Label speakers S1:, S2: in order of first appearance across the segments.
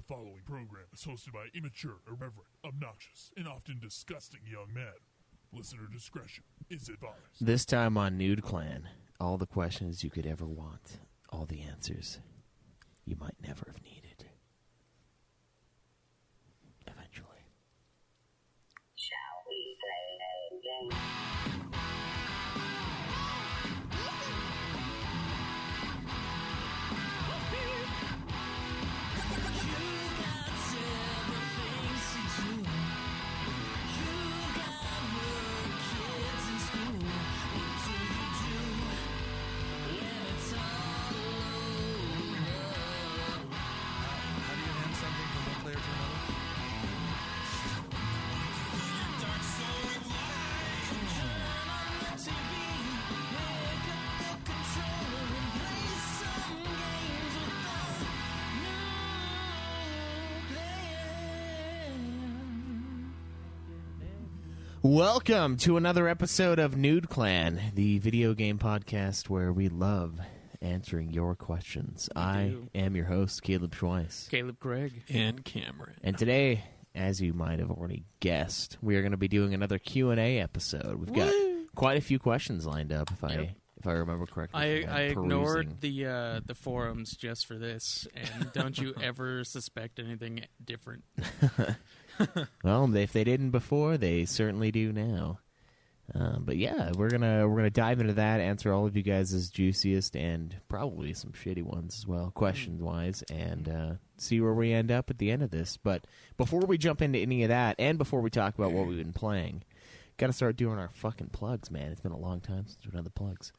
S1: following program is hosted by immature, irreverent, obnoxious, and often disgusting young men. Listener discretion is advised.
S2: This time on Nude Clan, all the questions you could ever want, all the answers you might never have needed. Eventually.
S3: Shall we play a game?
S2: Welcome to another episode of Nude Clan, the video game podcast where we love answering your questions. I am your host, Caleb Schweiss.
S4: Caleb Craig.
S5: And Cameron.
S2: And today, as you might have already guessed, we are going to be doing another Q&A episode. We've got quite a few questions lined up, if I remember correctly.
S4: I ignored the forums just for this, and don't you ever suspect anything different.
S2: Well, if they didn't before, they certainly do now. But yeah, we're gonna dive into that, answer all of you guys' juiciest and probably some shitty ones as well, question wise, and see where we end up at the end of this. But before we jump into any of that, and before we talk about what we've been playing, gotta start doing our fucking plugs, man. It's been a long time since we've done the plugs.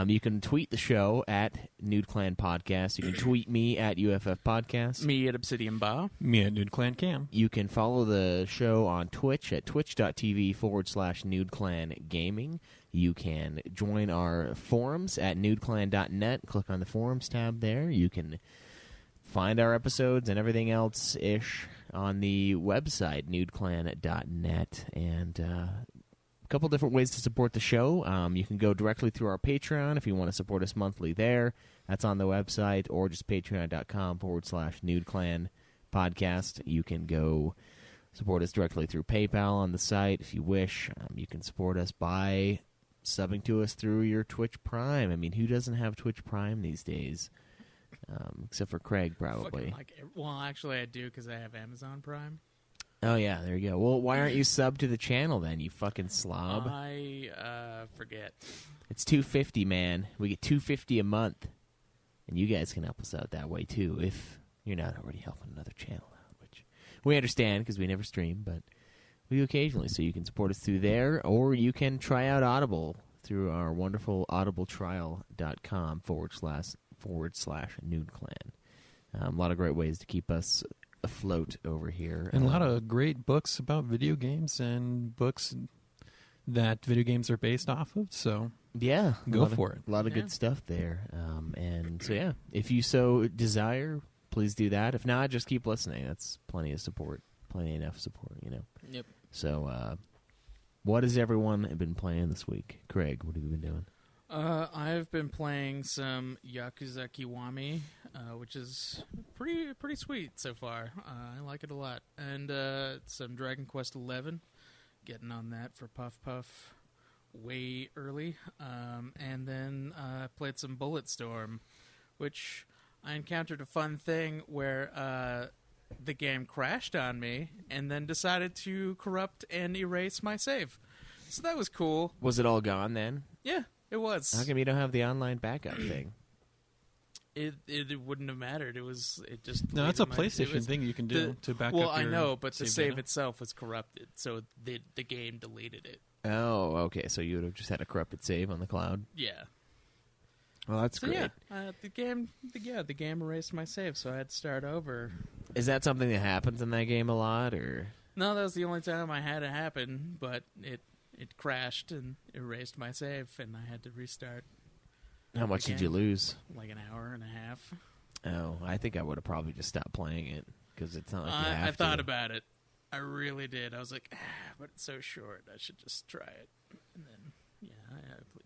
S2: You can tweet the show at Nude Clan Podcast. You can tweet me at UFF Podcast.
S4: Me at Obsidian Bar.
S5: Me at Nude Clan Cam.
S2: You can follow the show on Twitch at twitch.tv/Nude Clan Gaming. You can join our forums at nudeclan.net. Click on the forums tab there. You can find our episodes and everything else-ish on the website, nudeclan.net. And couple different ways to support the show. You can go directly through our Patreon if you want to support us monthly there. That's on the website, or just patreon.com/Nude Clan Podcast. You can go support us directly through PayPal on the site if you wish. You can support us by subbing to us through your Twitch Prime. I mean, who doesn't have Twitch Prime these days? Except for Craig, probably.
S4: Well, actually, I do because I have Amazon Prime.
S2: Oh, yeah, there you go. Well, why aren't you subbed to the channel, then, you fucking slob?
S4: I forget.
S2: It's $250, man. We get $250 a month. And you guys can help us out that way, too, if you're not already helping another channel out, which we understand because we never stream, but we do occasionally, so you can support us through there, or you can try out Audible through our wonderful audibletrial.com/Nude Clan. A lot of great ways to keep us afloat over here.
S5: And a lot of great books about video games and books that video games are based off of, so
S2: yeah,
S5: go for it.
S2: A lot of good stuff there. And so, yeah, if you so desire, please do that. If not, just keep listening. That's plenty of support. Plenty enough support, you know.
S4: Yep.
S2: So, what has everyone been playing this week? Craig, what have you been doing?
S4: I've been playing some Yakuza Kiwami, which is pretty sweet so far. I like it a lot. And some Dragon Quest XI, getting on that for Puff Puff way early. And then played some Bulletstorm, which I encountered a fun thing where the game crashed on me and then decided to corrupt and erase my save. So that was cool.
S2: Was it all gone then?
S4: Yeah. It was.
S2: How come you don't have the online backup thing?
S4: It wouldn't have mattered. It just
S5: no. That's a PlayStation thing you can do to back up.
S4: Well, I know, but the save
S5: data
S4: itself was corrupted, so the game deleted it.
S2: Oh, okay. So you would have just had a corrupted save on the cloud.
S4: Yeah.
S2: Well, that's great.
S4: Yeah, the game erased my save, so I had to start over.
S2: Is that something that happens in that game a lot, or?
S4: No, that was the only time I had it happen, but it crashed and erased my save, and I had to restart.
S2: How much did you lose?
S4: Like an hour and a half.
S2: Oh, I think I would have probably just stopped playing it, because it's not like you have
S4: I thought
S2: to.
S4: about it. I really did. I was like, but it's so short. I should just try it. And then, I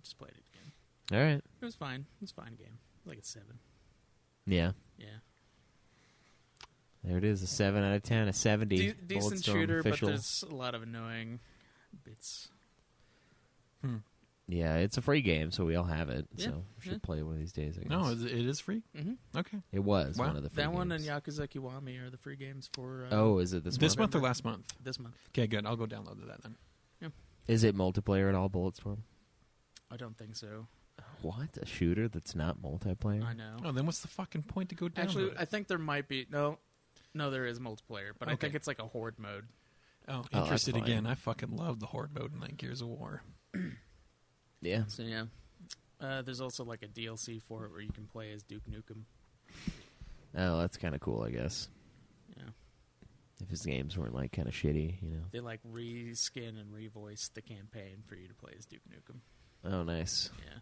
S4: just played it again.
S2: All right.
S4: It was fine. It was a fine game. Like a 7.
S2: Yeah.
S4: Yeah.
S2: There it is, a 7 out of 10, a 70.
S4: Decent
S2: Bulletstorm
S4: shooter,
S2: official.
S4: but there's a lot of annoying bits.
S2: Yeah, it's a free game, so we all have it.
S4: Yeah,
S2: So we should
S4: yeah.
S2: play one of these days, I guess.
S5: No, it is free?
S4: Mm-hmm.
S5: Okay.
S2: It was
S5: Wow.
S2: one of the free
S4: That one and
S2: games.
S4: Yakuza Kiwami are the free games for
S2: Oh, is it this
S5: This
S2: month?
S5: month or last month?
S4: this month.
S5: Okay, good. I'll go download that then.
S2: Is it multiplayer at all, Bulletstorm?
S4: I don't think so.
S2: What? A shooter that's not multiplayer?
S4: I know.
S5: Oh, then what's the fucking point to go download
S4: Actually,
S5: it?
S4: I think there might be no, there is multiplayer, but I
S5: Okay.
S4: think it's like a horde mode.
S5: Oh,
S2: that's
S5: interested
S2: fine.
S5: again. I fucking love the Horde mode in like Gears of War.
S2: Yeah.
S4: So yeah, there's also like a DLC for it where you can play as Duke Nukem.
S2: Oh, that's kind of cool, I guess.
S4: Yeah,
S2: If his games weren't like kind of shitty, you know.
S4: they like reskin and revoice the campaign for you to play as Duke Nukem.
S2: Oh, nice.
S4: Yeah.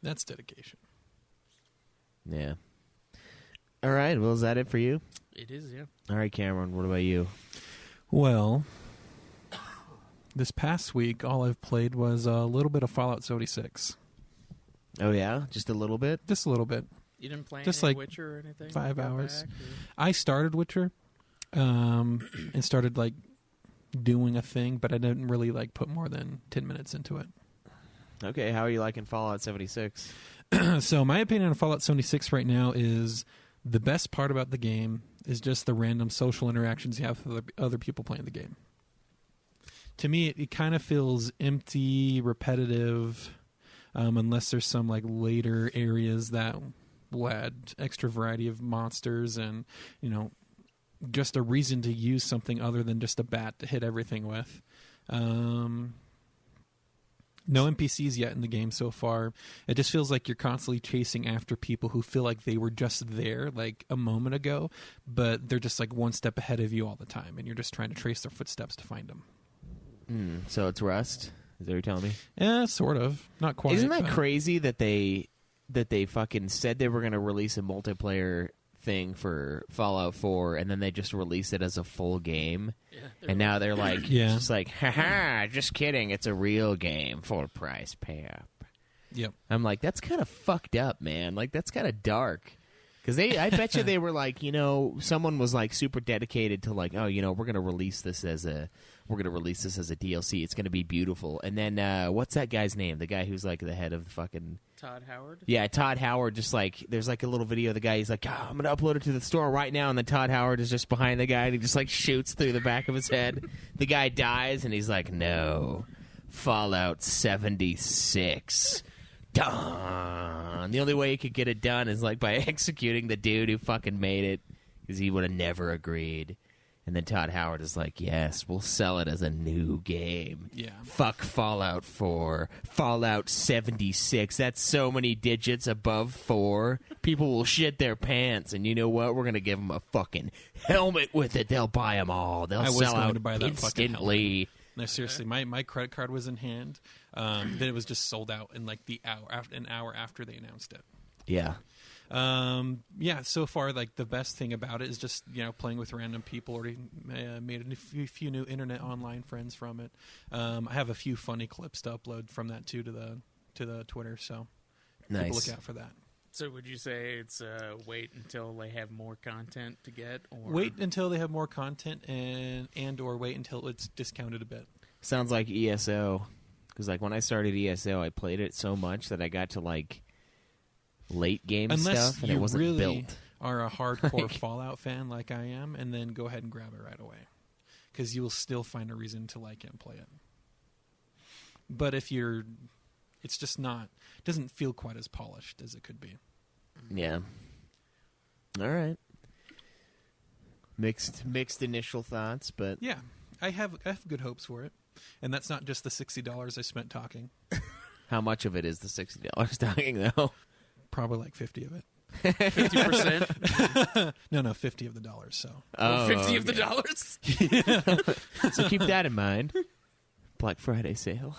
S5: That's dedication.
S2: Yeah. All right. Well, is that it for you?
S4: It is, yeah.
S2: All right, Cameron. What about you?
S5: Well, this past week, all I've played was a little bit of Fallout 76.
S2: Oh yeah, just a little bit.
S5: Just a little bit.
S4: You didn't play
S5: Just
S4: any
S5: like
S4: Witcher or anything?
S5: 5
S4: Got
S5: hours.
S4: back, or-
S5: I started Witcher and started like doing a thing, but I didn't really like put more than 10 minutes into it.
S2: Okay. How are you liking Fallout 76?
S5: So my opinion on Fallout 76 right now is the best part about the game is just the random social interactions you have with other people playing the game. To me, it kind of feels empty, repetitive, unless there's some like later areas that will add extra variety of monsters and, you know, just a reason to use something other than just a bat to hit everything with. No NPCs yet in the game so far. It just feels like you're constantly chasing after people who feel like they were just there like a moment ago, but they're just like one step ahead of you all the time, and you're just trying to trace their footsteps to find them.
S2: So it's Rust. Is that what you're telling me?
S5: Yeah, sort of. Not quite.
S2: Isn't that
S5: but-
S2: crazy that they fucking said they were going to release a multiplayer thing for Fallout 4, and then they just released it as a full game,
S4: Yeah,
S2: and now they're like,
S5: Yeah.
S2: just like, haha, just kidding, it's a real game, full price, pay up.
S5: Yep.
S2: I'm like, that's kind of fucked up, man. Like, that's kind of dark. Because I bet you they were like, you know, someone was like super dedicated to like, oh, you know, we're gonna release this as a DLC. It's gonna be beautiful. And then what's that guy's name? The guy who's like the head of the fucking
S4: Todd Howard.
S2: yeah, Todd Howard. Just like there's like a little video of the guy. He's like, I'm gonna upload it to the store right now. And then Todd Howard is just behind the guy and he just like shoots through the back of his head. The guy dies and he's like, no, Fallout 76. Done. The only way you could get it done is like by executing the dude who fucking made it, because he would have never agreed. And then Todd Howard is like, yes, we'll sell it as a new game.
S5: Yeah.
S2: Fuck Fallout 4. Fallout 76. That's so many digits above 4. People will shit their pants. And you know what? We're going to give them a fucking helmet with it. They'll buy them all. They'll
S5: I was
S2: sell
S5: going
S2: out
S5: to buy that fucking
S2: instantly.
S5: No, seriously, my credit card was in hand. Then it was just sold out in like an hour after they announced it.
S2: Yeah.
S5: Yeah, so far, like the best thing about it is just, you know, playing with random people. Already made a few new internet online friends from it. I have a few funny clips to upload from that too to the Twitter. So keep a
S2: Nice.
S5: look out for that.
S4: So would you say it's wait until they have more content to get, or
S5: Wait until they have more content, and or wait until it's discounted a bit.
S2: Sounds like ESO. Because like when I started ESO, I played it so much that I got to like late game
S5: Unless
S2: stuff and it
S5: you
S2: wasn't
S5: really
S2: built.
S5: are a hardcore
S2: Like-
S5: Fallout fan like I am, and then go ahead and grab it right away, because you will still find a reason to like it and play it. But if you're, it's just not, doesn't feel quite as polished as it could be.
S2: Yeah. All right. Mixed initial thoughts, but
S5: Yeah, I have good hopes for it, and that's not just the $60 I spent talking.
S2: how much of it is the $60 talking though?
S5: Probably like 50 of it.
S4: 50%?
S5: No, 50 of the dollars. So
S2: Oh,
S4: 50 of the
S2: okay.
S4: dollars?
S2: So keep that in mind. Black Friday sale.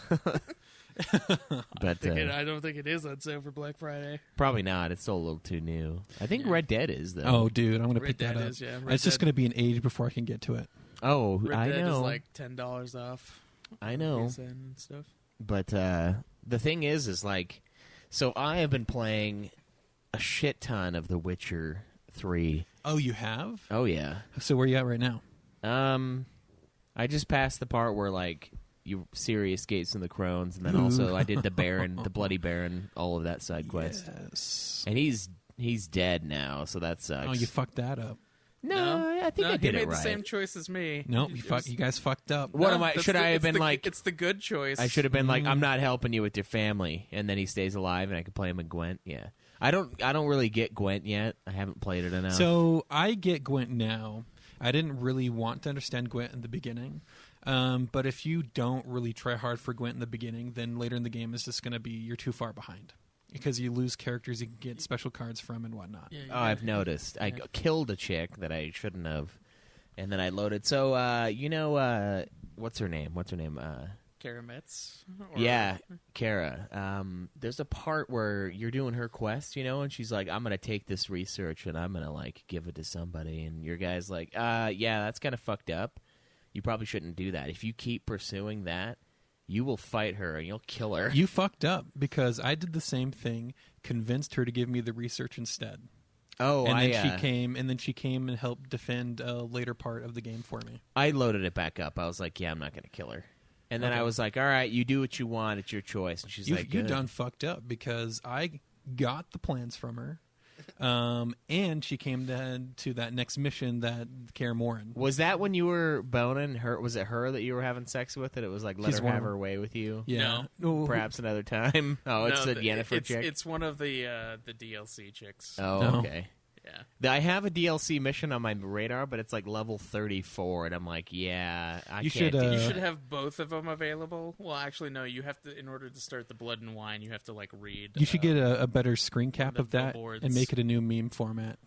S2: But
S4: I don't think it is on sale for Black Friday.
S2: probably not. It's still a little too new. I think
S4: Yeah.
S2: Red Dead is though.
S5: oh, dude, I'm gonna
S4: Red
S5: pick that
S4: Dead
S5: up.
S4: is, yeah. Red
S5: It's just
S4: Dead-
S5: gonna be an age before I can get to it.
S2: Oh,
S4: Red
S2: I
S4: Dead
S2: know.
S4: is like $10 off.
S2: I know.
S4: PSN and stuff.
S2: But the thing is like, so I have been playing a shit ton of The Witcher 3.
S5: Oh, you have?
S2: Oh yeah.
S5: So where are you at right now?
S2: I just passed the part where like Ciri escapes from the Crones, and then also I did the Baron, the Bloody Baron, all of that side quest.
S5: Yes.
S2: And he's dead now, so that sucks.
S5: Oh, you fucked that up.
S2: No, I think I did
S4: he
S2: it
S4: made
S2: right.
S4: the same choice as me.
S5: No,
S4: It
S5: you
S4: was-
S5: you guys fucked up.
S2: What
S4: No,
S2: am I?
S4: that's
S2: Should I have been like?
S4: It's the good choice.
S2: I should have been like, I'm not helping you with your family, and then he stays alive, and I can play him in Gwent. Yeah, I don't really get Gwent yet. I haven't played it enough.
S5: So I get Gwent now. I didn't really want to understand Gwent in the beginning. But if you don't really try hard for Gwent in the beginning, then later in the game it's just going to be you're too far behind. Because you lose characters you can get special cards from and whatnot.
S4: Yeah,
S2: Oh, I've noticed. I killed a chick that I shouldn't have, and then I loaded. So, what's her name?
S4: Karametz.
S2: Yeah, Kara. There's a part where you're doing her quest, and she's like, "I'm gonna take this research and I'm gonna like give it to somebody," and your guy's like, "Yeah, that's kind of fucked up. You probably shouldn't do that. If you keep pursuing that, you will fight her and you'll kill her."
S5: You fucked up because I did the same thing, convinced her to give me the research instead.
S2: Oh,
S5: And then she came and helped defend a later part of the game for me.
S2: I loaded it back up. I was like, "Yeah, I'm not gonna kill her." And then
S5: Okay.
S2: I was like, "All right, you do what you want. It's your choice." And she's like,
S5: You
S2: "Good."
S5: done fucked up because I got the plans from her. And she came to that next mission that Kaer Morhen.
S2: Was that when you were boning her? Was it her that you were having sex with? And it was like, let
S5: She's
S2: her
S5: one
S2: have
S5: of-
S2: her way with you.
S5: Yeah.
S2: Perhaps another time. Oh, it's the Yennefer chick.
S4: It's one of the DLC chicks.
S2: Oh,
S5: No.
S2: okay.
S4: Yeah.
S2: I have a DLC mission on my radar, but it's like level 34, and I'm like, yeah, I
S5: You
S2: can't
S5: should,
S2: do
S4: You
S2: that.
S4: should have both of them available. Well, actually, no. You have to, in order to start the Blood and Wine, you have to like read.
S5: You should get a better screen cap
S4: the
S5: of that
S4: billboards.
S5: and make it a new meme format.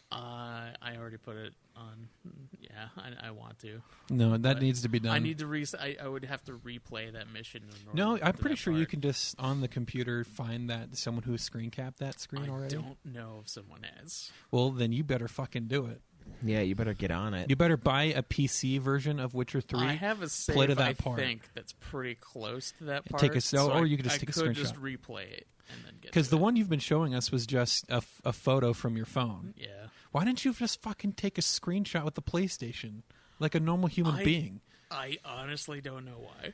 S4: I already put it on. Yeah, I want to.
S5: No, that
S4: But
S5: needs to be done.
S4: I need to I would have to replay that mission. In order
S5: No,
S4: to
S5: I'm
S4: do
S5: pretty
S4: that
S5: sure you
S4: part.
S5: can just on the computer find that someone who screen capped that screen
S4: I
S5: already.
S4: don't know if someone has.
S5: Well, then you better fucking do it.
S2: Yeah, you better get on it.
S5: You better buy a PC version of Witcher 3.
S4: I have a save.
S5: play to that
S4: I
S5: part.
S4: think that's pretty close to that part.
S5: Take a- or you could just
S4: I
S5: take a
S4: could
S5: screenshot.
S4: just replay it and then get.
S5: Because
S4: to
S5: the
S4: it.
S5: one you've been showing us was just a photo from your phone.
S4: Yeah.
S5: Why didn't you just fucking take a screenshot with the PlayStation like a normal human being?
S4: I honestly don't know why.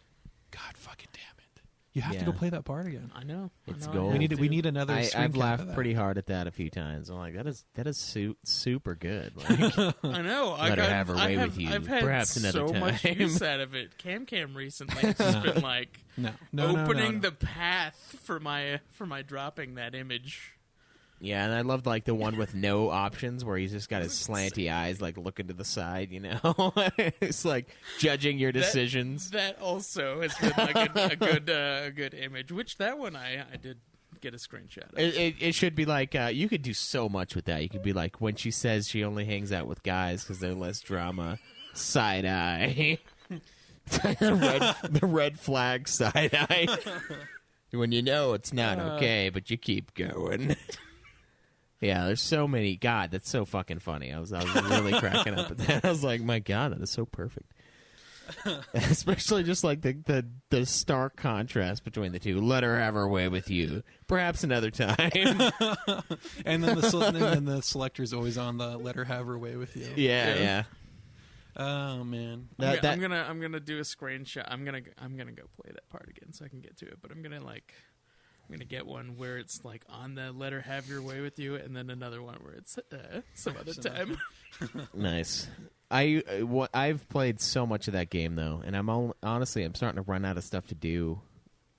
S5: God fucking damn it! You have to
S2: Yeah.
S5: go play that part again.
S4: I know.
S2: It's
S4: I know
S2: gold.
S4: I
S5: We need
S4: have
S5: we
S4: to.
S5: need another. screen
S2: I've
S5: cap
S2: laughed
S5: of that.
S2: pretty hard at that a few times. I'm like, that is super good. Like,
S4: I know.
S2: Let her have her way
S4: I
S2: with you.
S4: I've had
S2: Perhaps another
S4: so much
S2: time.
S4: use out of it. Cam recently has just been like
S5: No,
S4: opening
S5: no.
S4: the path for my dropping that image.
S2: yeah, and I loved like the one with no options where he's just got his slanty eyes, like looking to the side. It's like judging your decisions.
S4: That also has been like a good image. Which that one I did get a screenshot of.
S2: It should be like you could do so much with that. You could be like when she says she only hangs out with guys because they're less drama. Side eye, the red flag side eye. When you know it's not okay, but you keep going. Yeah, there's so many. God, that's so fucking funny. I was really cracking up at that. I was like, my God, that is so perfect. Especially just like the stark contrast between the two. Let her have her way with you. Perhaps another time.
S5: And then the selector's always on the let her have her way with you.
S2: Yeah.
S5: Oh man.
S4: I'm gonna do a screenshot. I'm gonna go play that part again so I can get to it. But I'm gonna get one where it's like on the let her have your way with you, and then another one where it's some other time.
S2: Nice. I've played so much of that game though, and I'm starting to run out of stuff to do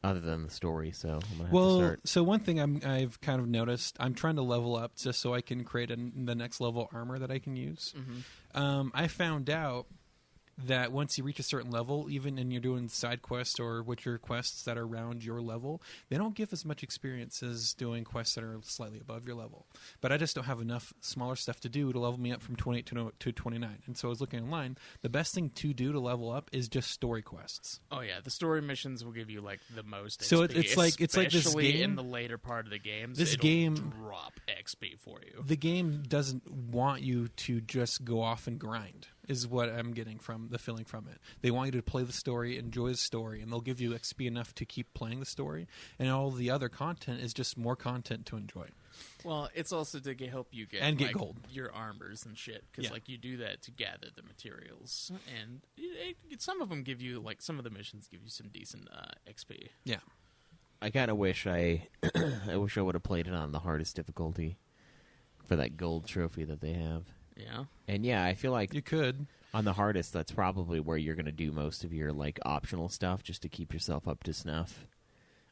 S2: other than the story. So I'm gonna have to start.
S5: So one thing I've kind of noticed, I'm trying to level up just so I can create the next level armor that I can use. I found out that once you reach a certain level, even when you're doing side quests or Witcher quests that are around your level, they don't give as much experience as doing quests that are slightly above your level. But I just don't have enough smaller stuff to do to level me up from 28 to 29. And so I was looking online. The best thing to do to level up is just story quests.
S4: Oh yeah, the story missions will give you like the most.
S5: So
S4: XP,
S5: it's like this
S4: especially
S5: game-
S4: in the later part of the games.
S5: This
S4: it'll
S5: game-
S4: drop XP for you.
S5: The game doesn't want you to just go off and grind, is what I'm getting from the feeling from it. They want you to play the story, enjoy the story, and they'll give you XP enough to keep playing the story. And all the other content is just more content to enjoy.
S4: Well, it's also to help you get
S5: And get
S4: like,
S5: gold.
S4: your armors and shit, because
S5: Yeah.
S4: like you do that to gather the materials, and some of them give you like some of the missions give you some decent XP.
S5: Yeah.
S2: I kind of wish I wish I would have played it on the hardest difficulty for that gold trophy that they have.
S4: Yeah,
S2: And yeah, I feel like
S5: You could.
S2: on the hardest, that's probably where you're going to do most of your like optional stuff just to keep yourself up to snuff.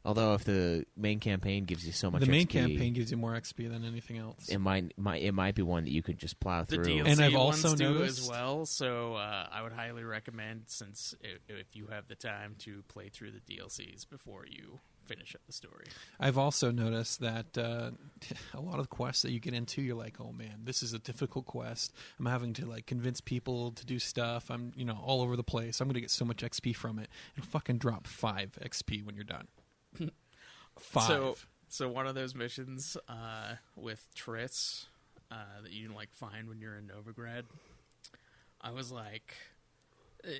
S2: Although if the main campaign gives you so much
S5: The main
S2: XP,
S5: campaign gives you more XP than anything else.
S2: it might be one that you could just plow
S4: the
S2: through.
S4: DLC
S5: And I've
S4: ones
S5: also
S4: do
S5: noticed-
S4: as well. So I would highly recommend, since if you have the time, to play through the DLCs before you finish up the story.
S5: I've also noticed that a lot of the quests that you get into, you're like, oh man, this is a difficult quest. I'm having to like convince people to do stuff. I'm all over the place. I'm going to get so much XP from it. It'll fucking drop 5 XP when you're done. 5.
S4: So one of those missions with Triss that you like find when you're in Novigrad, I was like,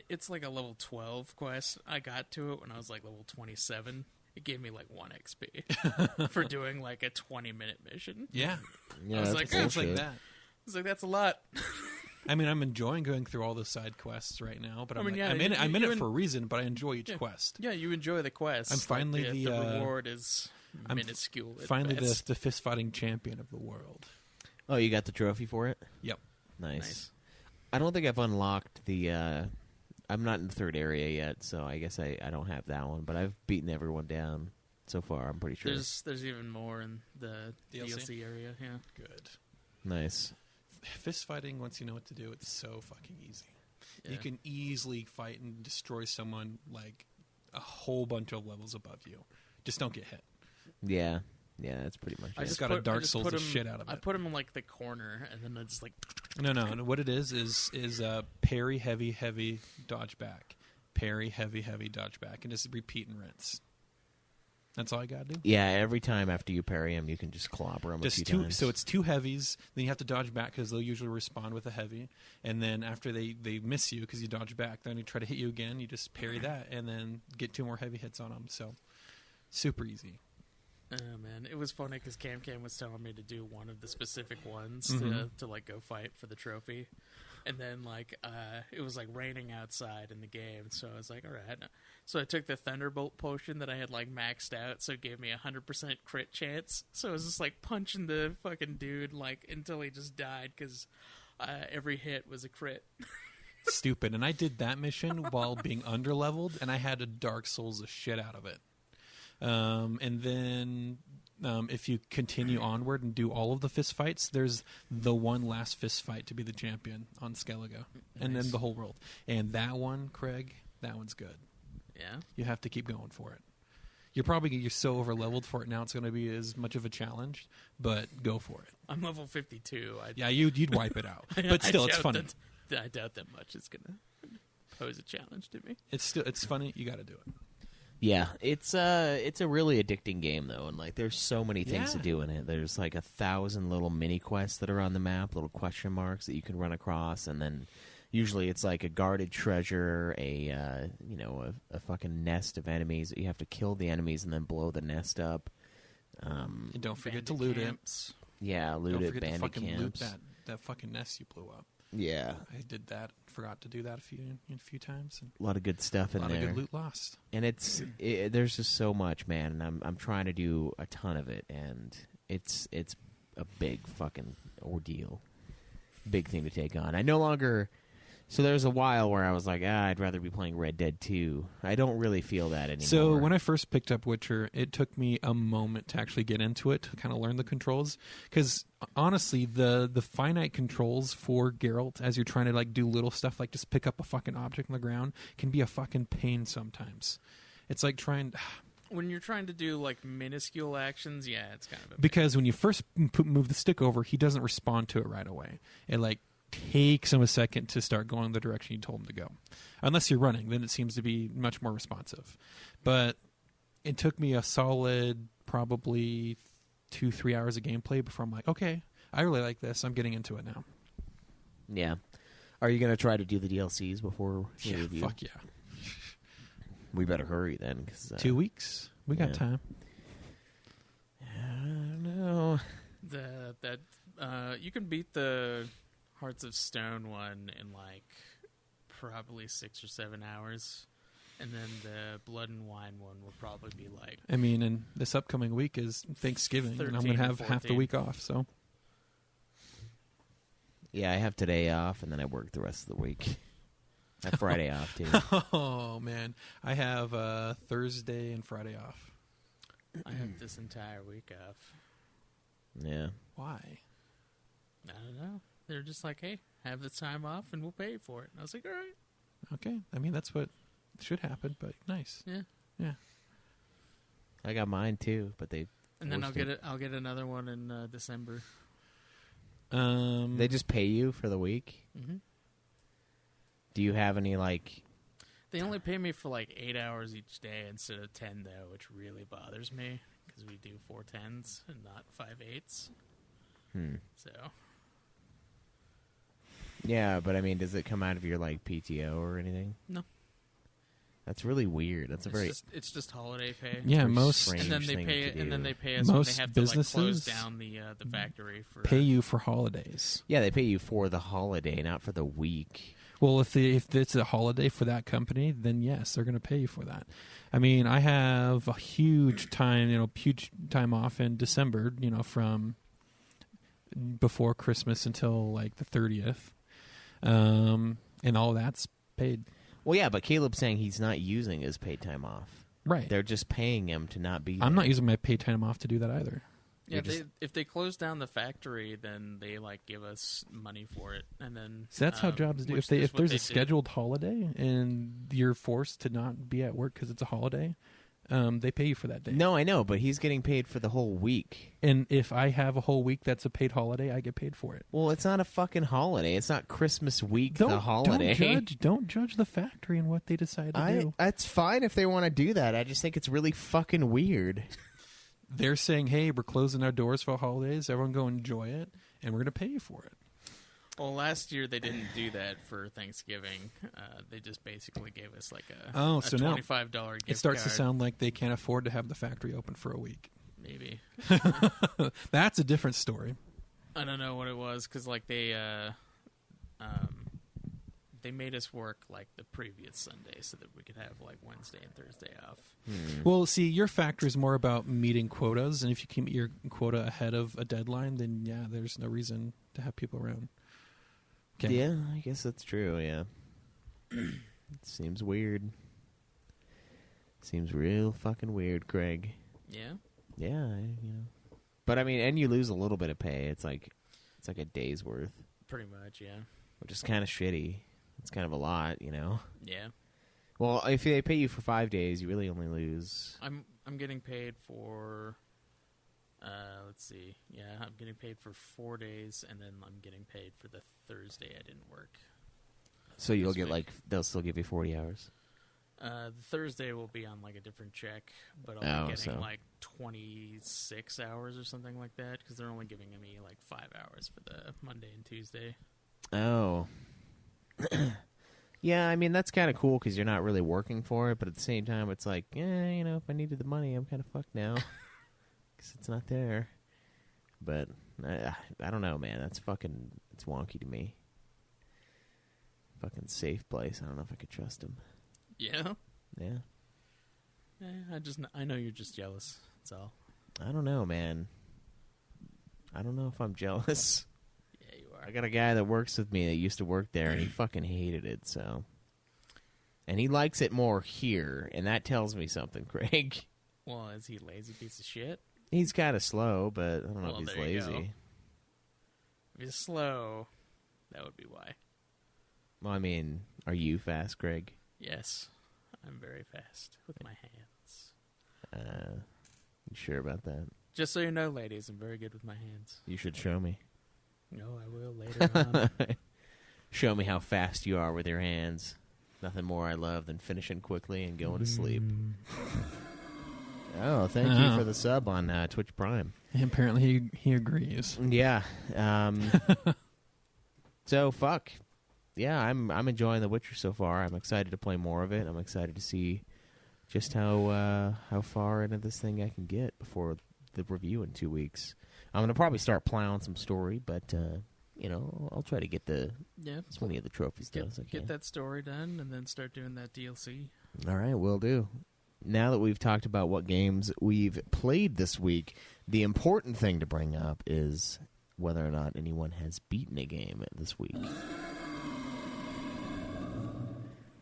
S4: it's like a level 12 quest. I got to it when I was like level 27. It gave me like 1 XP for doing like a 20-minute mission.
S5: Yeah,
S2: Yeah,
S4: I was
S2: that's
S4: like,
S5: things like
S2: bullshit.
S5: that.
S4: I was like, that's a lot.
S5: I mean, I'm enjoying going through all the side quests right now, but
S4: I
S5: I'm,
S4: mean,
S5: like,
S4: yeah,
S5: I'm in it. I'm in
S4: you
S5: it for a reason, but I enjoy each
S4: Yeah.
S5: quest.
S4: Yeah, you enjoy the quest.
S5: I'm finally
S4: like,
S5: the,
S4: the reward is
S5: I'm
S4: minuscule. at
S5: Finally,
S4: best.
S5: the fist fighting champion of the world.
S2: Oh, you got the trophy for it?
S5: Yep.
S2: Nice.
S4: Nice.
S2: I don't think I've unlocked the. I'm not in the third area yet, so I guess I don't have that one. But I've beaten everyone down so far. I'm pretty sure.
S4: There's even more in the
S5: DLC?
S4: DLC area. Yeah.
S5: Good.
S2: Nice.
S5: Fist fighting, once you know what to do, it's so fucking easy.
S4: Yeah.
S5: You can easily fight and destroy someone like a whole bunch of levels above you. Just don't get hit.
S2: Yeah. Yeah, that's pretty much
S5: I
S2: it.
S5: just gotta Dark Souls
S4: put
S5: the
S4: him-
S5: shit out of
S4: I
S5: it.
S4: put him in like the corner, and then it's like
S5: No. What it is parry, heavy, dodge back. Parry, heavy, dodge back. And just repeat and rinse. That's all I gotta do.
S2: Yeah, every time after you parry him, you can just clobber him a few
S5: Just two,
S2: times.
S5: so it's 2 heavies. Then you have to dodge back because they'll usually respond with a heavy. And then after they miss you because you dodge back, then you try to hit you again. You just parry that and then get 2 more heavy hits on them. So super easy.
S4: oh man, it was funny because Cam was telling me to do one of the specific ones
S5: Mhm.
S4: to like go fight for the trophy, and then like it was like raining outside in the game, so I was like, all right. So I took the Thunderbolt potion that I had like maxed out, so it gave me 100% crit chance. So I was just like punching the fucking dude like until he just died because every hit was a crit.
S5: Stupid. And I did that mission while being underleveled, and I had to Dark Souls the shit out of it. And then if you continue onward and do all of the fist fights, there's the one last fist fight to be the champion on Skellige, and then
S4: Nice.
S5: the whole world. And that one, Craig, that one's good.
S4: Yeah.
S5: You have to keep going for it. You're so over leveled for it now; it's going to be as much of a challenge. But go for it.
S4: I'm level 52.
S5: Yeah, you'd wipe it out, but still, it's funny.
S4: I doubt that much is gonna pose a challenge to me.
S5: It's funny. You got to do it.
S2: Yeah, it's a really addicting game though, and like there's so many things to
S5: Yeah.
S2: do in it. There's like 1,000 little mini quests that are on the map, little question marks that you can run across, and then usually it's like a guarded treasure, a fucking nest of enemies that you have to kill the enemies and then blow the nest up.
S5: And don't forget to
S4: Bandit
S5: loot
S4: camps.
S2: Yeah, loot
S5: it. Don't
S2: it,
S5: forget to
S2: bandit
S5: fucking loot
S2: camps.
S5: that fucking nest you blew up.
S2: Yeah,
S5: I did that. Forgot to do that a few times. And
S2: a lot of good stuff
S5: a
S2: in
S5: lot
S2: there.
S5: of good loot lost.
S2: And there's just so much, man, and I'm trying to do a ton of it, and it's a big fucking ordeal, big thing to take on. I no longer. So there was a while where I was like, I'd rather be playing Red Dead 2. I don't really feel that anymore.
S5: So when I first picked up Witcher, it took me a moment to actually get into it, to kind of learn the controls. Because honestly, the finite controls for Geralt, as you're trying to like do little stuff like just pick up a fucking object on the ground, can be a fucking pain sometimes. It's like trying.
S4: When you're trying to do like minuscule actions, yeah, it's kind of a
S5: Because when you first move the stick over, he doesn't respond to it right away. It like takes him a second to start going the direction you told him to go. Unless you're running, then it seems to be much more responsive. But it took me a solid probably 2-3 hours of gameplay before I'm like, okay, I really like this. I'm getting into it now.
S2: yeah, are you gonna try to do the DLCs before we
S5: Yeah,
S2: review?
S5: fuck yeah.
S2: We better hurry then, because
S5: 2 weeks? We got
S2: yeah.
S5: time.
S2: I don't know.
S4: You can beat the Hearts of Stone one in like probably 6 or 7 hours, and then the Blood and Wine one will probably be like
S5: I mean, and this upcoming week is Thanksgiving, and I'm
S4: 13
S5: going to
S4: or
S5: have half the
S4: 14.
S5: week off, so.
S2: Yeah, I have today off, and then I work the rest of the week. I have Friday off, too.
S5: Oh, man. I have Thursday and Friday off.
S4: I have this entire week off.
S2: Yeah.
S5: Why?
S4: I don't know. They're just like, hey, have the time off and we'll pay you for it. And I was like, all right.
S5: Okay. I mean, that's what should happen, but nice.
S4: Yeah.
S5: Yeah.
S2: I got mine, too, but they...
S4: And then
S2: forced it.
S4: I'll get another one in December.
S2: They just pay you for the week?
S4: Mm-hmm.
S2: Do you have any, like...
S4: They only pay me for like 8 hours each day instead of 10, though, which really bothers me because we do 4 10s and not 5 8s. So
S2: Yeah, but I mean, does it come out of your, like, PTO or anything?
S4: No.
S2: That's really weird. That's
S4: it's just holiday pay.
S5: Yeah,
S2: very
S5: most
S2: strange
S4: And then they
S2: thing
S4: pay
S2: to
S4: and then
S2: do.
S4: they pay us when they
S5: Most
S4: have to like close
S5: businesses
S4: down the factory for
S5: pay you for holidays.
S2: Yeah, they pay you for the holiday, not for the week.
S5: Well, if it's a holiday for that company, then yes, they're going to pay you for that. I mean, I have a huge time off in December, from before Christmas until like the 30th. And all that's paid.
S2: Well, yeah, but Caleb's saying he's not using his paid time off.
S5: Right.
S2: They're just paying him to not be
S5: I'm
S2: there.
S5: not using my paid time off to do that either.
S4: Yeah,
S2: You're
S4: if they close down the factory, then they like give us money for it, and then
S5: So that's how jobs do.
S4: which
S5: If
S4: is what
S5: there's
S4: they
S5: a scheduled holiday and you're forced to not be at work because it's a holiday, they pay you for that day.
S2: No, I know, but he's getting paid for the whole week.
S5: And if I have a whole week that's a paid holiday, I get paid for it.
S2: Well, it's not a fucking holiday. It's not Christmas week, the holiday.
S5: Don't judge the factory and what they decide to do.
S2: That's fine if they want to do that. I just think it's really fucking weird.
S5: They're saying, "Hey, we're closing our doors for holidays. Everyone go enjoy it, and we're going to pay you for it."
S4: Well, last year they didn't do that for Thanksgiving. They just basically gave us like a
S5: So now
S4: $25 gift
S5: It starts to
S4: card,
S5: sound like they can't afford to have the factory open for a week.
S4: maybe.
S5: That's a different story.
S4: I don't know what it was because like they made us work like the previous Sunday so that we could have like Wednesday and Thursday off.
S5: Well, see, your factor is more about meeting quotas, and if you can meet your quota ahead of a deadline, then yeah, there's no reason to have people around. Okay.
S2: Yeah, I guess that's true, yeah. It seems weird. Seems real fucking weird, Craig.
S4: Yeah.
S2: Yeah, But I mean, and you lose a little bit of pay. It's like a day's worth,
S4: Pretty much, yeah.
S2: which is kind of shitty. It's kind of a lot,
S4: Yeah.
S2: Well, if they pay you for 5 days, you really only lose.
S4: I'm getting paid for let's see. Yeah, I'm getting paid for 4 days and then I'm getting paid for the Thursday I didn't work.
S2: So you'll
S4: this
S2: get
S4: week.
S2: they'll still give you 40 hours.
S4: The Thursday will be on like a different check, but I'll be getting
S2: so.
S4: like 26 hours or something like that because they're only giving me like 5 hours for the Monday and Tuesday.
S2: Oh. Yeah, I mean, that's kind of cool because you're not really working for it, but at the same time, it's like, if I needed the money, I'm kind of fucked now because it's not there. But I don't know, man. It's wonky to me. Fucking safe place. I don't know if I could trust him.
S4: Yeah.
S2: Yeah.
S4: I know you're just jealous. That's all.
S2: I don't know, man. I don't know if I'm jealous.
S4: Yeah, you are.
S2: I got a guy that works with me that used to work there, and he fucking hated it, so. And he likes it more here, and that tells me something, Craig.
S4: Well, is he a lazy piece of shit?
S2: He's kind of slow, but I don't know
S4: Well,
S2: if he's
S4: there you go.
S2: lazy.
S4: If he's slow, that would be why.
S2: Well, I mean, are you fast, Greg?
S4: Yes, I'm very fast with my hands.
S2: You sure about that?
S4: Just so you know, ladies, I'm very good with my hands.
S2: You should show me.
S4: No, I will later on.
S2: Show me how fast you are with your hands. Nothing more I love than finishing quickly and going to sleep. Oh, thank you for the sub on Twitch Prime.
S5: And apparently he agrees.
S2: Yeah. So, fuck. Yeah, I'm enjoying The Witcher so far. I'm excited to play more of it. I'm excited to see just how far into this thing I can get before the review in 2 weeks. I'm gonna probably start plowing some story, but I'll try to get as many of the trophies done as I can.
S4: Get that story done, and then start doing that DLC.
S2: All right, will do. Now that we've talked about what games we've played this week, the important thing to bring up is whether or not anyone has beaten a game this week.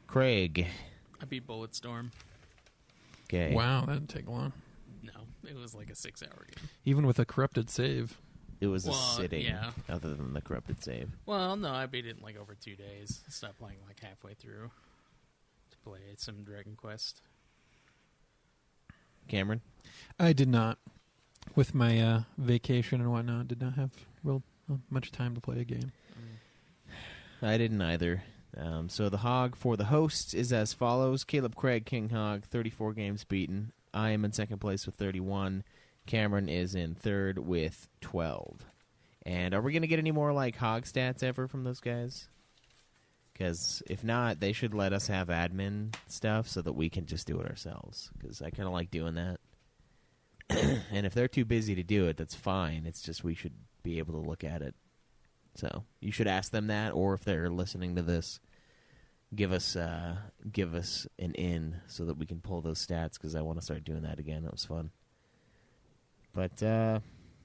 S2: Craig.
S4: I beat Bulletstorm.
S2: Okay.
S5: Wow, that didn't take long.
S4: No, it was like a 6-hour game.
S5: Even with a corrupted save.
S2: It was
S4: Well,
S2: a sitting,
S4: yeah.
S2: other than the corrupted save.
S4: Well, no, I beat it in like over 2 days. I stopped playing like halfway through to play some Dragon Quest.
S2: Cameron?
S5: I did not. With my vacation and whatnot, did not have real much time to play a game.
S2: I didn't either. So the hog for the hosts is as follows. Caleb Craig, King Hog, 34 games beaten. I am in second place with 31. Cameron is in third with 12. And are we going to get any more like hog stats ever from those guys? Because if not, they should let us have admin stuff so that we can just do it ourselves. Because I kind of like doing that. And if they're too busy to do it, that's fine. It's just we should be able to look at it. So you should ask them that, or if they're listening to this, give us an in so that we can pull those stats. Because I want to start doing that again. That was fun. But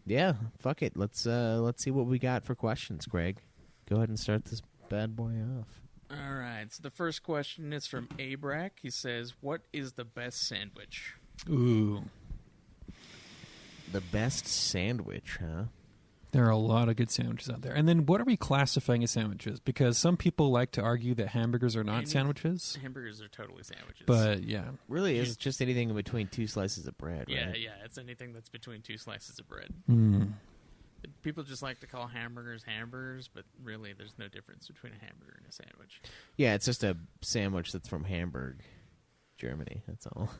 S2: yeah, fuck it. Let's see what we got for questions, Greg. Go ahead and start this bad boy off.
S4: All right. So the first question is from Abrac. He says, "What is the best sandwich?"
S5: Ooh.
S2: The best sandwich, huh?
S5: There are a lot of good sandwiches out there. And then what are we classifying as sandwiches? Because some people like to argue that hamburgers are not sandwiches.
S4: Hamburgers are totally sandwiches.
S5: But, yeah.
S2: Really, it's just anything in between two slices of bread,
S4: yeah,
S2: right?
S4: yeah. It's anything that's between 2 slices of bread.
S5: Mm.
S4: People just like to call hamburgers hamburgers, but really there's no difference between a hamburger and a sandwich.
S2: Yeah, it's just a sandwich that's from Hamburg, Germany. That's all.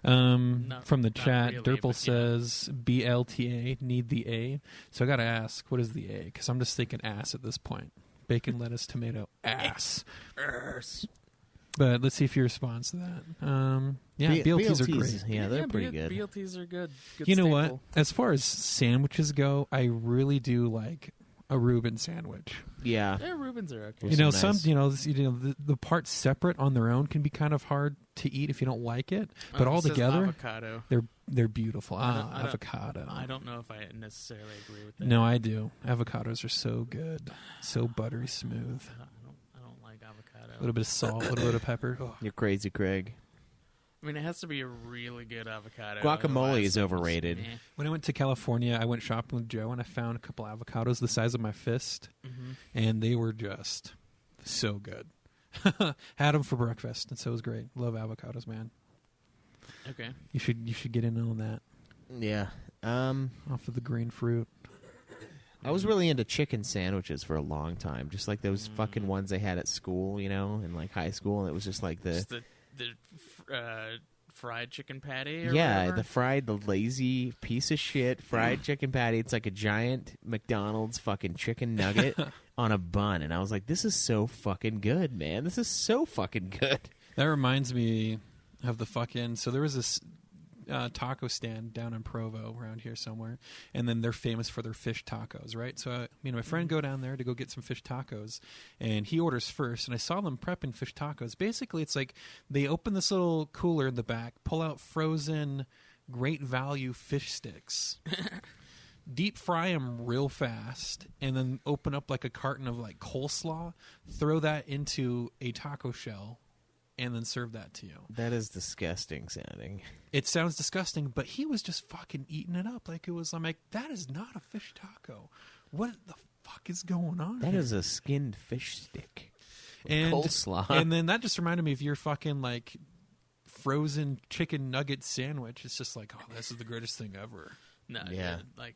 S5: From the
S4: not
S5: chat,
S4: really,
S5: Derpel
S4: but,
S5: says BLTA, need the A. So I got to ask, what is the A? Because I'm just thinking ass at this point. Bacon, lettuce, tomato, ass. But let's see if he responds to that. Yeah, BLTs are great.
S2: Yeah, they're pretty good.
S4: BLTs are good.
S5: You know
S4: staple.
S5: what? As far as sandwiches go, I really do like a Reuben sandwich.
S2: Yeah.
S4: Yeah, Reubens are okay.
S5: You know,
S2: nice.
S5: the parts separate on their own can be kind of hard to eat if you don't like it. But all
S4: It says
S5: together,
S4: avocado.
S5: they're beautiful.
S4: I don't-
S5: Avocado.
S4: I don't know if I necessarily agree with that.
S5: No, I do. Avocados are so good, so buttery smooth.
S4: I don't like avocado.
S5: A little bit of salt, a little bit of pepper. Oh.
S2: You're crazy, Craig.
S4: I mean, it has to be a really good avocado.
S2: Guacamole
S4: otherwise
S2: is
S4: I'm just
S2: overrated.
S4: meh.
S5: When I went to California, I went shopping with Joe, and I found a couple avocados the size of my fist, and they were just so good. Had them for breakfast, and so it was great. Love avocados, man.
S4: Okay.
S5: You should get in on that.
S2: Yeah.
S5: Off of the green fruit.
S2: I was really into chicken sandwiches for a long time, just like those fucking ones they had at school, in like high school, and it was just like
S4: Just the fried chicken patty. Or
S2: yeah,
S4: whatever?
S2: the lazy piece of shit fried chicken patty. It's like a giant McDonald's fucking chicken nugget on a bun, and I was like, this is so fucking good, man. This is so fucking good.
S5: That reminds me of the fucking... So there was this taco stand down in Provo around here somewhere, and then they're famous for their fish tacos, right? So me and my friend go down there to go get some fish tacos, and he orders first, and I saw them prepping fish tacos. Basically, it's like they open this little cooler in the back, pull out frozen great value fish sticks, deep fry them real fast, and then open up like a carton of like coleslaw, throw that into a taco shell, and then serve that to you.
S2: That is disgusting sounding.
S5: It sounds disgusting, but he was just fucking eating it up like it was. I'm like, that is not a fish taco. What the fuck is going on
S2: That
S5: here?
S2: is a skinned fish stick. With
S5: And
S2: coleslaw.
S5: And then that just reminded me of your fucking like frozen chicken nugget sandwich. It's just like, oh, this is the greatest thing ever.
S4: No,
S2: Yeah.
S4: like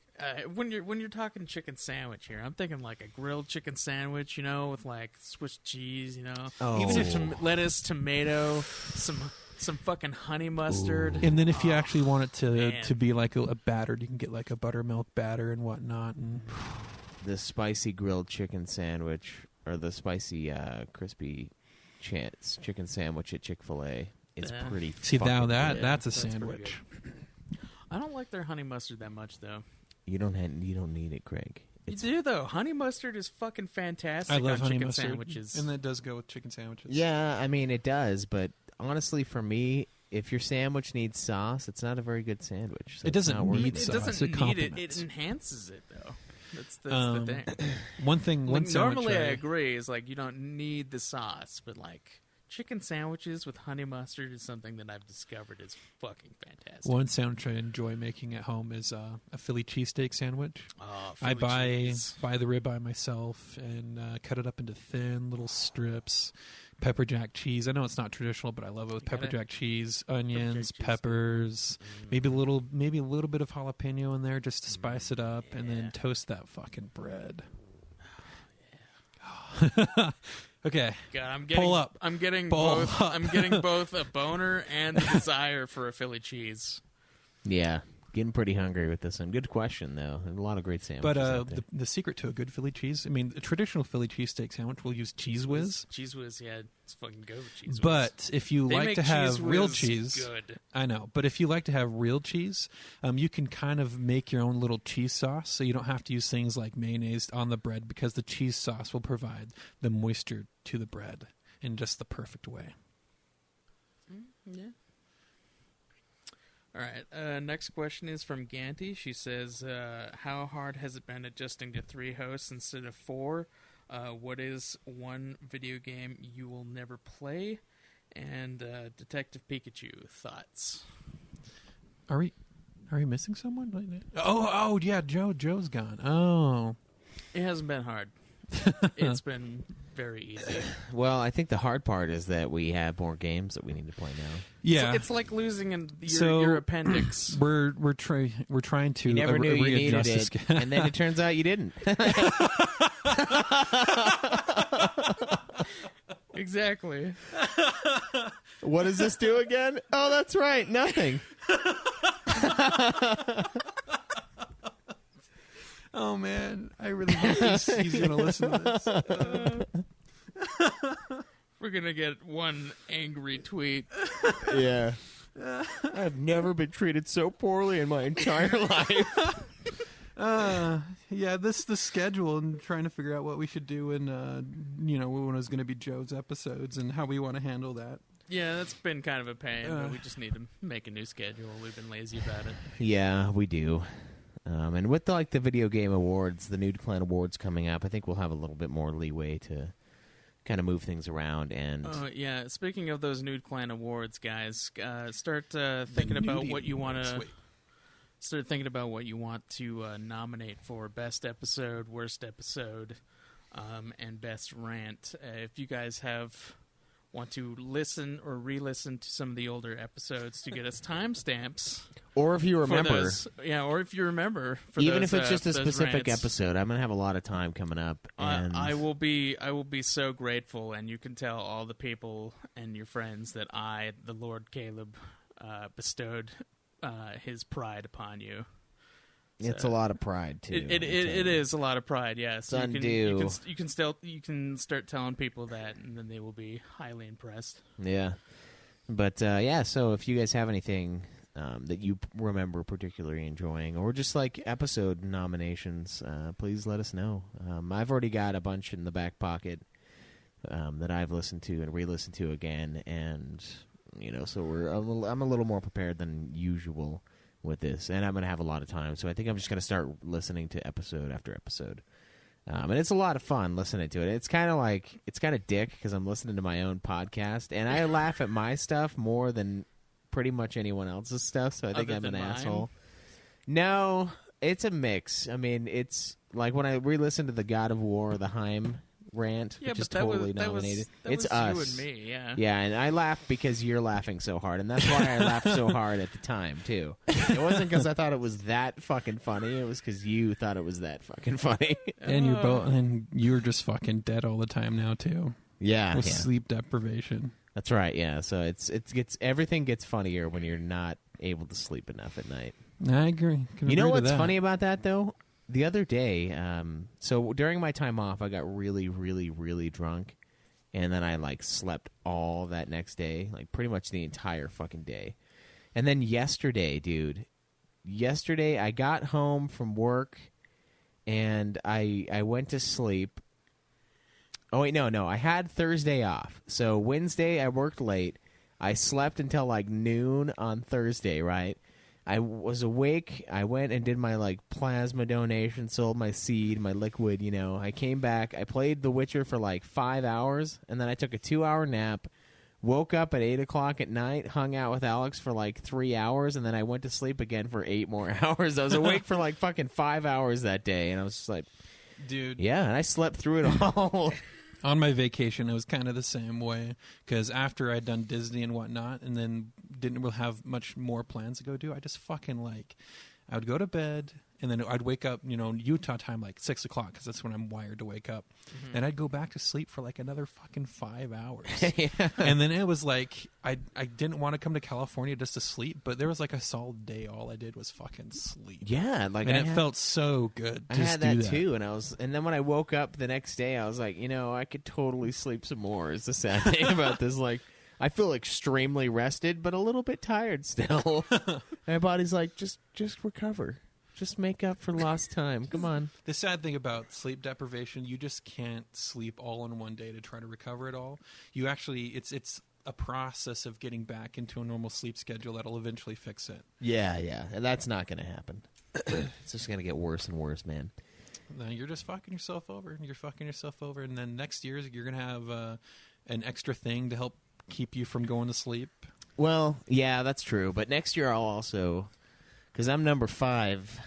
S4: when you're talking chicken sandwich here, I'm thinking like a grilled chicken sandwich, with like Swiss cheese,
S2: Oh.
S4: even if lettuce, tomato, some fucking honey mustard.
S5: And then if you actually want it
S4: man.
S5: to be like a battered, you can get like a buttermilk batter and whatnot. And
S2: The spicy grilled chicken sandwich, or the spicy crispy chicken sandwich at Chick-fil-A is
S4: Yeah.
S2: pretty
S5: see, now
S2: fucking
S5: that's
S2: good.
S5: a
S4: That's pretty
S5: sandwich.
S4: I don't like their honey mustard that much though.
S2: You don't need it, Craig.
S4: You do though. Honey mustard is fucking fantastic.
S5: I love
S4: on
S5: honey
S4: chicken
S5: mustard,
S4: sandwiches.
S5: and that does go with chicken sandwiches.
S2: Yeah, I mean it does, but honestly, for me, if your sandwich needs sauce, it's not a very good sandwich. So
S5: It doesn't
S2: it's not worth
S5: need
S4: it
S5: sauce.
S4: doesn't
S5: It
S4: need it. It
S5: complements.
S4: enhances it though. That's the thing.
S5: One thing, one
S4: Like,
S5: sandwich
S4: normally, I agree. Is like you don't need the sauce, but like chicken sandwiches with honey mustard is something that I've discovered is fucking fantastic.
S5: One sandwich I enjoy making at home is a Philly cheesesteak sandwich.
S4: Oh,
S5: I
S4: Philly
S5: buy
S4: cheese.
S5: the ribeye myself and cut it up into thin little strips. Pepper jack cheese. I know it's not traditional, but I love it with
S4: You
S5: pepper
S4: gotta-
S5: jack cheese, onions,
S4: cheese.
S5: peppers, maybe a little bit of jalapeno in there just to spice it up, and
S4: Yeah.
S5: then toast that fucking bread. Okay.
S4: God, I'm getting
S5: Pull up.
S4: I'm getting
S5: Pull
S4: both.
S5: up.
S4: I'm getting both a boner and the desire for a Philly cheese.
S2: Yeah, getting pretty hungry with this one. Good question though. There's a lot of great sandwiches.
S5: But
S2: out there.
S5: the secret to a good Philly cheese, I mean, a traditional Philly cheesesteak sandwich will use Cheese Whiz.
S4: Cheese Whiz, yeah, it's fucking go with Cheese Whiz.
S5: But if you
S4: They
S5: like
S4: make
S5: to have
S4: Cheese
S5: real
S4: Whiz
S5: cheese,
S4: good.
S5: I know. But if you like to have real cheese, you can kind of make your own little cheese sauce, so you don't have to use things like mayonnaise on the bread because the cheese sauce will provide the moisture to the bread in just the perfect way.
S4: Yeah. All right. Next question is from Ganty. She says, "How hard has it been adjusting to 3 hosts instead of 4? What is one video game you will never play?" And Detective Pikachu thoughts.
S5: Are we missing someone? Oh yeah, Joe's gone. Oh.
S4: It hasn't been hard. It's been very easy.
S2: Well, I think the hard part is that we have more games that we need to play now.
S5: Yeah.
S4: It's like losing
S5: So-
S4: your appendix.
S5: we're trying to
S2: You never knew you needed
S5: readjust
S2: it,
S5: this.
S2: and then it turns out you didn't.
S4: Exactly.
S2: What does this do again? Oh, that's right, nothing.
S5: Oh man, I really hope he's going to listen to this.
S4: We're going to get one angry tweet.
S2: Yeah. I've never been treated so poorly in my entire life.
S5: Yeah, the schedule and trying to figure out what we should do in when it's going to be Joe's episodes and how we want to handle that.
S4: Yeah, that's been kind of a pain, but we just need to make a new schedule. We've been lazy about it.
S2: Yeah, we do. And with the video game awards, the Nude Clan Awards coming up, I think we'll have a little bit more leeway to kind of move things around. And
S4: Yeah, speaking of those Nude Clan Awards, guys, start thinking about what you want to... Start thinking about what you want to nominate for Best Episode, Worst Episode, and Best Rant. If you guys want to listen or re-listen to some of the older episodes to get us timestamps,
S2: or if you
S4: for
S2: remember,
S4: those, or if you remember, for
S2: even
S4: those,
S2: if it's just a
S4: those
S2: specific
S4: rants,
S2: episode, I'm gonna have a lot of time coming up. And
S4: I will be so grateful, and you can tell all the people and your friends that I, the Lord Caleb, bestowed his pride upon you.
S2: it's a lot of pride too.
S4: It is a lot of pride, yes.
S2: It's undue.
S4: You can start telling people that, and then they will be highly impressed.
S2: Yeah, but yeah. So if you guys have anything that you remember particularly enjoying, or just like episode nominations, please let us know. I've already got a bunch in the back pocket that I've listened to and re-listened to again, and so I'm a little more prepared than usual with this, and I'm going to have a lot of time. So I think I'm just going to start listening to episode after episode. And it's a lot of fun listening to it. It's kind of dick because I'm listening to my own podcast, and I laugh at my stuff more than pretty much anyone else's stuff, so I think
S4: Other
S2: I'm an
S4: than mine?
S2: asshole. No, it's a mix. I mean, it's like when I re-listen to the God of War, the Heim rant,
S4: Yeah,
S2: which is
S4: but that
S2: totally
S4: was
S2: nominated.
S4: that
S2: It's
S4: was
S2: us.
S4: you and me, yeah.
S2: Yeah, and I laugh because you're laughing so hard, and that's why I laughed so hard at the time, too. It wasn't because I thought it was that fucking funny. It was because you thought it was that fucking funny.
S5: And you're just fucking dead all the time now too.
S2: Yeah,
S5: With
S2: yeah.
S5: sleep deprivation.
S2: That's right, yeah. So everything gets funnier when you're not able to sleep enough at night.
S5: I agree. Can
S2: You know
S5: agree to
S2: what's
S5: that.
S2: funny about that, though? The other day, so during my time off, I got really, really, really drunk, and then I slept all that next day, pretty much the entire fucking day. And then yesterday, dude, yesterday I got home from work and I went to sleep. Oh, wait, no. I had Thursday off. So Wednesday I worked late. I slept until like noon on Thursday, right? I was awake. I went and did my like plasma donation, sold my seed, my liquid, you know. I came back. I played The Witcher for like 5 hours, and then I took a 2-hour nap, woke up at 8 o'clock at night, hung out with Alex for like 3 hours, and then I went to sleep again for 8 more hours. I was awake for like fucking 5 hours that day, and I was just like,
S5: Dude.
S2: yeah, and I slept through it all.
S5: On my vacation, it was kind of the same way because after I'd done Disney and whatnot, and then didn't really have much more plans to go do, I just fucking I would go to bed, and then I'd wake up, Utah time, like 6 o'clock, because that's when I'm wired to wake up, and I'd go back to sleep for like another fucking 5 hours, and then it was like I didn't want to come to California just to sleep, but there was like a solid day. All I did was fucking sleep.
S2: Yeah, like
S5: and it felt so good.
S2: I had that too, and then when I woke up the next day, I was like, I could totally sleep some more. Is the sad thing about this? Like, I feel extremely rested, but a little bit tired still. My body's like, just recover, just make up for lost time. Come on.
S5: The sad thing about sleep deprivation, you just can't sleep all in one day to try to recover it all. You actually, it's a process of getting back into a normal sleep schedule that'll eventually fix it.
S2: Yeah, and that's not going to happen. It's just going to get worse and worse, man.
S5: Then you're just fucking yourself over. And then next year you're going to have an extra thing to help keep you from going to sleep.
S2: Well, yeah, that's true. But next year I'll also, because I'm number 5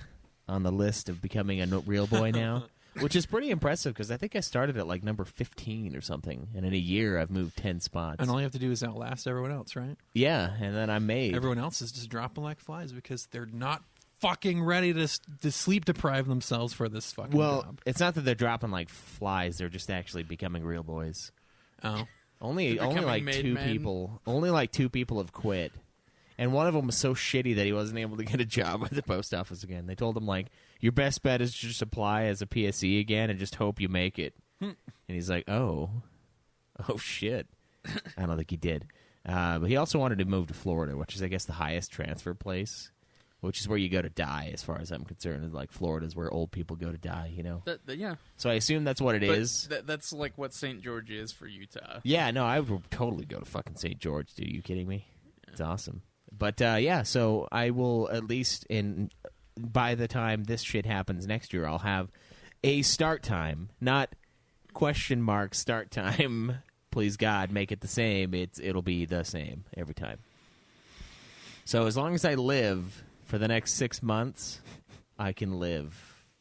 S2: on the list of becoming a real boy now, which is pretty impressive because I think I started at like number 15 or something, and in a year I've moved 10 spots.
S5: And all you have to do is outlast everyone else, right?
S2: Yeah, and then I'm made.
S5: Everyone else is just dropping like flies because they're not fucking ready to sleep deprive themselves for this fucking job.
S2: It's not that they're dropping like flies; they're just actually becoming real boys.
S5: Oh.
S2: Only like two people. Only like 2 people have quit, and one of them was so shitty that he wasn't able to get a job at the post office again. They told him like, your best bet is to just apply as a PSE again and just hope you make it. And he's like, oh shit. I don't think he did. But he also wanted to move to Florida, which is I guess the highest transfer place, which is where you go to die, as far as I'm concerned. Like Florida is where old people go to die,
S4: Yeah.
S2: So I assume that's what it is.
S4: That's like what St. George is for Utah.
S2: Yeah, no, I would totally go to fucking St. George, dude. Are you kidding me? Yeah. It's awesome. But, yeah, so I will at least, by the time this shit happens next year, I'll have a start time, not question mark start time. Please, God, make it the same. It'll be the same every time. So as long as I live for the next 6 months, I can live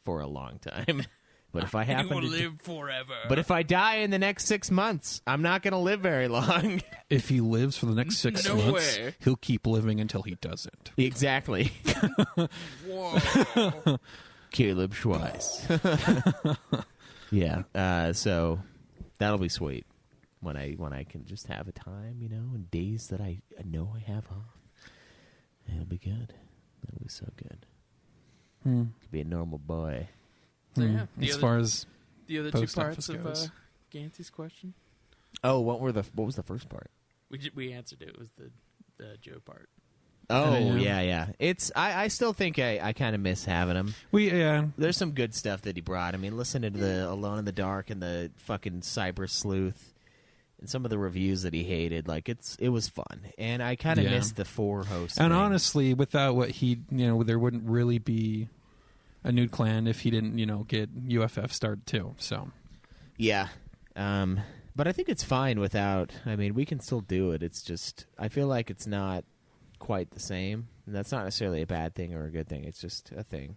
S2: for a long time. But if I happen
S4: to live forever.
S2: But if I die in the next 6 months, I'm not going to live very long.
S5: If he lives for the next 6 months, he'll keep living until he doesn't.
S2: Exactly.
S4: Whoa.
S2: Caleb Schweiss. Yeah. So that'll be sweet when I can just have a time, and days that I know I have off. It'll be good. It'll be so good. Be a normal boy.
S4: So, yeah.
S5: As far as
S4: the other 2
S5: post
S4: parts
S5: office
S4: of
S5: goes.
S4: Ganty's question,
S2: Oh, what was the first part?
S4: we answered it. It was the Joe part.
S2: Oh,
S5: Yeah.
S2: yeah. It's I still think I kind of miss having him. There's some good stuff that he brought. I mean, listen to the Alone in the Dark and the fucking Cyber Sleuth and some of the reviews that he hated. Like, it was fun. And I kind of missed the 4 hosts.
S5: And
S2: thing.
S5: honestly, without what he, there wouldn't really be a Nude Clan if he didn't, get UFF started too. So,
S2: yeah. But I think it's fine without. I mean, we can still do it. It's just I feel like it's not quite the same. And that's not necessarily a bad thing or a good thing. It's just a thing.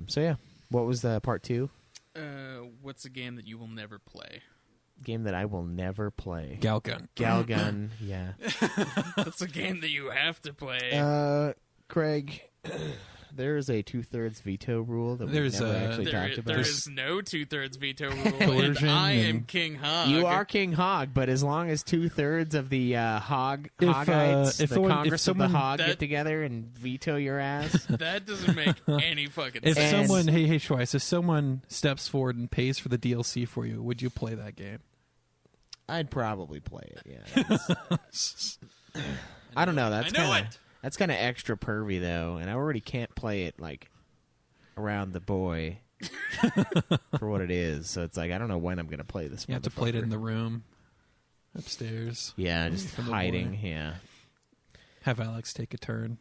S2: So yeah, what was the part 2?
S4: What's a game that you will never play?
S2: Game that I will never play.
S5: Galgun.
S2: Galgun. Yeah.
S4: That's a game that you have to play.
S2: Craig. There is a 2/3 veto rule that we've never actually talked about.
S4: There is no 2/3 veto rule, and
S5: Coercion
S4: I am
S5: and-
S4: King Hog.
S2: You are King Hog, but as long as 2/3 of the Hogites,
S5: if
S2: the
S5: someone-
S2: Congress
S5: if someone-
S2: of the Hog,
S4: that-
S2: get together and veto your ass.
S4: That doesn't make any fucking
S5: If
S4: sense.
S2: And-
S5: someone, hey Schweiss, if someone steps forward and pays for the DLC for you, would you play that game?
S2: I'd probably play it. Yeah. I don't know. That's
S4: I know
S2: kinda,
S4: it.
S2: That's kind of extra pervy though, and I already can't play it like around the boy for what it is. So it's like I don't know when I'm gonna play this.
S5: You have to play it
S2: motherfucker.
S5: in the room upstairs.
S2: Yeah, just
S5: From the
S2: hiding.
S5: boy.
S2: Yeah.
S5: Have Alex take a turn.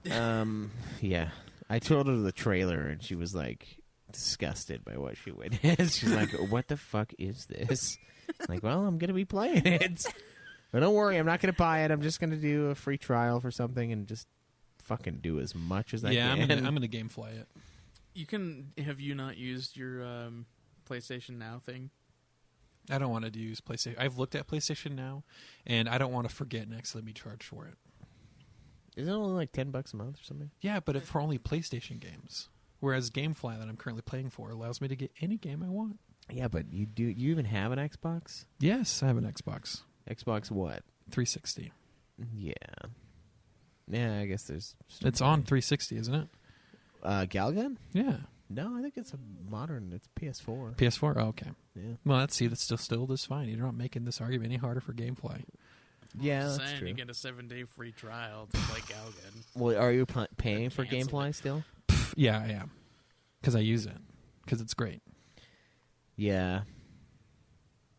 S2: Yeah. I told her the trailer, and she was like disgusted by what she witnessed. She's like, "What the fuck is this?" Like, well, I'm gonna be playing it. But don't worry, I'm not gonna buy it. I'm just gonna do a free trial for something and just fucking do as much as I
S5: Yeah,
S2: can.
S5: I'm gonna GameFly it.
S4: You can. Have you not used your PlayStation Now thing?
S5: I don't want to use PlayStation. I've looked at PlayStation Now, and I don't want to forget and accidentally be charged for it.
S2: Is it only like $10 a month or something?
S5: Yeah, but for only PlayStation games. Whereas GameFly that I'm currently playing for allows me to get any game I want.
S2: Yeah, but you even have an Xbox?
S5: Yes, I have an Xbox
S2: Xbox what?
S5: 360.
S2: Yeah. Yeah, I guess there's...
S5: It's on 360, isn't it?
S2: Galgun?
S5: Yeah.
S2: No, I think it's a modern... It's PS4.
S5: PS4? Oh, okay.
S2: Yeah.
S5: Well, that's still just fine. You're not making this argument any harder for GameFly.
S2: Yeah,
S4: Just
S2: that's
S4: saying,
S2: true.
S4: you get a 7-day free trial to play Galgun.
S2: Well, are you paying for
S4: Cancel
S2: GameFly
S4: it.
S2: still?
S5: Yeah, I am. Because I use it. Because it's great.
S2: Yeah.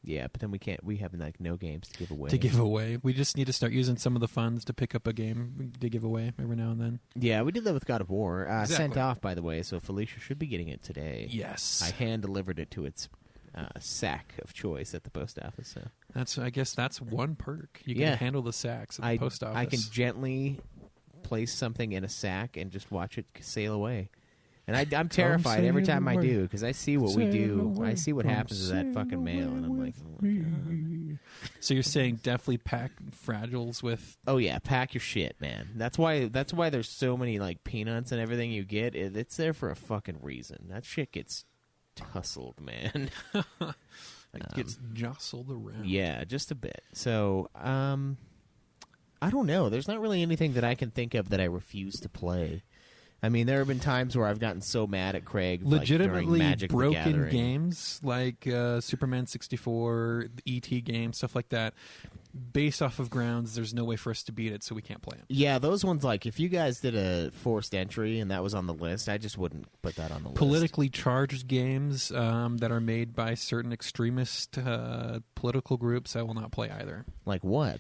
S2: Yeah, but then we have like no games to give away.
S5: To give away. We just need to start using some of the funds to pick up a game to give away every now and then.
S2: Yeah, we did that with God of War.
S5: Exactly.
S2: Sent off, by the way, so Felicia should be getting it today.
S5: Yes.
S2: I hand-delivered it to its sack of choice at the post office. So.
S5: I guess that's one perk. You can
S2: Yeah.
S5: handle the sacks at the post office.
S2: I can gently place something in a sack and just watch it sail away. And I'm terrified every time I do because I see what we do. I see what happens to that fucking mail, and I'm like, oh, my God.
S5: So you're saying definitely pack Fragiles with...
S2: Oh yeah, pack your shit, man. That's why there's so many like peanuts and everything you get. It's there for a fucking reason. That shit gets tussled, man.
S5: It gets jostled around.
S2: Yeah, just a bit. So, I don't know. There's not really anything that I can think of that I refuse to play. I mean, there have been times where I've gotten so mad at Craig,
S5: Legitimately
S2: like, during Magic the
S5: broken
S2: Gathering.
S5: games like Superman 64, the ET game, stuff like that, based off of grounds, there's no way for us to beat it, so we can't play them.
S2: Yeah, those ones, like, if you guys did a forced entry and that was on the list, I just wouldn't put that on the list.
S5: Politically charged games that are made by certain extremist political groups, I will not play either.
S2: Like what?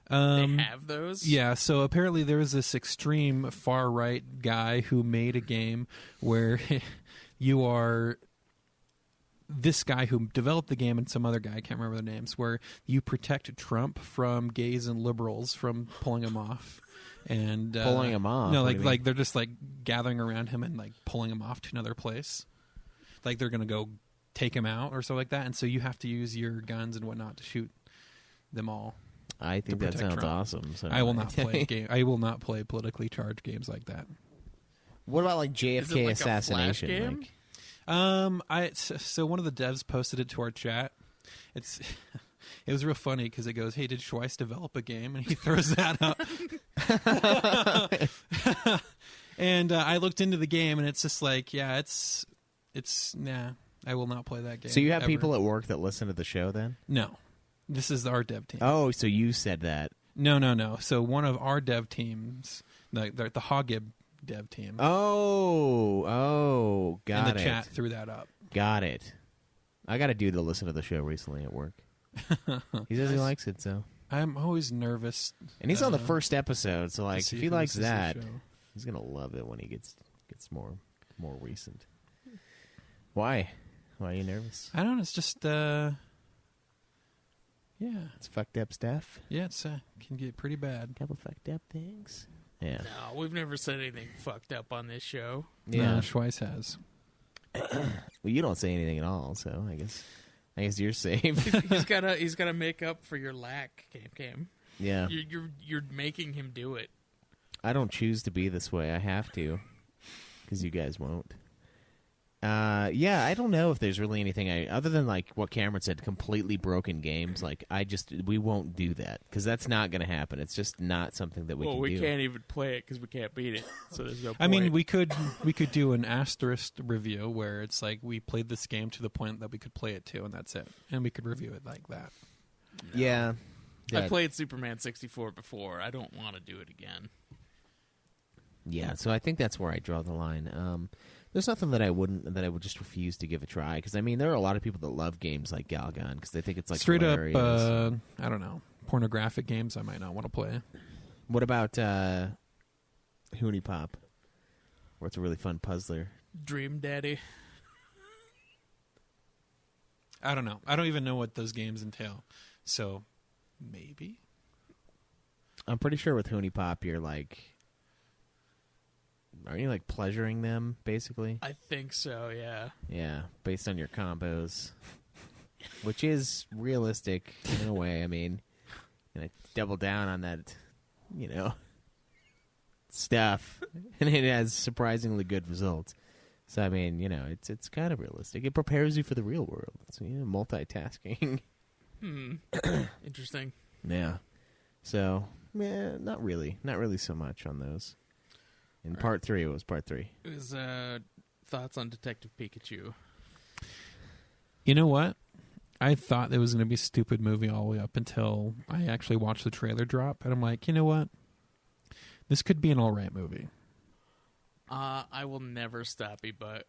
S4: They have those?
S5: Yeah, so apparently there was this extreme far-right guy who made a game where you are this guy who developed the game and some other guy, I can't remember their names, where you protect Trump from gays and liberals from pulling him off. And
S2: Pulling him off?
S5: No,
S2: What do you
S5: like
S2: mean?
S5: they're just like gathering around him and like pulling him off to another place. Like they're going to go take him out or something like that. And so you have to use your guns and whatnot to shoot them all.
S2: I think that
S5: protect
S2: sounds
S5: Trump.
S2: awesome. So
S5: I will not play game. I will not play politically charged games like that.
S2: What about like
S4: Is it
S2: JFK
S4: like a Flash
S2: assassination?
S4: game?
S5: So one of the devs posted it to our chat. It was real funny because it goes, "Hey, did Schweiss develop a game?" And he throws that up. And I looked into the game, and it's just like, yeah, it's nah. I will not play that game.
S2: So you have
S5: ever.
S2: people at work that listen to the show then?
S5: No, this is our dev team.
S2: Oh, so you said that.
S5: No. So one of our dev teams, the Hogib dev team,
S2: Oh, got
S5: in the
S2: it.
S5: chat threw that up.
S2: Got it. I got a dude to listen to the show recently at work. He says he likes it, so.
S5: I'm always nervous.
S2: And he's on the first episode, so
S5: to
S2: like
S5: see
S2: if he
S5: if
S2: likes
S5: this is the
S2: that,
S5: show.
S2: he's gonna love it when he gets more recent. Why? Why are you nervous?
S5: I don't know. It's just, yeah.
S2: It's fucked up stuff.
S5: Yeah, it's can get pretty bad.
S2: Couple fucked up things. Yeah.
S4: No, we've never said anything fucked up on this show.
S2: Yeah.
S5: No, Schweiss has.
S2: Well, you don't say anything at all, so I guess you're safe.
S4: he's gotta make up for your lack, Cam.
S2: Yeah.
S4: You're making him do it.
S2: I don't choose to be this way. I have to, because you guys won't. Yeah, I don't know if there's really anything other than like what Cameron said, completely broken games. Like we won't do that because that's not going to happen. It's just not something that we can do.
S4: can't even play it because we can't beat it. So there's no point.
S5: I mean, we could do an asterisk review where it's like we played this game to the point that we could play it too, and that's it. And we could review it like that.
S2: Yeah.
S4: I played Superman 64 before. I don't want to do it again.
S2: Yeah, so I think that's where I draw the line. There's nothing that I would just refuse to give a try, because I mean there are a lot of people that love games like Galgun because they think it's like
S5: Straight
S2: hilarious.
S5: up, I don't know, pornographic games I might not want to play.
S2: What about Hoonie Pop? Where it's a really fun puzzler.
S4: Dream Daddy.
S5: I don't know. I don't even know what those games entail. So, maybe.
S2: I'm pretty sure with Hoonie Pop you're like, aren't you like pleasuring them basically?
S4: I think so, yeah.
S2: Yeah, based on your combos, which is realistic in a way. I mean, and I double down on that, stuff, and it has surprisingly good results. So I mean, it's kind of realistic. It prepares you for the real world. It's multitasking.
S4: Interesting.
S2: Yeah. So not really so much on those. In part 3, it was part 3.
S4: It was thoughts on Detective Pikachu.
S5: You know what? I thought it was going to be a stupid movie all the way up until I actually watched the trailer drop, and I'm like, you know what? This could be an alright movie.
S4: I will never stop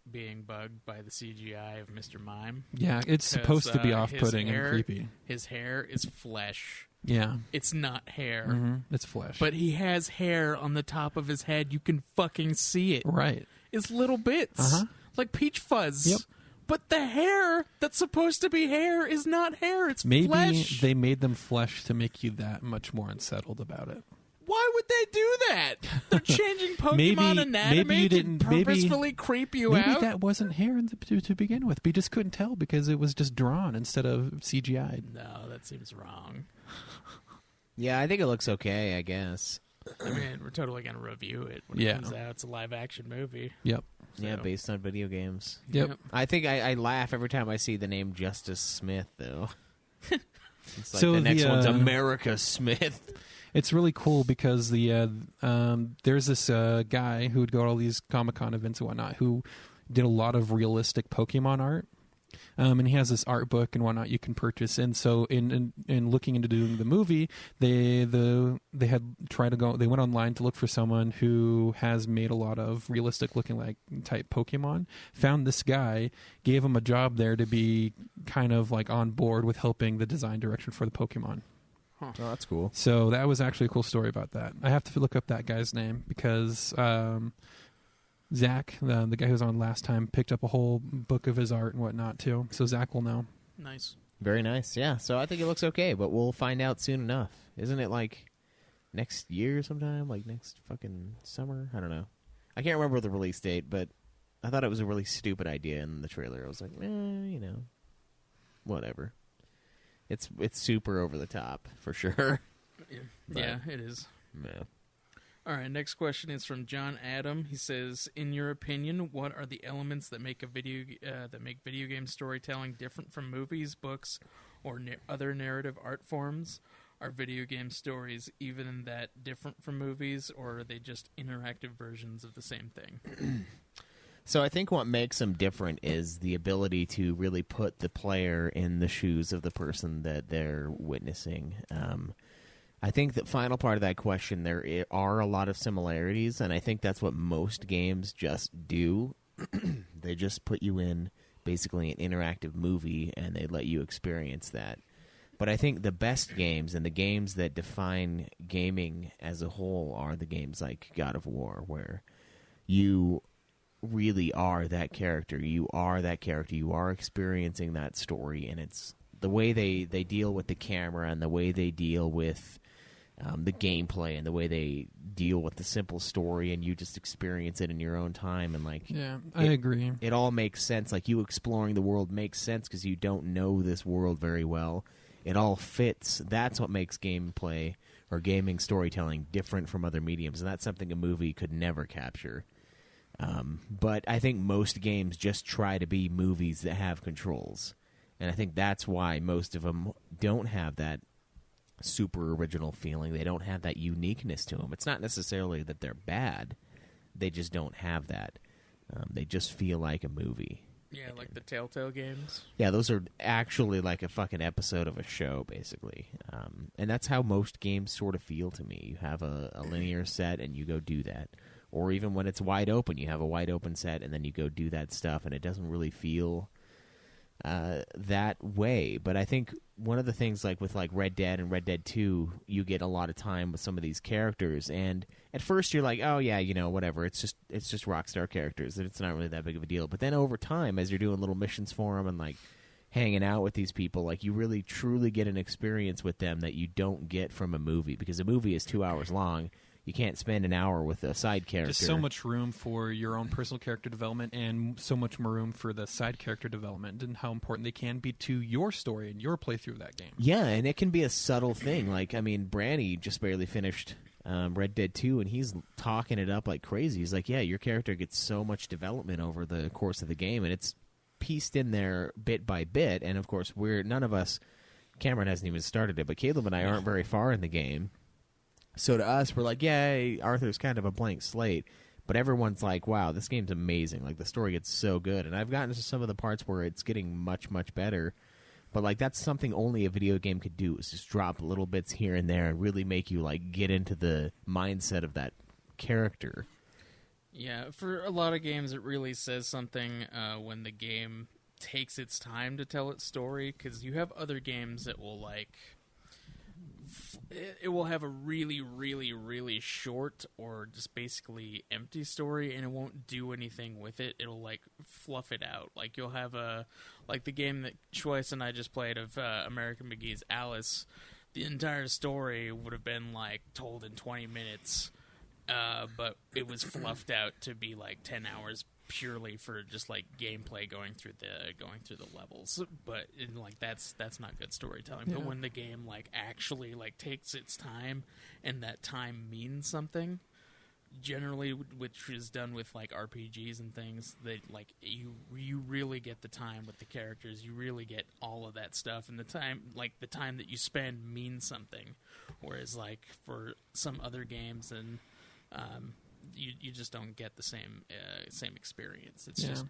S4: being bugged by the CGI of Mr. Mime.
S5: Yeah, it's supposed to be off-putting and creepy.
S4: His hair is flesh.
S5: Yeah.
S4: It's not hair.
S5: Mm-hmm. It's flesh.
S4: But he has hair on the top of his head. You can fucking see it.
S5: Right.
S4: It's little bits.
S5: Uh-huh.
S4: Like peach fuzz.
S5: Yep.
S4: But the hair that's supposed to be hair is not hair. It's
S5: Maybe
S4: flesh.
S5: they made them flesh to make you that much more unsettled about it.
S4: Why would they do that? They're changing Pokemon
S5: Maybe
S4: anatomy
S5: you
S4: to
S5: didn't-
S4: purposefully creep you
S5: Maybe
S4: out.
S5: that wasn't hair to begin with, but you just couldn't tell because it was just drawn instead of CGI'd.
S4: No, that seems wrong.
S2: Yeah, I think it looks okay, I guess.
S4: I mean, we're totally going to review it when
S5: Yeah.
S4: it comes out. It's a live-action movie.
S5: Yep.
S2: Yeah,
S4: So-
S2: based on video games.
S5: Yep.
S2: I think I laugh every time I see the name Justice Smith, though. It's like
S5: So
S2: the next
S5: the,
S2: one's America Smith.
S5: It's really cool because there's this guy who would go to all these Comic-Con events and whatnot who did a lot of realistic Pokemon art. And he has this art book and whatnot you can purchase. And so in looking into doing the movie, they had tried to go. They went online to look for someone who has made a lot of realistic looking like type Pokemon. Found this guy, gave him a job there to be kind of like on board with helping the design direction for the Pokemon.
S2: Oh, that's cool.
S5: So that was actually a cool story about that. I have to look up that guy's name because Zach, the guy who was on last time, picked up a whole book of his art and whatnot too. So Zach will know.
S4: Nice.
S2: Very nice, yeah. So I think it looks okay, but we'll find out soon enough. Isn't it like next year sometime? Like next fucking summer? I don't know. I can't remember the release date, but I thought it was a really stupid idea in the trailer. I was like, whatever. It's super over the top, for sure.
S4: Yeah, it is.
S2: Yeah.
S4: All right, next question is from John Adam. He says, "In your opinion, what are the elements that make video game storytelling different from movies, books, or other narrative art forms? Are video game stories even that different from movies, or are they just interactive versions of the same thing?"
S2: So I think what makes them different is the ability to really put the player in the shoes of the person that they're witnessing. I think the final part of that question, there are a lot of similarities, and I think that's what most games just do. They just put you in basically an interactive movie, and they let you experience that. But I think the best games and the games that define gaming as a whole are the games like God of War, where you really are that character. You are that character. You are experiencing that story, and it's the way they deal with the camera and the way they deal with the gameplay and the way they deal with the simple story, and you just experience it in your own time. And like,
S5: Yeah, I agree.
S2: It all makes sense. Like, you exploring the world makes sense because you don't know this world very well. It all fits. That's what makes gameplay or gaming storytelling different from other mediums, and that's something a movie could never capture. But I think most games just try to be movies that have controls, and I think that's why most of them don't have that super original feeling. They don't have that uniqueness to them. It's not necessarily that they're bad. They just don't have that. They just feel like a movie.
S4: Yeah, like the Telltale games.
S2: Yeah, those are actually like a fucking episode of a show, basically. And that's how most games sort of feel to me. You have a linear set, and you go do that. or even when it's wide open, you have a wide open set and then you go do that stuff, and it doesn't really feel that way. But I think one of the things, like with like Red Dead and Red Dead 2, you get a lot of time with some of these characters, and at first you're like, oh yeah, whatever, it's just Rockstar characters, it's not really that big of a deal. But then over time, as you're doing little missions for them and like hanging out with these people, like you really truly get an experience with them that you don't get from a movie, because a movie is 2 hours long. You can't spend an hour with a side character.
S5: Just so much room for your own personal character development, and so much more room for the side character development and how important they can be to your story and your playthrough of that game.
S2: Yeah, and it can be a subtle thing. Like, I mean, Branny just barely finished Red Dead 2, and he's talking it up like crazy. He's like, yeah, your character gets so much development over the course of the game, and it's pieced in there bit by bit. And, of course, none of us, Cameron hasn't even started it, but Caleb and I aren't very far in the game. So to us, we're like, yeah, Arthur's kind of a blank slate. But everyone's like, wow, this game's amazing. Like, the story gets so good. And I've gotten to some of the parts where it's getting much, much better. But, like, that's something only a video game could do, is just drop little bits here and there and really make you, like, get into the mindset of that character.
S4: Yeah, for a lot of games, it really says something when the game takes its time to tell its story, because you have other games that will, like... It will have a really, really, really short or just basically empty story, and it won't do anything with it. It'll, like, fluff it out. Like, you'll have like the game that Choice and I just played of American McGee's Alice. The entire story would have been, like, told in 20 minutes, but it was fluffed out to be, like, 10 hours purely for just like gameplay going through the levels. But like that's not good storytelling.
S5: Yeah.
S4: But when the game like actually like takes its time, and that time means something, generally, which is done with like RPGs and things, that like you really get the time with the characters. You really get all of that stuff, and the time that you spend means something. Whereas like for some other games, and you just don't get the same experience. It's just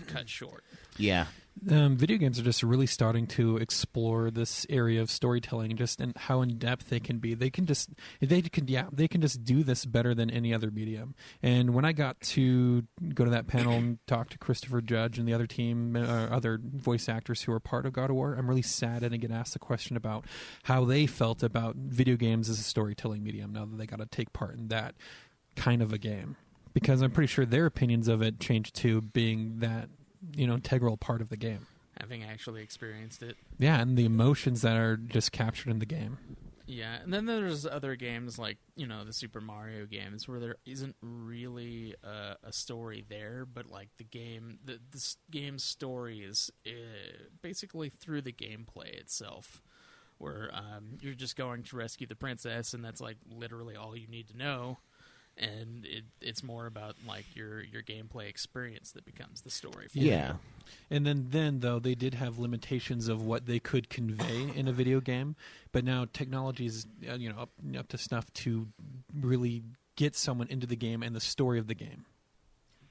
S4: cut short.
S2: Yeah.
S5: Video games are just really starting to explore this area of storytelling, just and how in depth they can be. They can just do this better than any other medium. And when I got to go to that panel and talk to Christopher Judge and the other team, other voice actors who are part of God of War, I'm really sad I didn't get asked the question about how they felt about video games as a storytelling medium now that they got to take part in that kind of a game, because I'm pretty sure their opinions of it changed to being that integral part of the game,
S4: having actually experienced it.
S5: Yeah, and the emotions that are just captured in the game.
S4: Yeah, and then there's other games like the Super Mario games where there isn't really a story there, but like the game's story is basically through the gameplay itself, where you're just going to rescue the princess, and that's like literally all you need to know. And it's more about like your gameplay experience that becomes the story for you.
S2: Yeah.
S5: And then though they did have limitations of what they could convey in a video game, but now technology is up to snuff to really get someone into the game and the story of the game.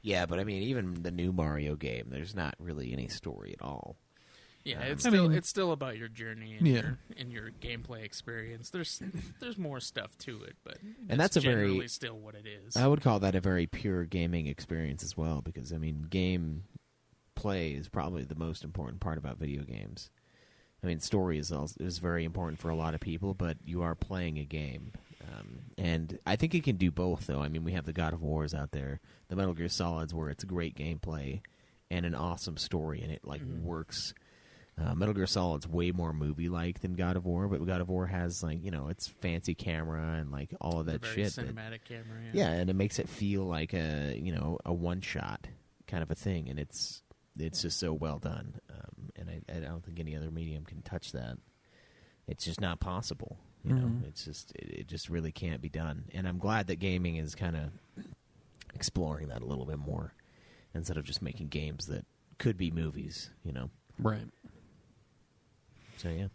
S2: Yeah, but I mean, even the new Mario game, there's not really any story at all.
S4: Yeah, it's still about your journey and your gameplay experience. There's more stuff to it, but
S2: that's
S4: generally still what it is.
S2: I would call that a very pure gaming experience as well, because I mean, game play is probably the most important part about video games. I mean, story is very important for a lot of people, but you are playing a game. And I think it can do both, though. I mean, we have the God of Wars out there, the Metal Gear Solids, where it's great gameplay and an awesome story, and it works. Metal Gear Solid's way more movie-like than God of War, but God of War has like its fancy camera and like all of that
S4: very
S2: shit.
S4: Cinematic camera.
S2: Yeah, and it makes it feel like a one-shot kind of a thing, and it's just so well done. And I don't think any other medium can touch that. It's just not possible. It's just it just really can't be done. And I'm glad that gaming is kind of exploring that a little bit more, instead of just making games that could be movies.
S5: Right.
S2: So yeah,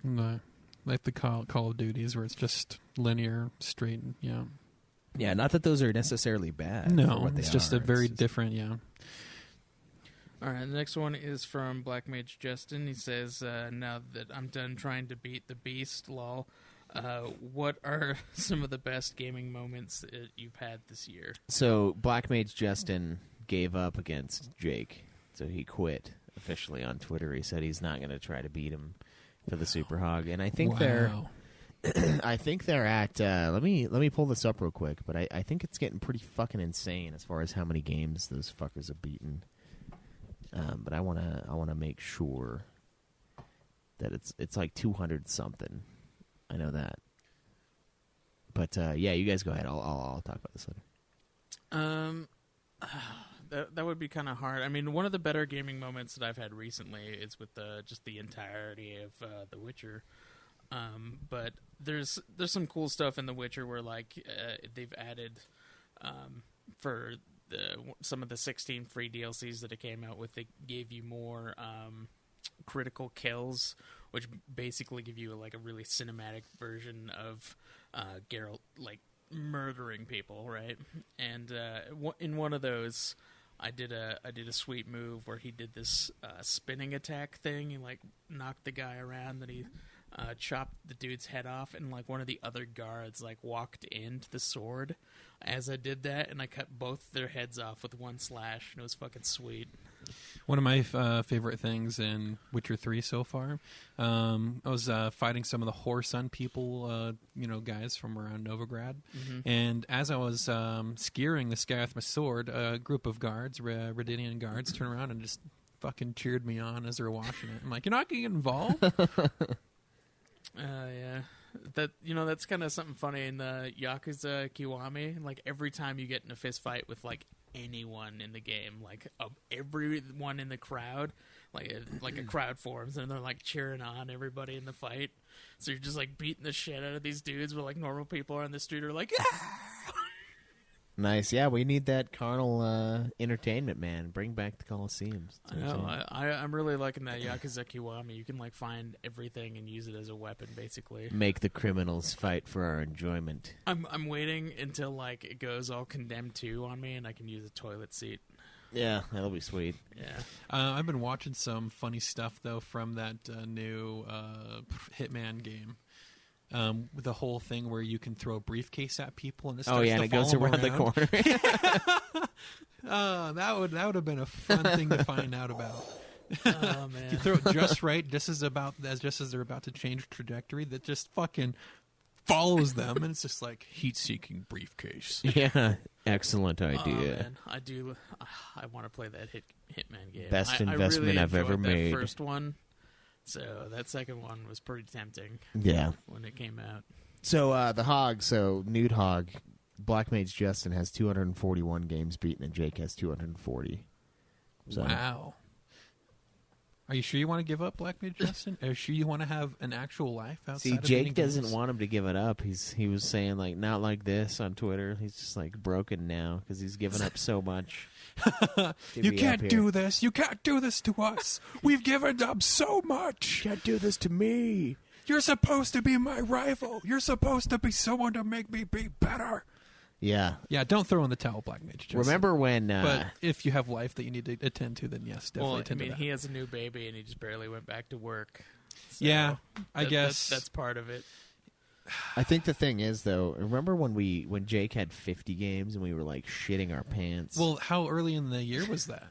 S5: like the Call of Duties, where it's just linear, straight. Yeah.
S2: Yeah, not that those are necessarily bad.
S5: No,
S2: for what they
S5: it's just
S2: are.
S5: a very different. Yeah.
S4: All right, the next one is from Black Mage Justin. He says, now that I'm done trying to beat the beast, lol, what are some of the best gaming moments that you've had this year?
S2: So Black Mage Justin gave up against Jake, so he quit officially on Twitter. He said he's not going to try to beat him for the Super Hog, and I think I think they're at. Let me pull this up real quick, but I think it's getting pretty fucking insane as far as how many games those fuckers have beaten. But I wanna make sure that it's like 200 something. I know that. But yeah, you guys go ahead. I'll talk about this later.
S4: That would be kind of hard. I mean, one of the better gaming moments that I've had recently is with just the entirety of The Witcher. But there's some cool stuff in The Witcher where like they've added for some of the 16 free DLCs that it came out with. They gave you more critical kills, which basically give you like a really cinematic version of Geralt like murdering people, right? And in one of those, I did a sweet move where he did this spinning attack thing. He like knocked the guy around, then he chopped the dude's head off, and like one of the other guards like walked into the sword as I did that, and I cut both their heads off with one slash, and it was fucking sweet.
S5: One of my favorite things in Witcher 3 so far, I was fighting some of the Whoresun people, guys from around Novigrad.
S4: Mm-hmm.
S5: And as I was skewering this guy with my sword, a group of guards, Redinian guards, turned around and just fucking cheered me on as they were watching it. I'm like, you're not going to get involved?
S4: Yeah. That's kind of something funny in the Yakuza Kiwami. Like, every time you get in a fist fight with, like, anyone in the game, like, everyone in the crowd, like a crowd forms, and they're, like, cheering on everybody in the fight. So you're just, like, beating the shit out of these dudes where, like, normal people on the street are like, yeah!
S2: Nice. Yeah, we need that carnal entertainment, man. Bring back the Colosseums.
S4: I know. I'm really liking that Yakuza Kiwami. You can like find everything and use it as a weapon, basically.
S2: Make the criminals fight for our enjoyment.
S4: I'm waiting until like it goes all Condemned 2 on me, and I can use a toilet seat.
S2: Yeah, that'll be sweet.
S4: Yeah.
S5: I've been watching some funny stuff though from that new Hitman game. With the whole thing where you can throw a briefcase at people and it starts
S2: and
S5: to
S2: it goes
S5: follow
S2: around
S5: them
S2: the corner.
S5: That would have been a fun thing to find out about.
S4: Oh man!
S5: You throw it just right, just as they're about to change trajectory, that just fucking follows them, and it's just like heat-seeking briefcase.
S2: Yeah, excellent idea.
S4: Oh, man. I want to play that Hitman game.
S2: Best
S4: I
S2: investment
S4: really
S2: I've ever
S4: enjoyed
S2: made.
S4: That first one. So that second one was pretty tempting.
S2: Yeah.
S4: When it came out.
S2: So the Hog, Nude Hog, Black Mage Justin has 241 games beaten, and Jake has 240. So.
S5: Wow. Are you sure you want to give up Black Mage Justin? Are you sure you want to have an actual life outside
S2: See,
S5: of
S2: Jake
S5: beating
S2: doesn't
S5: games?
S2: want him to give it up. He was saying, like, not like this on Twitter. He's just, like, broken now because he's given up so much.
S5: You can't do this. You can't do this to us. We've given up so much.
S2: You can't do this to me.
S5: You're supposed to be my rival. You're supposed to be someone to make me be better.
S2: Yeah.
S5: Yeah, don't throw in the towel, Black Mage Justin.
S2: Remember when...
S5: but if you have life that you need to attend to, then yes, definitely
S4: Well, I
S5: attend to
S4: mean,
S5: that.
S4: he has a new baby, and he just barely went back to work. So
S5: Yeah, I guess.
S4: that's part of it.
S2: I think the thing is, though, remember when Jake had 50 games and we were, like, shitting our pants?
S5: Well, how early in the year was that?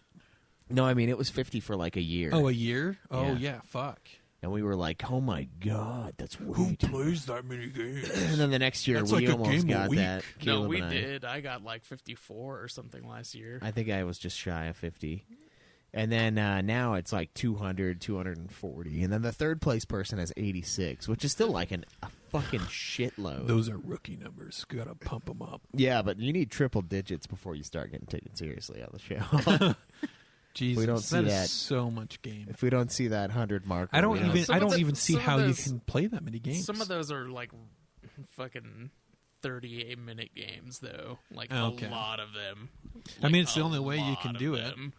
S2: No, I mean, it was 50 for, like, a year.
S5: Oh, a year? Oh,
S2: Yeah.
S5: yeah, fuck.
S2: And we were like, oh, my God, that's way too much.
S5: that many games?
S2: And then the next year,
S5: That's
S2: we
S5: like a
S2: almost
S5: game a
S2: got
S5: week.
S2: that.
S4: No,
S2: Caleb
S4: we
S2: and I.
S4: did. I got like 54 or something last year.
S2: I think I was just shy of 50. And then now it's like 200, 240. And then the third place person has 86, which is still like a fucking shitload.
S5: Those are rookie numbers. Gotta pump them up.
S2: Yeah, but you need triple digits before you start getting taken seriously on the show.
S5: Jesus,
S2: We don't see
S5: is
S2: that.
S5: so much game.
S2: If we don't see that 100 mark,
S5: I don't
S4: Some
S5: even
S4: of
S5: see
S4: some
S5: how
S4: of
S5: you
S4: those-
S5: can play that many games.
S4: Some of those are like fucking 38-minute games, though. Like
S5: Okay.
S4: a lot of them.
S5: I
S4: Like,
S5: mean, it's the
S4: a
S5: only way you
S4: lot
S5: can
S4: of
S5: do it.
S4: them.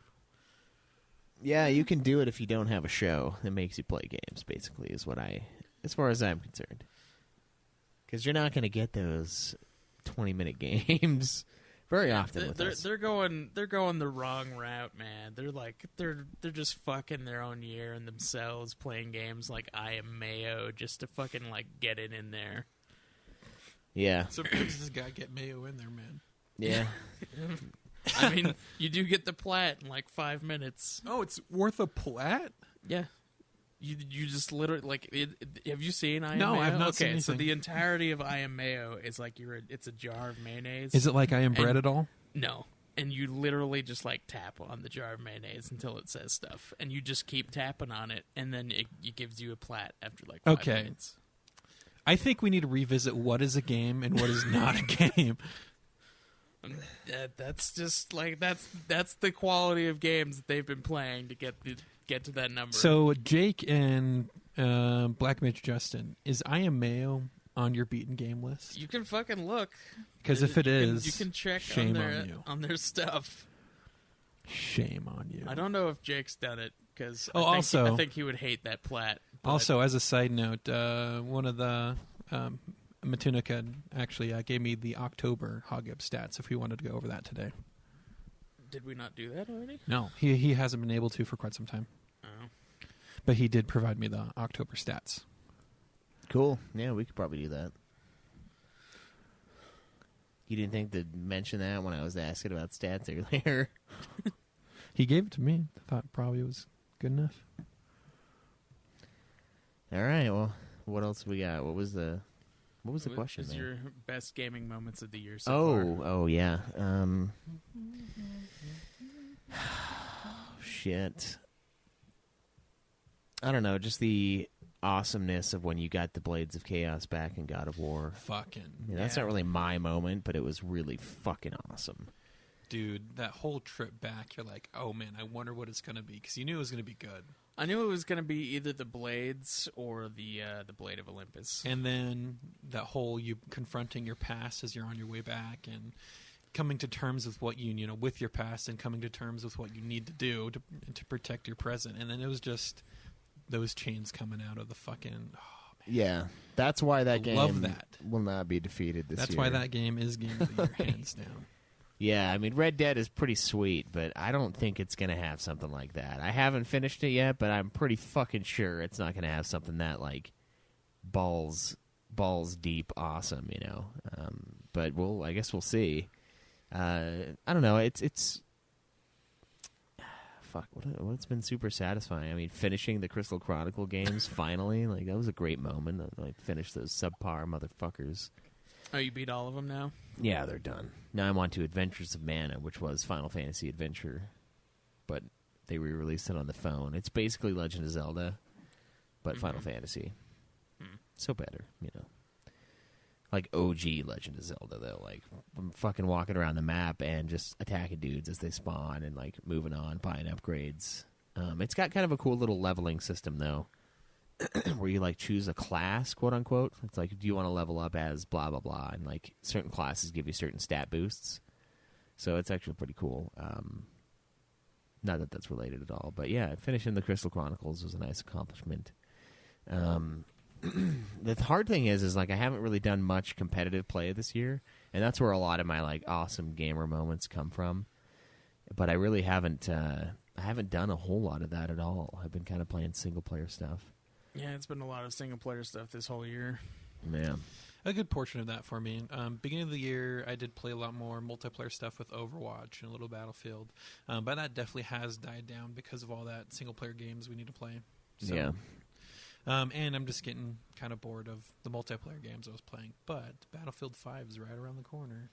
S2: Yeah, you can do it if you don't have a show that makes you play games, basically, is what as far as I'm concerned. Because you're not going to get those 20-minute games Very often with
S4: they're
S2: us.
S4: they're going the wrong route, man. They're just fucking their own year and themselves playing games like I Am Mayo just to fucking like get it in there.
S2: Yeah.
S5: So how does this guy get Mayo in there, man?
S2: Yeah.
S4: I mean, you do get the plat in like 5 minutes.
S5: Oh, it's worth a plat?
S4: Yeah. You just literally like have you seen I Am
S5: No,
S4: Mayo?
S5: I've not seen
S4: Okay, so
S5: anything.
S4: the entirety of I Am Mayo is like it's a jar of mayonnaise.
S5: Is it like I am bread
S4: And-
S5: at all?
S4: No. And you literally just like tap on the jar of mayonnaise until it says stuff, and you just keep tapping on it, and then it gives you a plat after like 5
S5: Okay.
S4: minutes.
S5: I think we need to revisit what is a game and what is not a game.
S4: That's just like that's the quality of games that they've been playing to get to that number.
S5: So Jake and Black Mage Justin, is I Am Mayo on your beaten game list?
S4: you can fucking look,
S5: Because if it is,
S4: you can check
S5: shame
S4: on
S5: you.
S4: their stuff.
S5: Shame on you.
S4: I don't know if Jake's done it because
S5: Oh,
S4: I think he would hate that plat. but-
S5: Also, as a side note, one of the Matunica actually gave me the October Hogub stats if we wanted to go over that today.
S4: did we not do that already?
S5: No, he hasn't been able to for quite some time.
S4: Oh.
S5: But he did provide me the October stats.
S2: Cool. Yeah, we could probably do that. You didn't think to mention that when I was asking about stats earlier?
S5: He gave it to me. I thought probably it was good enough.
S2: All right. Well, what else we got? What was the question?
S4: What's
S2: man?
S4: your best gaming moments of the year so far?
S2: Oh, yeah. Shit. I don't know. Just the awesomeness of when you got the Blades of Chaos back in God of War.
S5: Fucking
S2: Yeah, that's not really my moment, but it was really fucking awesome.
S5: dude. That whole trip back, you're like, oh man, I wonder what it's gonna be because you knew it was gonna be good.
S4: I knew it was going to be either the Blades or the Blade of Olympus.
S5: And then that whole you confronting your past as you're on your way back and coming to terms with what you know with your past and coming to terms with what you need to do to protect your present. And then it was just those chains coming out of the fucking.
S2: Yeah, that's why that game
S5: love that.
S2: will not be defeated this
S5: That's
S2: year.
S5: why that game is game of the year, hands down.
S2: Yeah, I mean, Red Dead is pretty sweet, but I don't think it's going to have something like that. I haven't finished it yet, but I'm pretty fucking sure it's not going to have something that, like, balls deep awesome, you know? But I guess we'll see. I don't know. It's fuck, what's been super satisfying? I mean, finishing the Crystal Chronicle games, finally, like, that was a great moment. I finished those subpar motherfuckers.
S4: Oh, you beat all of them now?
S2: Yeah, they're done. Now I'm on to Adventures of Mana, which was Final Fantasy Adventure, but they re-released it on the phone. It's basically Legend of Zelda, but Final Fantasy. So better, you know. Like OG Legend of Zelda, though. Like, I'm fucking walking around the map and just attacking dudes as they spawn and, like, moving on, buying upgrades. It's got kind of a cool little leveling system, though. Where you like choose a class, quote unquote. It's like, do you want to level up as blah blah blah, and like certain classes give you certain stat boosts. So it's actually pretty cool. Not that that's related at all, but yeah, finishing the Crystal Chronicles was a nice accomplishment. The hard thing is like I haven't really done much competitive play this year, and that's where a lot of my like awesome gamer moments come from. But I really haven't. I haven't done a whole lot of that at all. I've been kind of playing single player stuff.
S4: Yeah, it's been a lot of single-player stuff this whole year.
S2: Yeah.
S5: A good portion of that for me. Beginning of the year, I did play a lot more multiplayer stuff with Overwatch and a little Battlefield. But that definitely has died down because of all that single-player games we need to play. So,
S2: Yeah.
S5: and I'm just getting kind of bored of the multiplayer games I was playing. But Battlefield 5 is right around the corner.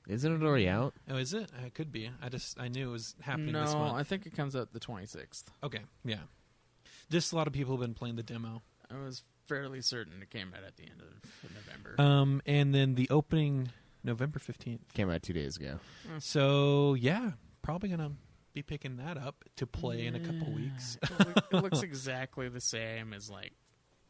S2: Isn't it already out?
S5: Oh, is it? It could be. I knew it was happening this
S4: No,
S5: month.
S4: I think it comes out the 26th.
S5: Okay, yeah. Just a lot of people have been playing the demo.
S4: I was fairly certain it came out at the end of November.
S5: And then the opening November 15th.
S2: Came out 2 days ago.
S5: So, yeah, probably going to be picking that up to play in a couple weeks.
S4: It looks exactly the same as like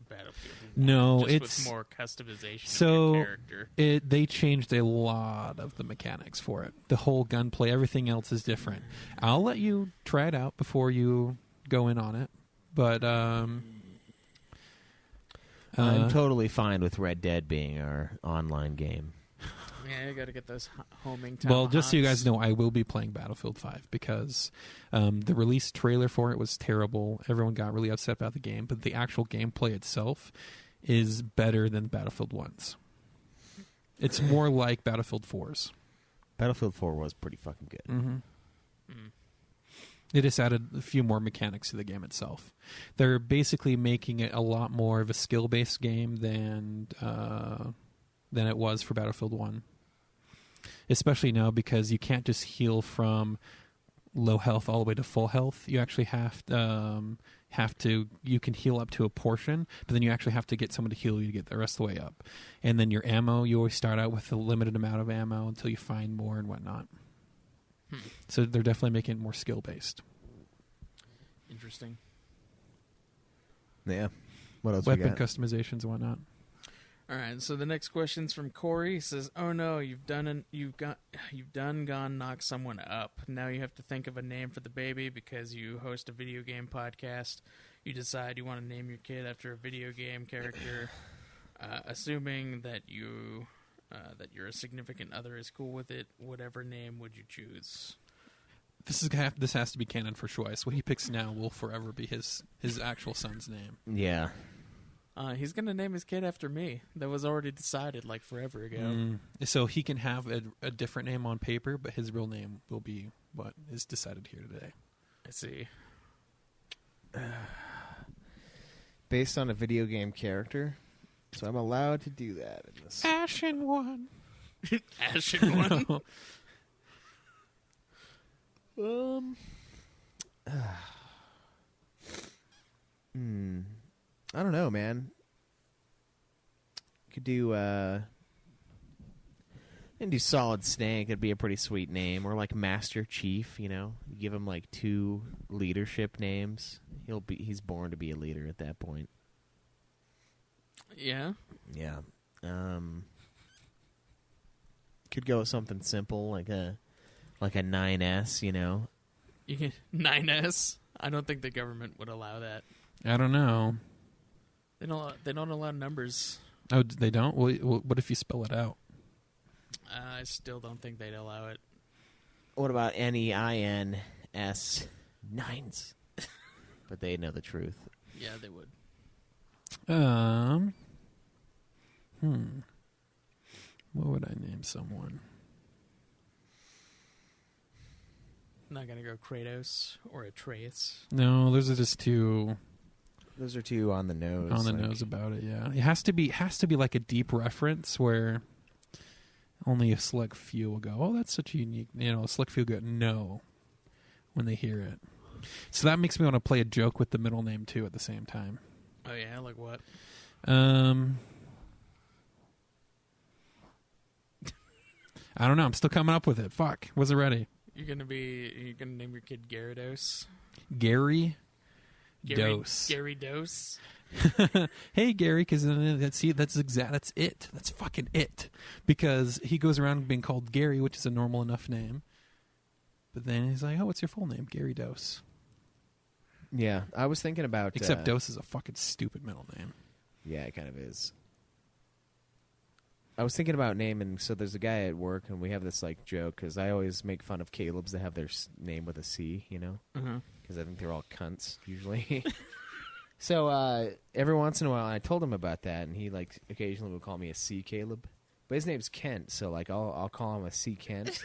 S4: Battlefield 1,
S5: No,
S4: just
S5: it's-
S4: with more customization
S5: So-
S4: of your character.
S5: They changed a lot of the mechanics for it. The whole gunplay, everything else is different. I'll let you try it out before you go in on it. But
S2: I'm totally fine with Red Dead being our online game.
S4: Yeah, I got to get those homing.
S5: Well, just so you
S4: tomahawks.
S5: guys know, I will be playing Battlefield 5 because the release trailer for it was terrible. Everyone got really upset about the game, but the actual gameplay itself is better than Battlefield 1's. It's more like Battlefield 4's.
S2: Battlefield 4 was pretty fucking good.
S5: Mm-hmm. They just added a few more mechanics to the game itself. They're basically making it a lot more of a skill-based game than it was for Battlefield 1. Especially now because you can't just heal from low health all the way to full health. You actually have to you can heal up to a portion, but then you actually have to get someone to heal you to get the rest of the way up. And then your ammo, you always start out with a limited amount of ammo until you find more and whatnot. So they're definitely making it more skill-based.
S4: Interesting.
S2: Yeah. What else we
S5: Weapon
S2: got?
S5: customizations and whatnot.
S4: All right, so the next question's from Corey. He says, "Oh no, you've done gone knock someone up. Now you have to think of a name for the baby because you host a video game podcast. You decide you want to name your kid after a video game character. Assuming that your significant other is cool with it, whatever name would you choose?"
S5: This has to be canon for Schweiss. What he picks now will forever be his actual son's name.
S2: Yeah.
S4: He's gonna name his kid after me. That was already decided like forever ago.
S5: So he can have a different name on paper, but his real name will be what is decided here today.
S4: I see.
S2: Based on a video game character. So I'm allowed to do that in this.
S5: Ashen One.
S4: Ashen one.
S2: I don't know, man. Could do Solid Snake. It'd be a pretty sweet name. Or like Master Chief, you know. You give him like 2 leadership names. He's born to be a leader at that point.
S4: Yeah.
S2: Yeah. Could go with something simple like a 9S, you know.
S4: You can 9S. I don't think the government would allow that.
S5: I don't know.
S4: They don't allow numbers.
S5: Oh, they don't? Well, what if you spell it out?
S4: I still don't think they'd allow it.
S2: What about NEINS 9s? But they know the truth.
S4: Yeah, they would.
S5: What would I name someone?
S4: Not gonna go Kratos or Atreus.
S5: No, those are just too
S2: Those are 2 on the nose.
S5: on the nose about it. Yeah, it has to be like a deep reference where only a select few will go, "Oh, that's such a unique." You know, a select few go, "No," when they hear it. So that makes me want to play a joke with the middle name too at the same time.
S4: Oh yeah, like what?
S5: I don't know. I'm still coming up with it. Fuck, wasn't ready.
S4: You're gonna name your kid Gyarados?
S5: Gary Dose.
S4: Gary Dose.
S5: Hey Gary, because that's it. That's fucking it. Because he goes around being called Gary, which is a normal enough name. But then he's like, "Oh, what's your full name?" Gary Dose.
S2: Yeah, I was thinking about...
S5: Except Dose is a fucking stupid middle name.
S2: Yeah, it kind of is. I was thinking about naming... So there's a guy at work, and we have this like joke, because I always make fun of Caleb's that have their name with a C, you know?
S4: Uh-huh.
S2: Because I think they're all cunts, usually. So every once in a while, I told him about that, and he like occasionally would call me a C Caleb. But his name's Kent, so like I'll call him a C Kent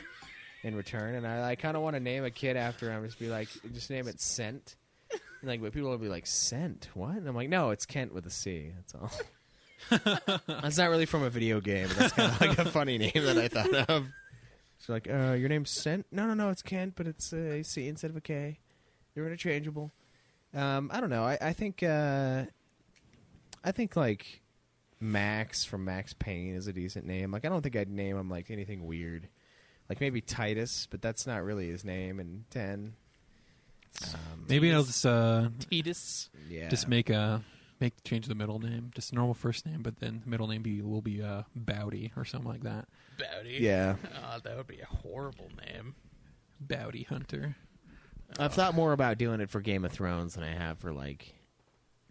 S2: in return. And I kind of want to name a kid after him. Just name it Scent. And like, but people will be like, Scent? What? And I'm like, no, it's Kent with a C. That's all. That's not really from a video game, but that's kind of like a funny name that I thought of. So like, your name's Scent? No, it's Kent, but it's a C instead of a K. They're interchangeable. I don't know. I think like Max from Max Payne is a decent name. Like I don't think I'd name him like anything weird. Like maybe Titus, but that's not really his name in 10.
S5: Maybe I'll just
S4: Titus.
S2: Yeah.
S5: just change the middle name, just normal first name, but then the middle name will be Bowdy or something like that.
S4: Bowdy.
S2: Yeah.
S4: Oh, that would be a horrible name.
S5: Bowdy Hunter.
S2: I've thought more about doing it for Game of Thrones than I have for like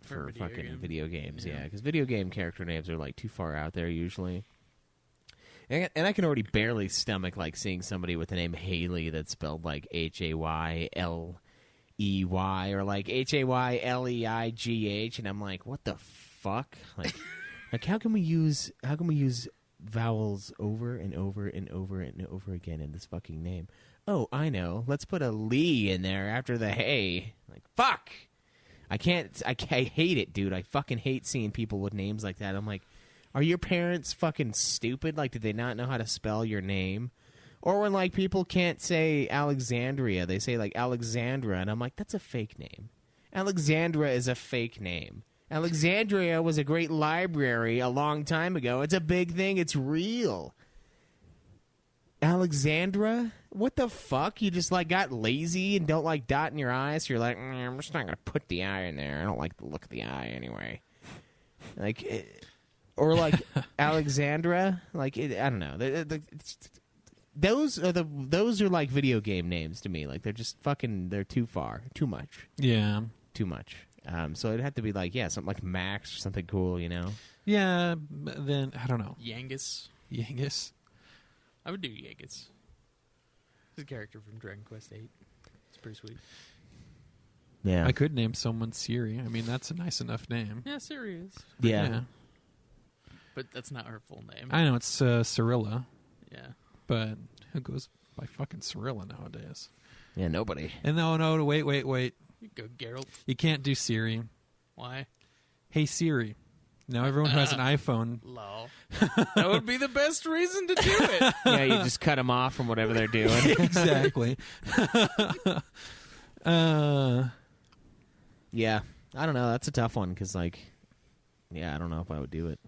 S4: For video
S2: fucking
S4: game.
S2: video games.
S4: Yeah.
S2: Yeah, because video game character names are like too far out there usually. And I can already barely stomach like seeing somebody with the name Haley that's spelled like Hayley or like Hayleigh, and I'm like, what the fuck? Like how can we use vowels over and over and over and over again in this fucking name? Oh, I know. Let's put a Lee in there after the hey. Like, fuck. I hate it, dude. I fucking hate seeing people with names like that. I'm like, are your parents fucking stupid? Like, did they not know how to spell your name? Or when, like, people can't say Alexandria, they say, like, Alexandra, and I'm like, that's a fake name. Alexandra is a fake name. Alexandria was a great library a long time ago. It's a big thing. It's real. Alexandra? What the fuck? You just, like, got lazy and don't like dotting your I's? So you're like, I'm just not going to put the I in there. I don't like the look of the I anyway. Like, or, like, Alexandra? Like, I don't know. Those are, like, video game names to me. Like, they're just fucking, they're too far. Too much.
S5: Yeah.
S2: Too much. So it'd have to be, like, yeah, something like Max or something cool, you know?
S5: Yeah, but then, I don't know.
S4: Yangus.
S5: I
S4: would do Yangus. He's a character from Dragon Quest VIII. It's pretty sweet.
S2: Yeah.
S5: I could name someone Siri. I mean, that's a nice enough name.
S4: Yeah, Siri is.
S2: Yeah.
S4: But that's not her full name.
S5: I know, it's Cyrilla.
S4: Yeah.
S5: But who goes by fucking Cyrilla nowadays?
S2: Yeah, nobody.
S5: And no, wait.
S4: You go, Geralt.
S5: You can't do Siri.
S4: Why?
S5: Hey, Siri. Now everyone who has an iPhone.
S4: Lol. That would be the best reason to do it.
S2: Yeah, you just cut them off from whatever they're doing.
S5: Exactly.
S2: Yeah. I don't know. That's a tough one because, like, yeah, I don't know if I would do it.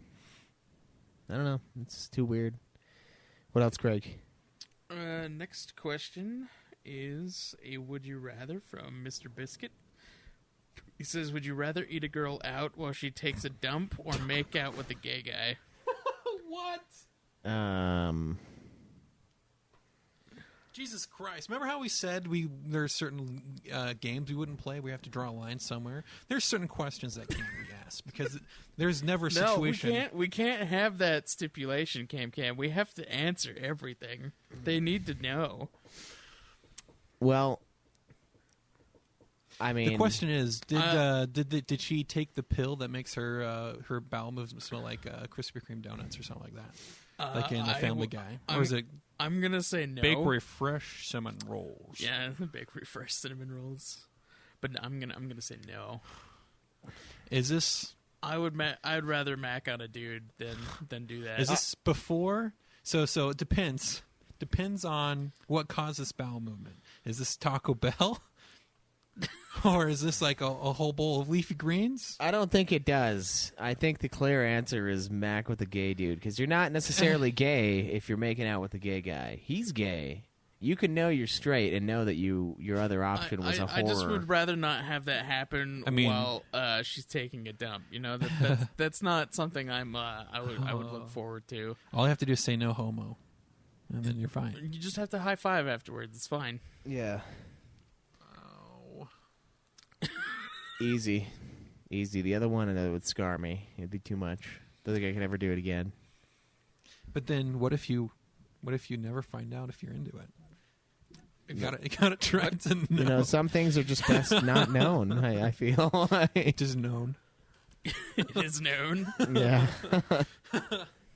S2: I don't know. It's too weird. What else, Craig?
S4: Next question is a would you rather from Mr. Biscuit. He says, would you rather eat a girl out while she takes a dump or make out with a gay guy?
S5: What? Jesus Christ. Remember how we said there are certain games we wouldn't play? We have to draw a line somewhere. There's certain questions that can't be asked because there's never a situation.
S4: No, we can't have that stipulation, Cam. We have to answer everything. They need to know.
S2: Well, I mean,
S5: the question is, did she take the pill that makes her bowel movements smell like Krispy Kreme donuts or something like that, like in The Family Guy, or is it?
S4: I'm gonna say no.
S5: Bakery Fresh cinnamon rolls.
S4: Yeah, Bakery Fresh cinnamon rolls. But I'm gonna say no.
S5: Is this?
S4: I'd rather mac on a dude than do that.
S5: Is this before? So it depends. Depends on what causes bowel movement. Is this Taco Bell? Or is this like a whole bowl of leafy greens?
S2: I don't think it does. I think the clear answer is Mac with a gay dude because you're not necessarily gay if you're making out with a gay guy. He's gay. You can know you're straight and know that your other option was a horror.
S4: I just would rather not have that happen while she's taking a dump. You know, that's not something I would look forward to.
S5: All you have to do is say no homo, and then you're fine.
S4: You just have to high five afterwards. It's fine.
S2: Yeah. Easy. The other one would scar me. It'd be too much. Don't think I could ever do it again.
S5: But then, what if you never find out if you're into it? You gotta try to know.
S2: You know, some things are just best not known. I feel
S5: it is known.
S4: It is known.
S2: Yeah.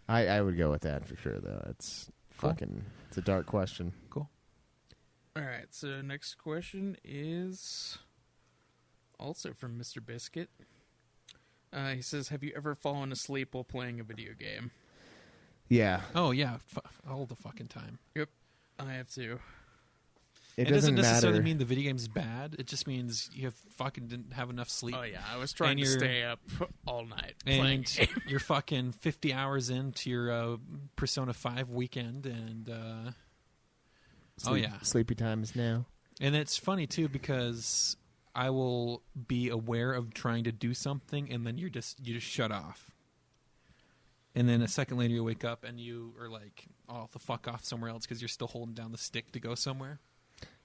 S2: I would go with that for sure, though. It's fucking. It's a dark question.
S5: Cool.
S4: All right. So next question is also from Mr. Biscuit. He says, have you ever fallen asleep while playing a video game?
S2: Yeah.
S5: Oh, yeah. All the fucking time.
S4: Yep. I have to.
S2: It
S5: doesn't
S2: matter.
S5: necessarily mean the video game's bad. It just means you didn't have enough sleep.
S4: Oh, yeah. I was trying to stay up all night playing
S5: and you're fucking 50 hours into your Persona 5 weekend, and
S2: Sleepy time is now.
S5: And it's funny, too, because I will be aware of trying to do something, and then you just shut off. And then a second later, you wake up and you are like, "Oh, the fuck off somewhere else," because you're still holding down the stick to go somewhere.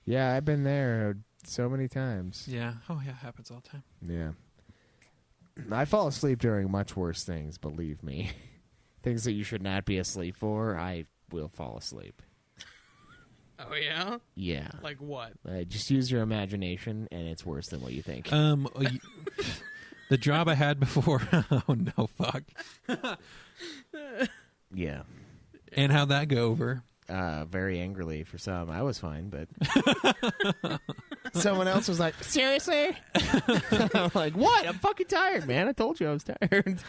S2: Yeah, I've been there so many times.
S5: Yeah. Oh, yeah, it happens all the time.
S2: Yeah. I fall asleep during much worse things, believe me. Things that you should not be asleep for, I will fall asleep.
S4: Oh yeah.
S2: Yeah.
S4: Like what?
S2: Just use your imagination, and it's worse than what you think.
S5: The job I had before. Oh no, fuck.
S2: Yeah.
S5: And how'd that go over?
S2: Very angrily for some. I was fine, but someone else was like, "Seriously?" I'm like, "What? I'm fucking tired, man. I told you I was tired."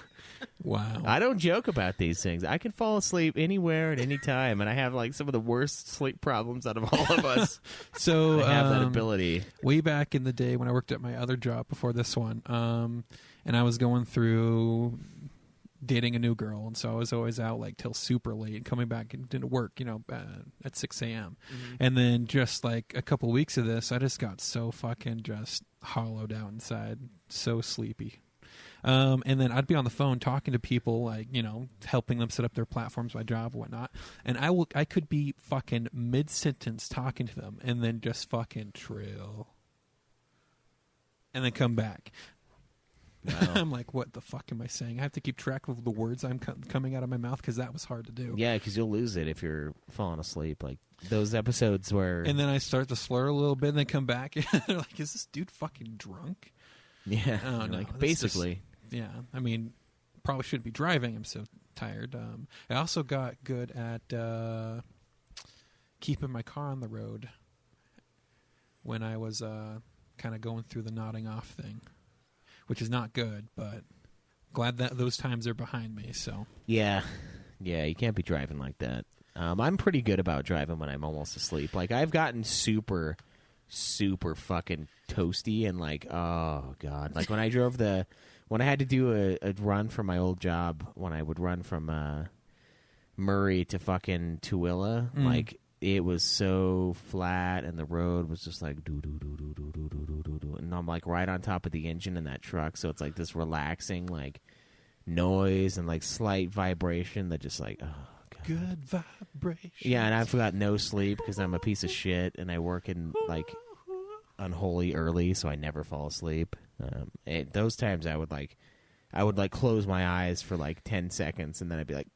S5: Wow.
S2: I don't joke about these things. I can fall asleep anywhere at any time, and I have like some of the worst sleep problems out of all of us.
S5: So
S2: I have that ability.
S5: Way back in the day when I worked at my other job before this one, and I was going through dating a new girl, and so I was always out like till super late and coming back into work, at 6 a.m.
S4: Mm-hmm.
S5: And then just like a couple weeks of this, I just got so fucking just hollowed out inside, so sleepy. And then I'd be on the phone talking to people, like, helping them set up their platforms, my job, and whatnot. And I could be fucking mid-sentence talking to them and then just fucking trill. And then come back.
S2: Wow.
S5: I'm like, what the fuck am I saying? I have to keep track of the words I'm coming out of my mouth because that was hard to do.
S2: Yeah, because you'll lose it if you're falling asleep. Like those episodes where...
S5: And then I start to slur a little bit and then come back. And they're like, is this dude fucking drunk?
S2: Yeah.
S5: Oh, no.
S2: Like, basically.
S5: Yeah, I mean, probably shouldn't be driving. I'm so tired. I also got good at keeping my car on the road when I was kind of going through the nodding off thing, which is not good, but glad that those times are behind me. So
S2: Yeah, you can't be driving like that. I'm pretty good about driving when I'm almost asleep. Like, I've gotten super fucking toasty and like, oh, God. Like, when I had to do a run for my old job, when I would run from Murray to fucking Tooele, like, it was so flat and the road was just like do-do-do-do-do-do-do-do-do. And I'm like right on top of the engine in that truck, so it's like this relaxing like noise and like slight vibration that just like, oh God.
S5: Good vibration.
S2: Yeah, and I've got no sleep because I'm a piece of shit and I work in like unholy early, so I never fall asleep. Those times I would close my eyes for like 10 seconds and then I'd be like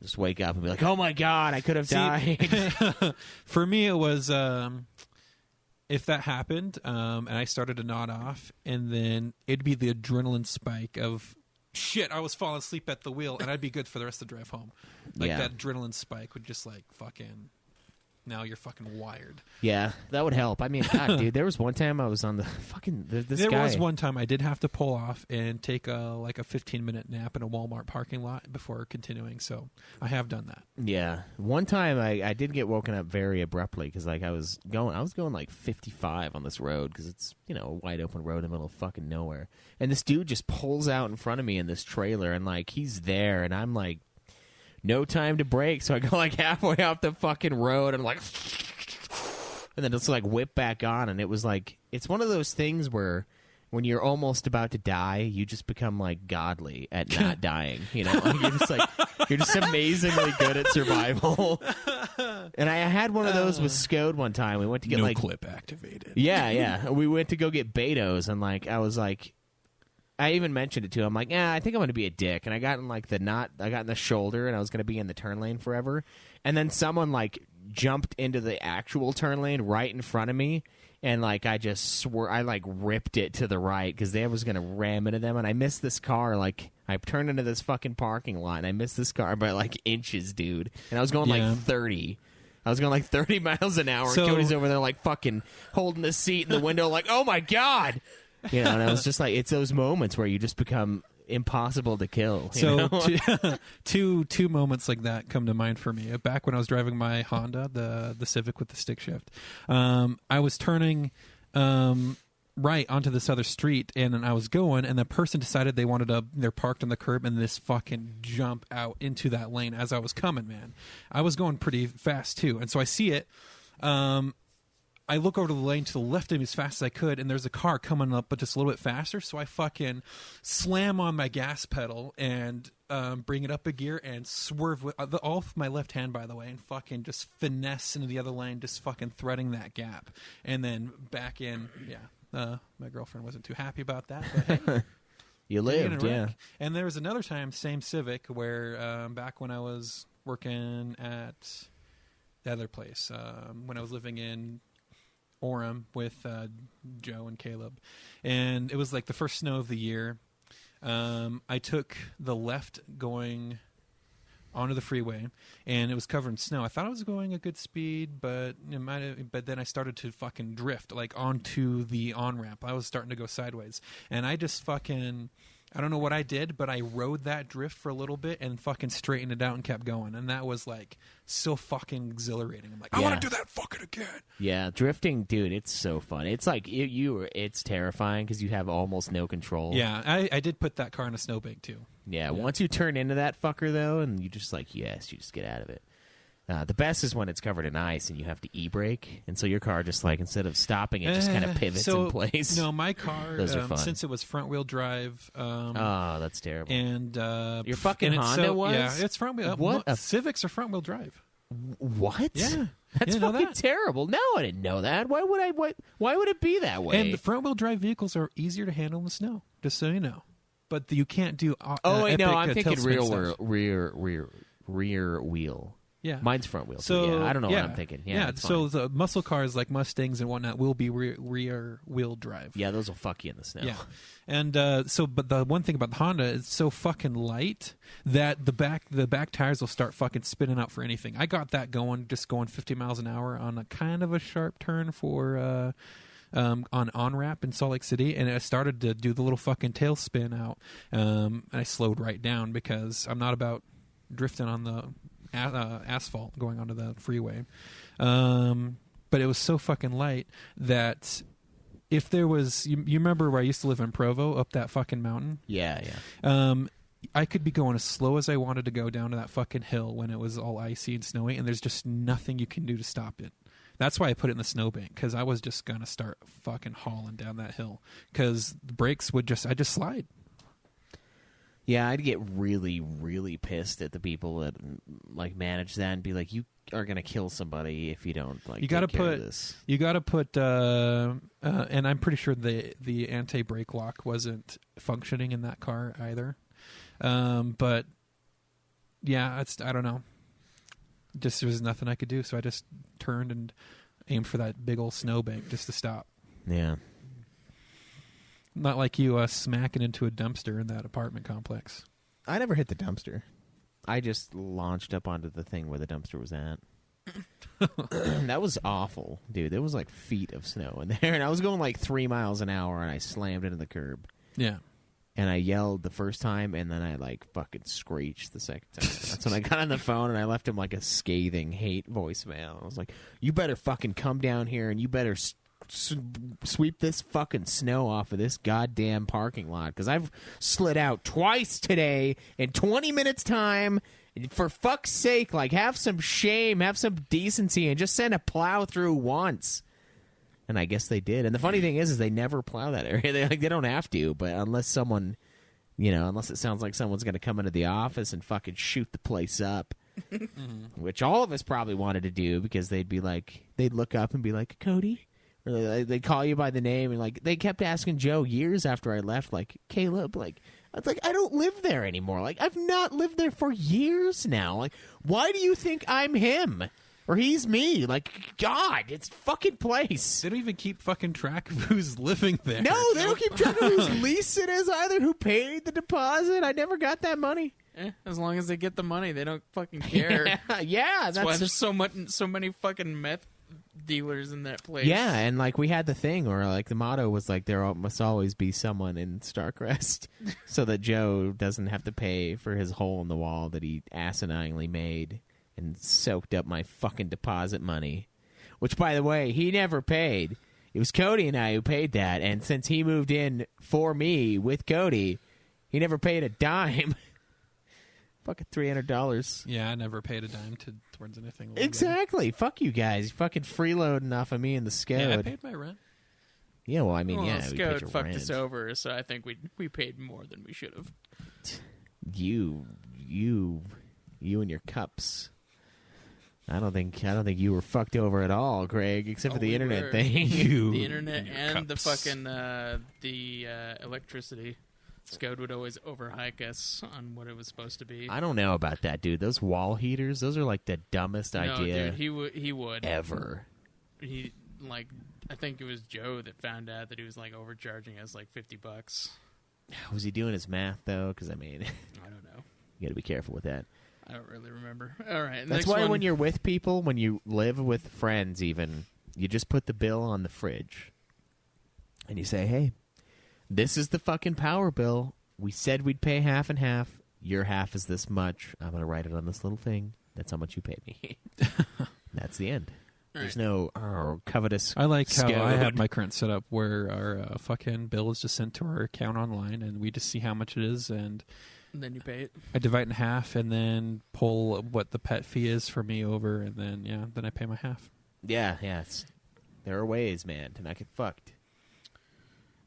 S2: just wake up and be like, oh my God, I could have died.
S5: For me, it was if that happened and I started to nod off, and then it'd be the adrenaline spike of shit, I was falling asleep at the wheel, and I'd be good for the rest of the drive home. Like that adrenaline spike would just like fucking, now you're fucking wired.
S2: Yeah, that would help. I mean, God, dude, there was one time I was on the fucking
S5: There was one time I did have to pull off and take a 15-minute nap in a Walmart parking lot before continuing. So I have done that.
S2: Yeah, one time I did get woken up very abruptly because like I was going like 55 on this road because it's a wide open road in the middle of fucking nowhere, and this dude just pulls out in front of me in this trailer and like he's there and I'm like, no time to brake, so I go like halfway off the fucking road and like, and then just like whip back on, and it was like, it's one of those things where when you're almost about to die, you just become like godly at not dying. Like, you're just amazingly good at survival. And I had one of those with Scode one time. We went to get
S5: no clip activated.
S2: Yeah. We went to go get Beto's, and like I was like, I even mentioned it to him. I'm like, I think I'm going to be a dick. And I got in like I got in the shoulder and I was going to be in the turn lane forever. And then someone like jumped into the actual turn lane right in front of me. And like I just I like ripped it to the right because they was going to ram into them. And I missed this car. Like I turned into this fucking parking lot and I missed this car by like inches, dude. And I was going like 30. I was going like 30 miles an hour.
S5: So,
S2: and Cody's over there like fucking holding the seat in the window like, oh my God. And I was just like, it's those moments where you just become impossible to kill.
S5: So two moments like that come to mind for me. Back when I was driving my Honda, the Civic with the stick shift, I was turning right onto this other street, and I was going, and the person decided they're parked on the curb, and this fucking jump out into that lane as I was coming, man. I was going pretty fast too, and so I see it. I look over to the lane to the left of me as fast as I could, and there's a car coming up, but just a little bit faster. So I fucking slam on my gas pedal and bring it up a gear and swerve with all with my left hand, by the way, and fucking just finesse into the other lane, just fucking threading that gap, and then back in. Yeah, my girlfriend wasn't too happy about that, but hey.
S2: You
S5: to get in a
S2: lived, yeah.
S5: wreck. And there was another time, same Civic, where back when I was working at the other place, when I was living in Orem with Joe and Caleb, and it was like the first snow of the year. I took the left going onto the freeway, and it was covered in snow. I thought I was going a good speed, but but then I started to fucking drift like onto the on-ramp. I was starting to go sideways, and I just fucking, I don't know what I did, but I rode that drift for a little bit and fucking straightened it out and kept going. And that was like so fucking exhilarating. I'm like, I
S2: Yeah.
S5: want to do that fucking again.
S2: Yeah, drifting, dude, it's so fun. It's like it's terrifying because you have almost no control.
S5: Yeah, I did put that car in a snowbank too.
S2: Yeah, once you turn into that fucker, though, and you just like, yes, you just get out of it. The best is when it's covered in ice and you have to e-brake, and so your car just like, instead of stopping, it just kind of pivots in place.
S5: No, my car,
S2: Those are fun.
S5: since it was front-wheel drive,
S2: Oh, that's terrible.
S5: and
S2: Your fucking
S5: and it's
S2: Honda was?
S5: Yeah, it's front-wheel.
S2: What a-
S5: Civics are front-wheel drive.
S2: What?
S5: Yeah.
S2: That's
S5: You didn't know
S2: fucking
S5: that?
S2: terrible. No, I didn't know that. Why would I? Why would it be that way?
S5: And the front-wheel drive vehicles are easier to handle in the snow, just so you know. But you can't do.
S2: oh wait, no,
S5: epic,
S2: I'm thinking
S5: tailspin
S2: rear
S5: stuff.
S2: rear wheel.
S5: Yeah,
S2: Mine's front wheel.
S5: So
S2: So yeah, I don't know what I'm thinking. Yeah, it's
S5: so
S2: fine.
S5: the muscle cars like Mustangs and whatnot will be rear wheel drive.
S2: Yeah, those will fuck you in the snow.
S5: Yeah, and but the one thing about the Honda is it's so fucking light that the back tires will start fucking spinning out for anything. I got that going 50 miles an hour on a kind of a sharp turn for on ramp in Salt Lake City, and I started to do the little fucking tail spin out, and I slowed right down because I'm not about drifting on the asphalt going onto the freeway. But it was so fucking light that if there was, you remember where I used to live in Provo, up that fucking mountain?
S2: Yeah, yeah.
S5: I could be going as slow as I wanted to go down to that fucking hill when it was all icy and snowy, and there's just nothing you can do to stop it. That's why I put it in the snowbank, because I was just going to start fucking hauling down that hill, because the brakes would I just slide.
S2: Yeah, I'd get really, really pissed at the people that like manage that and be like, "You are gonna kill somebody if you don't like."
S5: You got to
S2: take care of
S5: put,
S2: this.
S5: you got to put, and I'm pretty sure the anti-brake lock wasn't functioning in that car either. But yeah, I don't know. Just there was nothing I could do, so I just turned and aimed for that big old snowbank just to stop.
S2: Yeah.
S5: Not like you smacking into a dumpster in that apartment complex.
S2: I never hit the dumpster. I just launched up onto the thing where the dumpster was at. That was awful, dude. There was like feet of snow in there, and I was going like 3 miles an hour, and I slammed into the curb.
S5: Yeah.
S2: And I yelled the first time, and then I like fucking screeched the second time. That's when I got on the phone, and I left him like a scathing hate voicemail. I was like, "You better fucking come down here, and you better sweep this fucking snow off of this goddamn parking lot, because I've slid out twice today in 20 minutes time. For fuck's sake, like, have some shame, have some decency, and just send a plow through once." And I guess they did. And the funny thing is they never plow that area. They don't have to, but unless someone, unless it sounds like someone's going to come into the office and fucking shoot the place up, which all of us probably wanted to do, because they'd look up and be like, "Cody?" Or they'd call you by the name, and like they kept asking Joe years after I left, like, "Caleb, like," I was like, "I don't live there anymore. Like, I've not lived there for years now. Like, why do you think I'm him? Or he's me? Like, God, it's a fucking place."
S5: They don't even keep fucking track of who's living there.
S2: No, they don't keep track of whose lease it is either, who paid the deposit. I never got that money.
S4: As long as they get the money, they don't fucking care.
S2: Yeah,
S4: That's why there's so many fucking meth dealers in that place.
S2: Yeah, and like we had the thing where like the motto was like there must always be someone in Starcrest, so that Joe doesn't have to pay for his hole in the wall that he asininely made and soaked up my fucking deposit money, which, by the way, he never paid. It was Cody and I who paid that, and since he moved in for me with Cody, he never paid a dime. Fucking $300.
S5: Yeah, I never paid a dime towards anything.
S2: Exactly. Fuck you guys. You fucking freeloading off of me in the Scode.
S5: Yeah, I paid my rent.
S2: Yeah, well, I mean,
S4: Well,
S2: yeah, we paid
S4: Scode
S2: your
S4: fucked
S2: rent.
S4: us over, so I think we paid more than we should have.
S2: You and your cups. I don't think you were fucked over at all, Greg, except for the
S4: we
S2: internet
S4: were.
S2: thing.
S5: You
S4: The internet
S5: your
S4: and
S5: cups.
S4: the fucking the electricity. Scode would always overhike us on what it was supposed to be.
S2: I don't know about that, dude. Those wall heaters, those are like the dumbest
S4: No,
S2: idea
S4: dude, he would.
S2: ever.
S4: He I think it was Joe that found out that he was like overcharging us like $50.
S2: Was he doing his math, though? Because, I mean,
S4: I don't know.
S2: you got to be careful with that.
S4: I don't really remember. All right.
S2: That's why when you're with people, when you live with friends even, you just put the bill on the fridge. And you say, hey, this is the fucking power bill. We said we'd pay half and half. Your half is this much. I'm going to write it on this little thing. That's how much you pay me. That's the end.
S4: All
S2: There's
S4: right.
S2: no covetous.
S5: I like how I
S2: Scode.
S5: have my current setup where our fucking bill is just sent to our account online, and we just see how much it is, and
S4: And then you pay it.
S5: I divide it in half, and then pull what the pet fee is for me over, and then I pay my half.
S2: Yeah. There are ways, man, to not get fucked.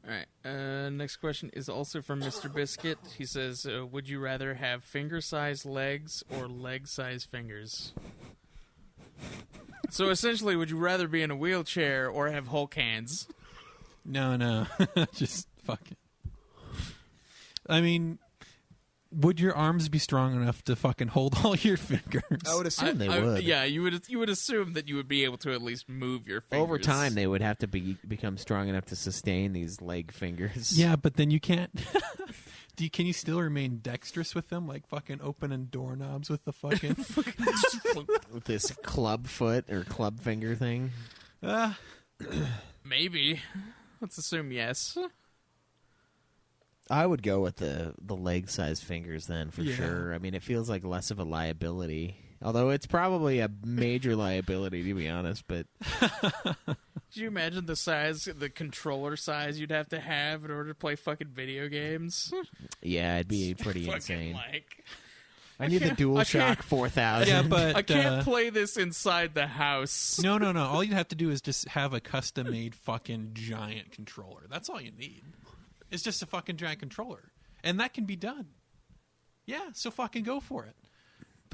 S4: All right. Next question is also from Mr. Biscuit. He says, would you rather have finger-sized legs or leg-sized fingers? So essentially, would you rather be in a wheelchair or have Hulk hands?
S5: No, just fucking. I mean, would your arms be strong enough to fucking hold all your fingers?
S2: I would assume they would.
S4: Yeah, you would assume that you would be able to at least move your fingers.
S2: Over time, they would have to become strong enough to sustain these leg fingers.
S5: Yeah, but then you can't. Can you still remain dexterous with them, like fucking opening doorknobs with the fucking?
S2: With this club foot or club finger thing.
S4: Maybe. Let's assume yes.
S2: I would go with the leg-sized fingers then, for
S5: Yeah.
S2: sure. I mean, it feels like less of a liability. Although it's probably a major liability, to be honest. But
S4: Could you imagine the controller size you'd have to have in order to play fucking video games?
S2: yeah, it'd be pretty
S4: Fucking
S2: insane.
S4: like,
S2: I need the
S4: can't-
S2: DualShock 4000.
S5: Yeah, but
S4: I can't play this inside the house.
S5: No. All you have to do is just have a custom-made fucking giant controller. That's all you need. It's just a fucking giant controller, and that can be done. Yeah, so fucking go for it.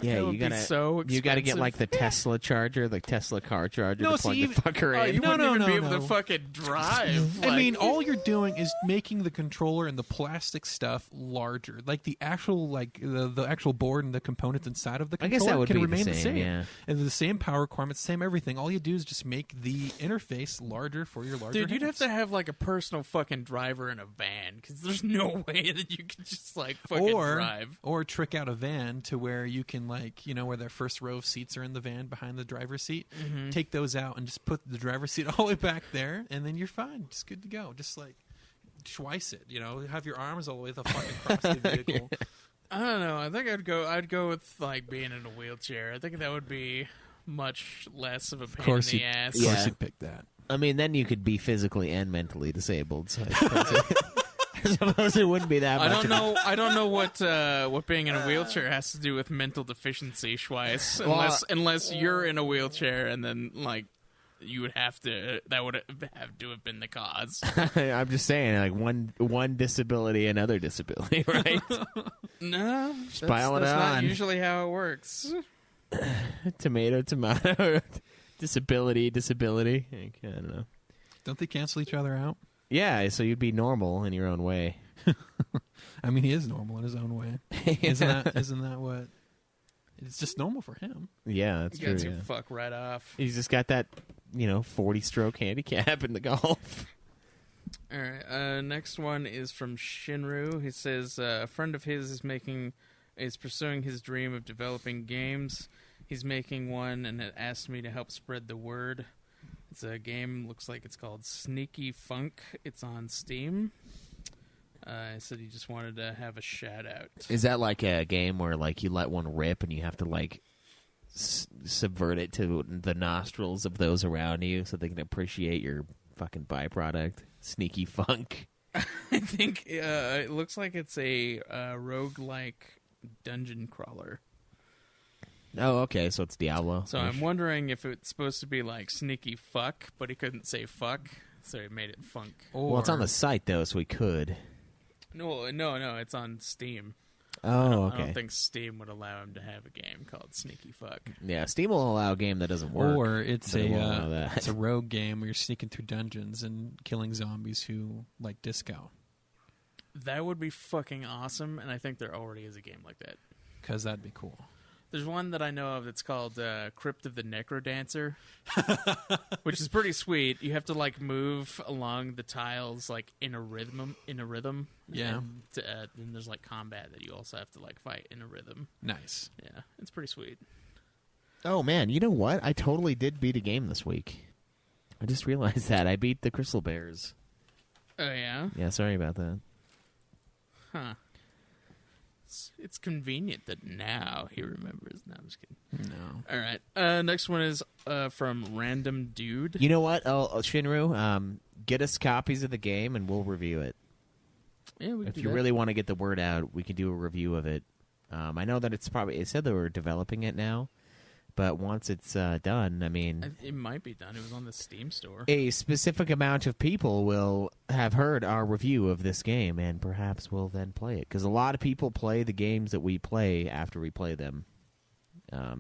S2: Yeah,
S4: That
S2: you
S4: would be
S2: gotta
S4: so
S2: you gotta get
S4: expensive.
S2: like the Tesla charger, the Tesla car charger
S5: No,
S2: to
S5: see,
S2: plug
S5: even-
S2: the fucker
S4: Oh,
S2: in.
S4: you
S5: No,
S4: wouldn't even be able
S5: no.
S4: to fucking drive.
S5: I
S4: Like,
S5: mean, all you're doing is making the controller and the plastic stuff larger. Like the actual, the actual board and the components inside of the
S2: I
S5: controller
S2: guess that would
S5: can
S2: be
S5: remain
S2: the same, yeah.
S5: And the same power requirements, same everything. All you do is just make the interface larger for your larger.
S4: dude, you'd have
S5: hands.
S4: to have like a personal fucking driver in a van because there's no way that you could just like fucking drive.
S5: Or trick out a van to where you can where their first row of seats are in the van behind the driver's seat.
S4: Mm-hmm.
S5: Take those out and just put the driver's seat all the way back there, and then you're fine. Just good to go. Just like twice it. Have your arms all the way the fucking across the vehicle.
S4: I don't know. I think I'd go with like being in a wheelchair. I think that would be much less of a pain in the ass.
S5: Of course
S2: Yeah.
S5: you'd pick that.
S2: I mean, then you could be physically and mentally disabled. So I suppose it wouldn't be that
S4: I
S2: much.
S4: don't know what being in a wheelchair has to do with mental deficiency, Schweiss. Unless you're in a wheelchair and then like you would have to have been the cause.
S2: I'm just saying, like one disability, another disability, right?
S4: No,
S2: pile it
S4: that's not
S2: on.
S4: usually how it works.
S2: Tomato. Disability. Like, I don't know.
S5: Don't they cancel each other out?
S2: Yeah, so you'd be normal in your own way.
S5: I mean, he is normal in his own way. Isn't that what? It's just normal for him.
S2: Yeah, that's
S4: You
S2: true.
S4: got to
S2: Yeah.
S4: fuck right off.
S2: He's just got that, 40-stroke handicap in the golf.
S4: All right. Next one is from Shinru. He says a friend of his is pursuing his dream of developing games. He's making one and it asked me to help spread the word. It's a game. Looks like it's called Sneaky Funk. It's on Steam. I said he just wanted to have a shout out.
S2: Is that like a game where like you let one rip and you have to like subvert it to the nostrils of those around you so they can appreciate your fucking byproduct? Sneaky Funk.
S4: I think it looks like it's a roguelike dungeon crawler.
S2: Oh, okay, so it's Diablo.
S4: So I'm wondering if it's supposed to be like Sneaky Fuck, but he couldn't say fuck, so he made it funk.
S2: Well, it's on the site though, so we could.
S4: No, it's on Steam.
S2: Oh,
S4: I
S2: okay.
S4: don't think Steam would allow him to have a game called Sneaky Fuck.
S2: Yeah, Steam will allow a game that doesn't work.
S5: Or it's
S2: but it won't allow that.
S5: it's a rogue game where you're sneaking through dungeons and killing zombies who like disco.
S4: That would be fucking awesome, and I think there already is a game like that.
S5: Because that'd be cool.
S4: There's one that I know of that's called Crypt of the Necrodancer, which is pretty sweet. You have to like move along the tiles like in a rhythm.
S5: Yeah.
S4: And then there's like combat that you also have to like fight in a rhythm.
S5: Nice.
S4: Yeah, it's pretty sweet.
S2: Oh, man, you know what? I totally did beat a game this week. I just realized that. I beat the Crystal Bears.
S4: Oh yeah?
S2: Yeah, sorry about that.
S4: Huh. It's convenient that now he remembers. No, I'm just kidding.
S5: No.
S4: All right. Next one is from Random Dude.
S2: You know what, Shinru? Get us copies of the game, and we'll review it.
S4: Yeah, we can
S2: If
S4: do
S2: you
S4: that.
S2: really want to get the word out, we can do a review of it. I know that it said they were developing it now, but once it's done, I mean,
S4: It might be done. It was on the Steam store.
S2: a specific amount of people will have heard our review of this game and perhaps will then play it. Because a lot of people play the games that we play after we play them.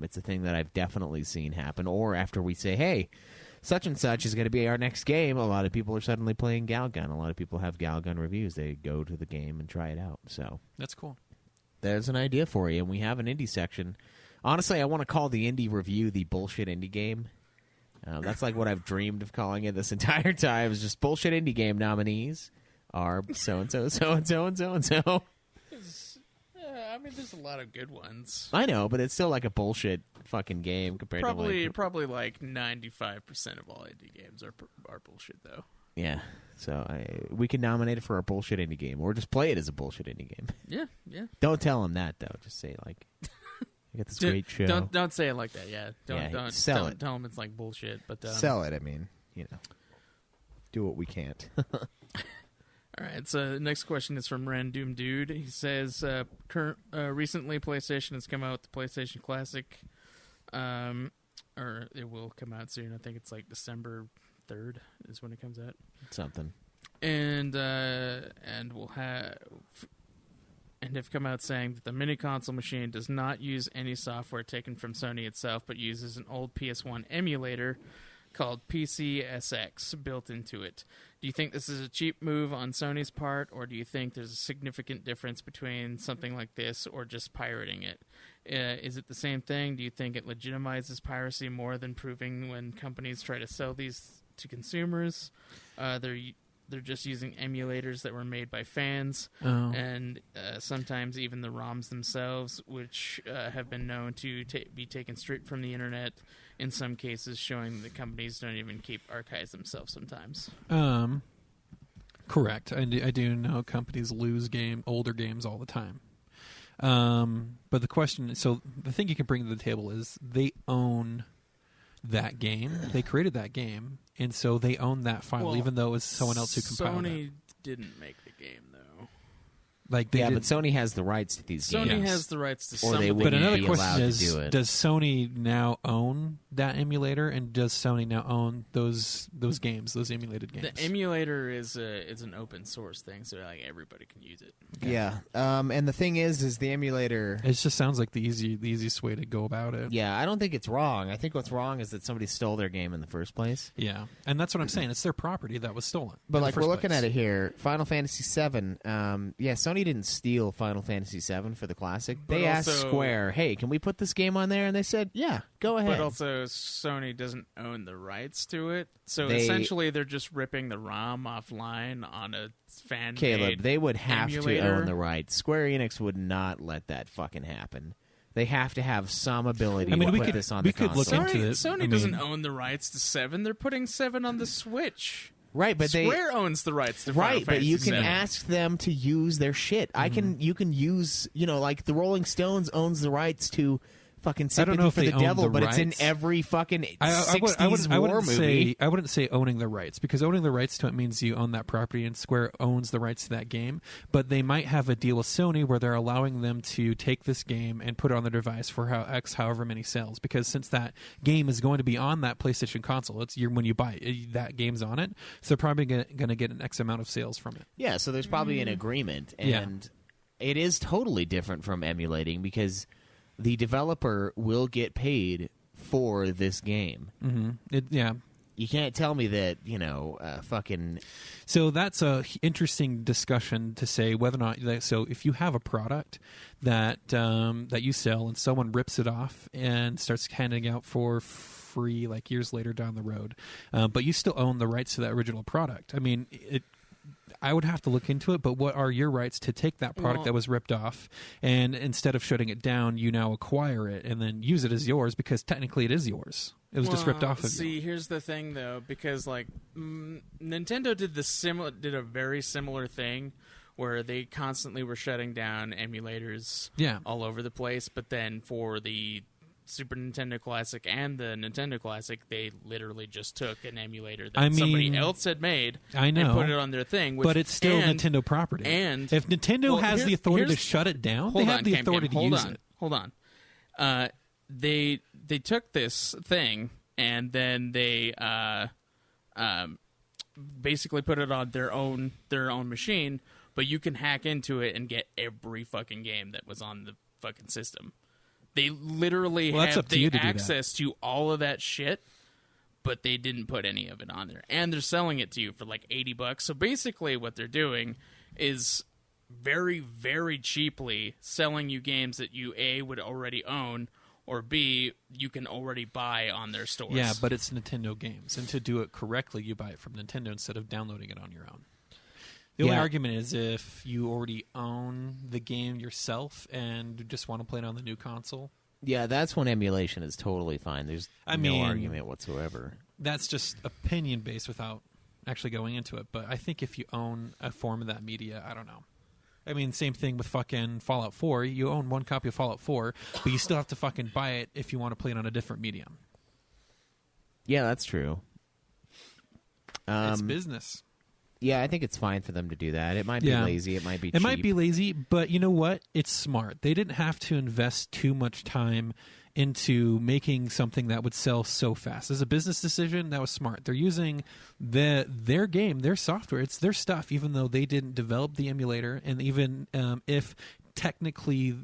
S2: It's a thing that I've definitely seen happen. Or after we say, hey, such and such is going to be our next game, a lot of people are suddenly playing Galgun. A lot of people have Galgun reviews. They go to the game and try it out. So
S5: That's cool.
S2: there's an idea for you. And we have an indie section. Honestly, I want to call the indie review the bullshit indie game. That's like what I've dreamed of calling it this entire time. Is just bullshit indie game nominees are so and so, so and so, and so and so.
S4: I mean, there's a lot of good ones.
S2: I know, but it's still like a bullshit fucking game compared to like,
S4: Probably like 95% of all indie games are bullshit, though.
S2: yeah. So we can nominate it for our bullshit indie game, or just play it as a bullshit indie game.
S4: Yeah, yeah.
S2: Don't tell them that though. Just say like, I got this great show.
S4: Don't say it like that. Yeah, don't
S2: sell
S4: don't
S2: it.
S4: tell them it's like bullshit. But
S2: Sell it. I mean, do what we can't.
S4: All right, so next question is from Random Dude. He says, recently PlayStation has come out with the PlayStation Classic, or it will come out soon. I think it's like December 3rd is when it comes out.
S2: Something.
S4: And we'll have come out saying that the mini console machine does not use any software taken from Sony itself, but uses an old PS1 emulator called PCSX built into it. Do you think this is a cheap move on Sony's part, or do you think there's a significant difference between something like this or just pirating it? Is it the same thing? Do you think it legitimizes piracy more than proving when companies try to sell these to consumers? They're just using emulators that were made by fans, and sometimes even the ROMs themselves, which have been known to be taken straight from the internet, in some cases showing that companies don't even keep archives themselves sometimes.
S5: Correct. I do know companies lose older games all the time. But the question, so the thing you can bring to the table is they own that game. They created that game, and so they own that file, even though it was someone else who compiled it.
S4: Sony didn't make the game, though.
S5: Like they
S2: Yeah,
S5: did,
S2: but Sony has the rights to these games.
S4: Sony has the rights to
S2: Or
S4: some
S2: they
S4: of the
S2: wouldn't
S5: But another
S2: be
S5: question
S2: allowed to
S5: is,
S2: do it.
S5: does Sony now own that emulator, and does Sony now own those games, those emulated games?
S4: The emulator is an open source thing, so like everybody can use it.
S2: Yeah. And the thing is the emulator.
S5: It just sounds like the easiest way to go about it.
S2: Yeah, I don't think it's wrong. I think what's wrong is that somebody stole their game in the first place.
S5: Yeah, and that's what I'm saying. It's their property that was stolen.
S2: But like we're looking at it here, Final Fantasy VII. Yeah, Sony didn't steal Final Fantasy VII for the classic.
S4: But
S2: They asked
S4: also-
S2: Square, "Hey, can we put this game on there?" And they said, "Yeah, go ahead."
S4: But also, Sony doesn't own the rights to it, so
S2: They-
S4: essentially they're just ripping the ROM offline on a fan.
S2: Caleb, they would have
S4: emulator.
S2: to own the rights. Square Enix would not let that fucking happen. They have to have some ability
S5: I mean,
S2: to
S5: we
S2: put
S5: could-
S2: this on
S5: we
S2: the
S5: could look
S2: console.
S5: into
S4: Sony,
S5: it.
S4: Sony
S5: I
S4: doesn't
S5: mean-
S4: own the rights to 7. They're putting 7 on the Switch.
S2: Right, but
S4: Square owns the rights to Final
S2: Right, but
S4: Fantasy
S2: you can
S4: VII.
S2: ask them to use their shit. You can use, like the Rolling Stones owns the rights to fucking
S5: I don't
S2: Sympathy
S5: know if
S2: for
S5: they
S2: the
S5: own
S2: Devil,
S5: the
S2: but it's in
S5: rights.
S2: every fucking
S5: I
S2: 60s war
S5: wouldn't
S2: movie.
S5: I wouldn't say owning the rights, because owning the rights to it means you own that property, and Square owns the rights to that game. But they might have a deal with Sony where they're allowing them to take this game and put it on their device for however many sales. Because since that game is going to be on that PlayStation console, when you buy it, that game's on it, so they're probably going to get an X amount of sales from it.
S2: Yeah, so there's probably an agreement,
S5: Yeah.
S2: and it is totally different from emulating because the developer will get paid for this game.
S5: Mm-hmm.
S2: You can't tell me that, fucking...
S5: So that's a interesting discussion to say whether or not. So if you have a product that that you sell and someone rips it off and starts handing out for free like years later down the road, but you still own the rights to that original product. I mean, I would have to look into it, but what are your rights to take that product that was ripped off and instead of shutting it down, you now acquire it and then use it as yours because technically it is yours. It was just ripped off of you.
S4: See, here's the thing, though, because Nintendo did a very similar thing where they constantly were shutting down emulators all over the place, but then for the Super Nintendo Classic and the Nintendo Classic, they literally just took an emulator that somebody else had made and put it on their thing.
S5: But it's still Nintendo property.
S4: And
S5: if Nintendo has the authority to shut it down, they have the authority to use it.
S4: Hold on. They took this thing and then they basically put it on their own machine, but you can hack into it and get every fucking game that was on the fucking system. They literally have the access to all of that shit, but they didn't put any of it on there. And they're selling it to you for like $80. So basically what they're doing is very, very cheaply selling you games that you A, would already own, or B, you can already buy on their stores.
S5: Yeah, but it's Nintendo games. And to do it correctly, you buy it from Nintendo instead of downloading it on your own. The only argument is if you already own the game yourself and just want to play it on the new console.
S2: Yeah, that's when emulation is totally fine. There's no argument whatsoever.
S5: That's just opinion-based without actually going into it. But I think if you own a form of that media, I don't know. I mean, same thing with fucking Fallout 4. You own one copy of Fallout 4, but you still have to fucking buy it if you want to play it on a different medium.
S2: Yeah, that's true.
S5: It's business.
S2: Yeah, I think it's fine for them to do that. It might be lazy. It might be cheap.
S5: It might be lazy, but you know what? It's smart. They didn't have to invest too much time into making something that would sell so fast. As a business decision, that was smart. They're using their game, their software. It's their stuff, even though they didn't develop the emulator. And even if technically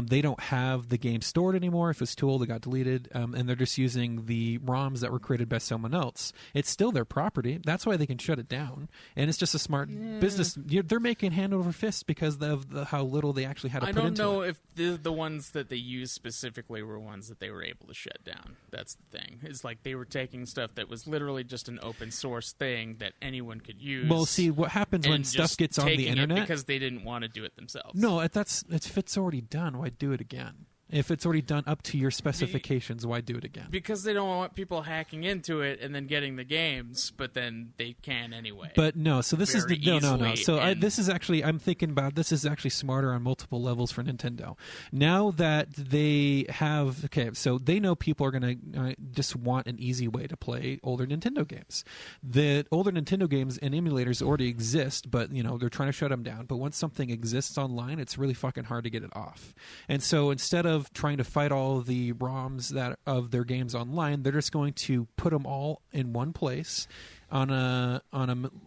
S5: they don't have the game stored anymore. If it's too old, it got deleted, and they're just using the ROMs that were created by someone else. It's still their property. That's why they can shut it down, and it's just a smart business. They're making hand over fist because of how little they actually had to put into it.
S4: I don't know if the ones that they used specifically were ones that they were able to shut down. That's the thing. It's like they were taking stuff that was literally just an open source thing that anyone could use.
S5: Well, see, what happens when stuff gets on the internet?
S4: Because they didn't want to do it themselves.
S5: No, if it's already done, why do it again? If it's already done up to your specifications, why do it again?
S4: Because they don't want people hacking into it and then getting the games, but then they can anyway.
S5: But no, so this is no. So
S4: this
S5: is actually, I'm thinking about this is actually smarter on multiple levels for Nintendo. Now that they have, so they know people are going to just want an easy way to play older Nintendo games. The older Nintendo games and emulators already exist, but they're trying to shut them down. But once something exists online, it's really fucking hard to get it off. And so instead of trying to fight all of the ROMs of their games online, they're just going to put them all in one place on a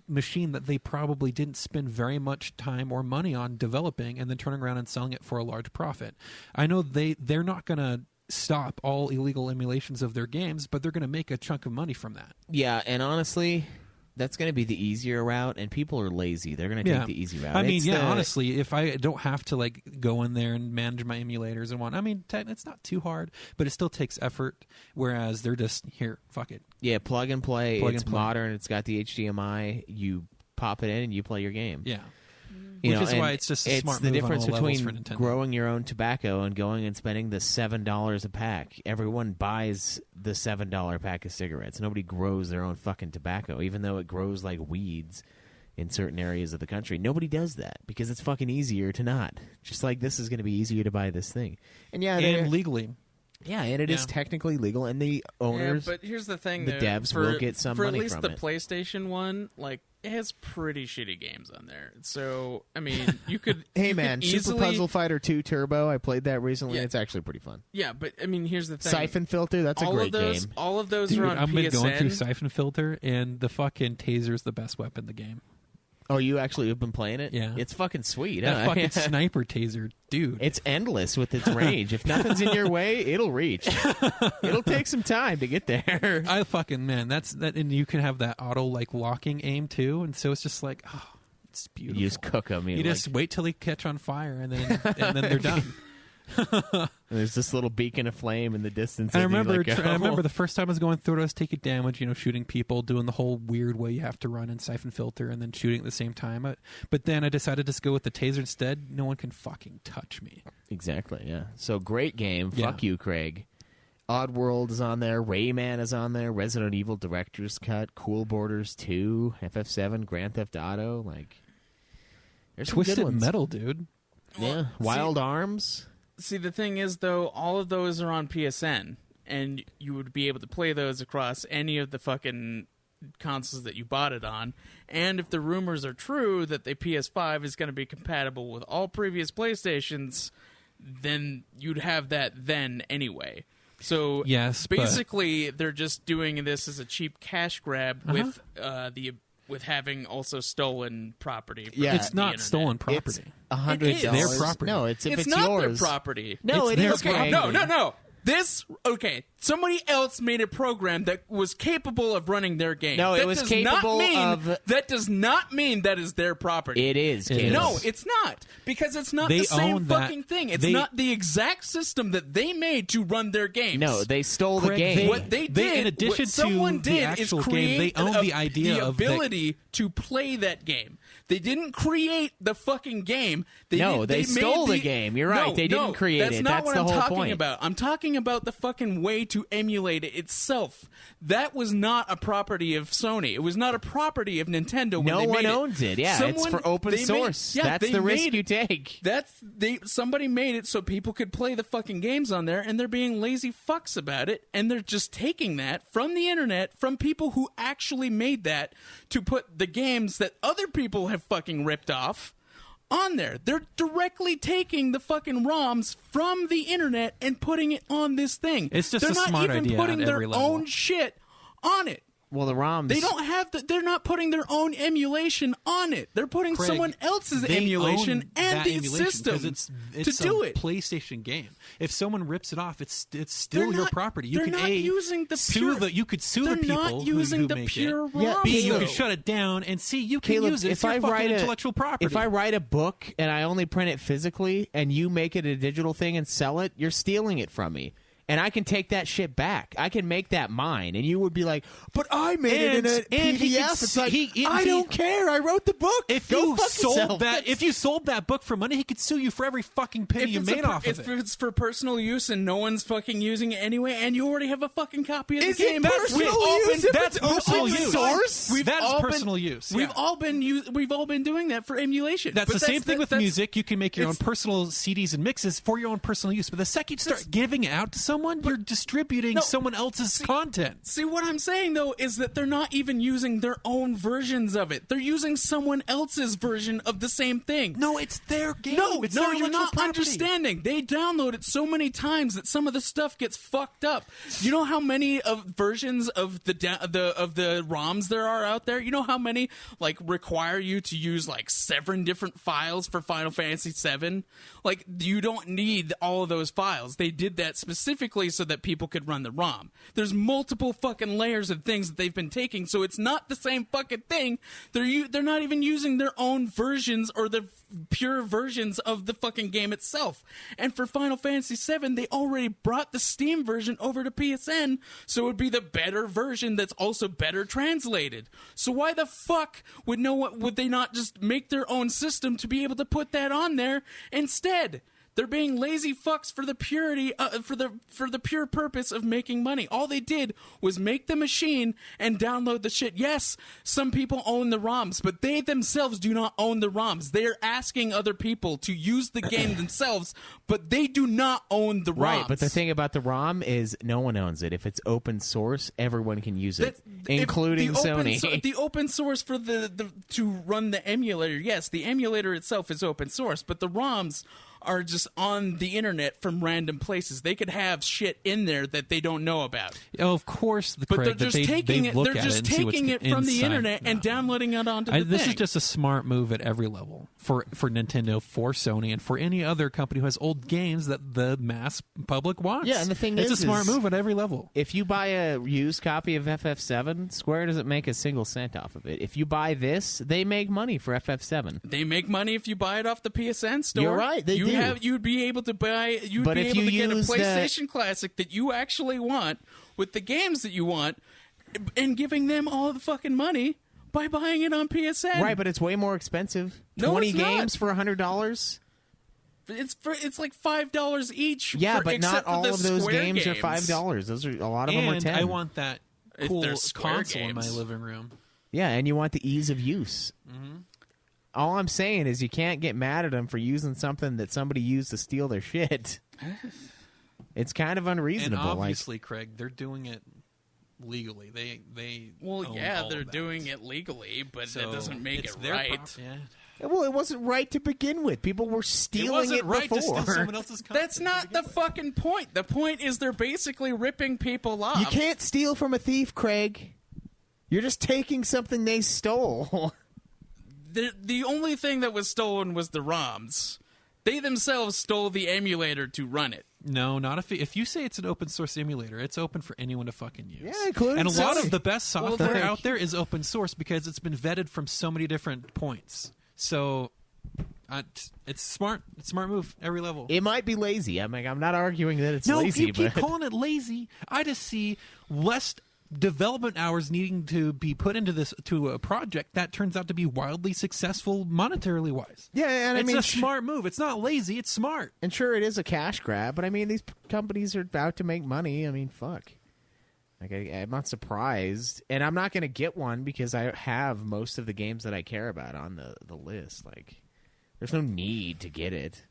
S5: machine that they probably didn't spend very much time or money on developing, and then turning around and selling it for a large profit. I know they're not going to stop all illegal emulations of their games, but they're going to make a chunk of money from that.
S2: Yeah, and honestly, that's going to be the easier route, and people are lazy. They're going to take the easy route.
S5: I mean, honestly, if I don't have to go in there and manage my emulators and it's not too hard, but it still takes effort. Whereas they're just here, fuck it.
S2: Yeah, plug and play. It's modern. It's got the HDMI. You pop it in and you play your game.
S5: Yeah. Which is why it's just a smart move on all levels for Nintendo. It's the difference between
S2: growing your own tobacco and going and spending the $7 a pack. Everyone buys the $7 pack of cigarettes. Nobody grows their own fucking tobacco, even though it grows like weeds in certain areas of the country. Nobody does that because it's fucking easier to not. Just like this is going to be easier to buy this thing. And
S5: legally.
S2: Yeah, and it is technically legal, and the owners,
S4: but here's the thing,
S2: the devs will get some money from it.
S4: For at least the PlayStation one, it has pretty shitty games on there. So, I mean, you could
S2: Hey man,
S4: easily...
S2: Super Puzzle Fighter 2 Turbo, I played that recently. It's actually pretty fun.
S4: Yeah, but I mean, here's the thing.
S2: Siphon Filter, that's a great game.
S4: All of those are on PSN.
S5: I've been going through Siphon Filter, and the fucking taser is the best weapon in the game.
S2: Oh, you actually have been playing it?
S5: Yeah.
S2: It's fucking sweet.
S5: That
S2: huh?
S5: fucking sniper taser, dude.
S2: It's endless with its range. If nothing's in your way, it'll reach. It'll take some time to get there.
S5: I fucking man, that's that, and you can have that auto like locking aim too, and so it's just like, oh, it's beautiful.
S2: You just cook them.
S5: You just wait till they catch on fire, and then they're done.
S2: There's this little beacon of flame in the distance.
S5: I
S2: and you,
S5: remember,
S2: like,
S5: I remember the first time I was going through it, I was taking damage, shooting people, doing the whole weird way you have to run and siphon filter, and then shooting at the same time. But then I decided to go with the taser instead. No one can fucking touch me.
S2: Exactly. Yeah. So great game.
S5: Yeah.
S2: Fuck you, Craig. Oddworld is on there. Rayman is on there. Resident Evil Director's Cut. Cool Borders 2. FF7. Grand Theft Auto. Like, there's some good
S5: Twisted
S2: ones.
S5: Metal, dude.
S2: Yeah. Wild Arms.
S4: See, the thing is, though, all of those are on PSN, and you would be able to play those across any of the fucking consoles that you bought it on. And if the rumors are true that the PS5 is going to be compatible with all previous PlayStations, then you'd have that then anyway. So
S5: Yes, but-
S4: basically, they're just doing this as a cheap cash grab with with having also stolen property. From
S2: Yeah.
S5: It's
S4: the
S5: not
S4: internet.
S5: stolen property.
S2: It's $100.
S4: It is.
S5: Their property.
S2: No, it's if
S4: It's
S2: it's
S4: not
S2: yours.
S4: their property.
S2: No,
S5: It's
S2: it
S5: their
S2: is. Craig.
S5: property.
S4: No. Somebody else made a program that was capable of running their game.
S2: No, it
S4: That
S2: was
S4: does
S2: capable
S4: not mean,
S2: of-
S4: That does not mean that is their property.
S2: It is.
S5: It
S2: kids.
S5: is.
S4: No, it's not. Because it's not
S5: They
S4: the same
S5: own that.
S4: fucking thing. It's
S5: They-
S4: not the exact system that they made to run their games.
S2: No, they stole the
S5: Craig,
S2: game.
S4: What they did,
S5: in addition
S4: what someone
S5: to the
S4: did
S5: actual
S4: is
S5: game,
S4: create
S5: they own the idea
S4: the
S5: of the-
S4: ability to play that game. They didn't create the fucking game.
S2: No,
S4: did-
S2: they
S4: made
S2: stole the game. You're right.
S4: No,
S2: They didn't
S4: no,
S2: create
S4: that's
S2: it.
S4: Not
S2: That's
S4: what
S2: the
S4: I'm
S2: whole
S4: talking
S2: point.
S4: about. I'm talking about the fucking way to emulate it itself. That was not a property of Sony. It was not a property of Nintendo. When
S2: No
S4: they
S2: one
S4: made
S2: owns it. Yeah, it's
S4: Someone-
S2: for open
S4: they made-
S2: source.
S4: yeah,
S2: That's
S4: they
S2: the risk
S4: made-
S2: you take.
S4: Somebody made it so people could play the fucking games on there, and they're being lazy fucks about it, and they're just taking that from the internet, from people who actually made that, to put the games that other people have fucking ripped off on there. They're directly taking the fucking ROMs from the internet and putting it on this thing.
S5: It's just
S4: they're
S5: a
S4: not
S5: smart
S4: even
S5: idea
S4: putting
S5: on
S4: their
S5: every level.
S4: own shit on it.
S2: Well, the ROMs.
S4: They don't have they're not putting their own emulation on it. They're putting
S5: Craig,
S4: someone else's
S5: they
S4: emulation
S5: own
S4: and
S5: that
S4: the
S5: emulation 'cause
S4: system
S5: it's
S4: to do
S5: a
S4: it.
S5: PlayStation game. If someone rips it off, it's
S4: They're
S5: still your
S4: not-
S5: property. You
S4: they're
S5: can
S4: not using the
S5: sue
S4: pure.
S5: the you could sue
S4: they're
S5: the people
S4: not using
S5: who
S4: the
S5: make
S4: pure
S5: it.
S4: ROMs.
S2: Yeah,
S5: B, you
S2: though.
S5: can shut it down, and C, you can
S2: Caleb,
S5: use it. It's your fucking intellectual property.
S2: If I write a book and I only print it physically, and you make it a digital thing and sell it, you're stealing it from me. And I can take that shit back. I can make that mine. And you would be like, but I made it in a
S5: And he
S2: PDF.
S5: could
S2: It's like,
S5: he-
S2: I don't care. I wrote the book.
S5: If
S2: Go
S5: you
S2: fuck
S5: sold
S2: yourself.
S5: that, if you sold that book for money, he could sue you for every fucking penny you made off of
S4: if
S5: it.
S4: it's for personal use and no one's fucking using it anyway, and you already have a fucking copy of the
S2: Is it
S4: game,
S2: personal
S4: we've all
S2: use
S4: been-
S2: if
S5: That's
S2: it's open
S5: personal use.
S2: source?
S4: We've
S5: That is
S4: all been-
S5: personal use.
S4: We've
S5: yeah.
S4: all been doing that for emulation.
S5: That's
S4: But
S5: the same thing with
S4: that's-
S5: music. You can make your own
S4: it's-
S5: personal CDs and mixes for your own personal use. But the second you start giving it out to someone, you're distributing
S4: No,
S5: someone else's content.
S4: See, what I'm saying, though, is that they're not even using their own versions of it. They're using someone else's version of the same thing.
S5: No, it's their game.
S4: No,
S5: it's
S4: no,
S5: their
S4: you're
S5: intellectual
S4: not
S5: property.
S4: understanding. They download it so many times that some of the stuff gets fucked up. You know how many of versions of the ROMs there are out there? You know how many like require you to use like 7 different files for Final Fantasy VII? Like you don't need all of those files. They did that specifically so that people could run the ROM. There's multiple fucking layers of things that they've been taking, so it's not the same fucking thing. They're not even using their own versions or the pure versions of the fucking game itself. And for Final Fantasy VII, they already brought the Steam version over to PSN, so it would be the better version that's also better translated. So why the fuck would they not just make their own system to be able to put that on there instead? They're being lazy fucks for the purity, for the pure purpose of making money. All they did was make the machine and download the shit. Yes, some people own the ROMs, but they themselves do not own the ROMs. They're asking other people to use the game themselves, but they do not own the ROMs.
S2: Right, but the thing about the ROM is no one owns it. If it's open source, everyone can use it, including Sony.
S4: The open source for the to run the emulator, yes, the emulator itself is open source, but the ROMs are just on the internet from random places. They could have shit in there that they don't know about.
S5: Oh, of course,
S4: But they're just taking it. They're just taking it from the
S5: inside.
S4: internet and downloading it onto the
S5: This
S4: thing.
S5: is just a smart move at every level for Nintendo, for Sony, and for any other company who has old games that the mass public wants.
S2: Yeah, and the thing
S5: it's
S2: is
S5: a smart move at every level.
S2: If you buy a used copy of FF7, Square doesn't make a single cent off of it. If you buy this, they make money for FF7.
S4: They make money if you buy it off the PSN store.
S2: You're right, they do.
S4: You'd be able to buy. You'd
S2: But
S4: be
S2: if
S4: able
S2: you
S4: to get a
S2: use
S4: PlayStation Classic that you actually want with the games that you want, and giving them all the fucking money by buying it on PSN.
S2: Right, but it's way more expensive.
S4: No,
S2: 20
S4: it's not.
S2: games for $100?
S4: It's like $5 each.
S2: Yeah,
S4: for,
S2: but not
S4: except for
S2: all
S4: the
S2: of those
S4: Square
S2: games are $5. Those are a lot of them are
S5: And
S2: 10.
S5: I want that
S4: If
S5: cool
S4: they're Square
S5: console in my
S4: games.
S5: living room.
S2: Yeah, and you want the ease of use.
S5: Mm-hmm.
S2: All I'm saying is you can't get mad at them for using something that somebody used to steal their shit. It's kind of
S5: And
S2: unreasonable.
S5: obviously, Craig, they're doing it legally. They
S4: Well,
S5: own
S4: yeah,
S5: all
S4: they're
S5: of that.
S4: doing it legally, but
S5: So
S4: that doesn't make
S5: it's
S4: it
S5: their
S4: right.
S5: yeah.
S2: Well, it wasn't right to begin with. People were
S5: It
S2: stealing
S5: wasn't
S2: it
S5: right
S2: before.
S5: to steal someone else's content.
S4: That's not the fucking point. The point is they're basically ripping people off.
S2: You can't steal from a thief, Craig. You're just taking something they stole.
S4: The only thing that was stolen was the ROMs. They themselves stole the emulator to run it.
S5: No, not if you say it's an open source emulator, it's open for anyone to fucking use.
S2: Yeah, including
S5: and a lot
S2: Sony.
S5: of the best software
S2: they're-
S5: out there is open source because it's been vetted from so many different points. So it's smart. It's a smart move every level.
S2: It might be lazy. I'm not arguing that it's
S5: No,
S2: lazy,
S5: you keep
S2: but
S5: calling it lazy. I just see less development hours needing to be put into a project that turns out to be wildly successful monetarily wise.
S2: yeah, and
S5: It's
S2: I mean,
S5: a smart move. It's not lazy. It's smart.
S2: and sure, it is a cash grab, but I mean, these companies are about to make money. I mean, fuck. Like, I'm not surprised, and I'm not going to get one because I have most of the games that I care about on the list. Like, there's no need to get it,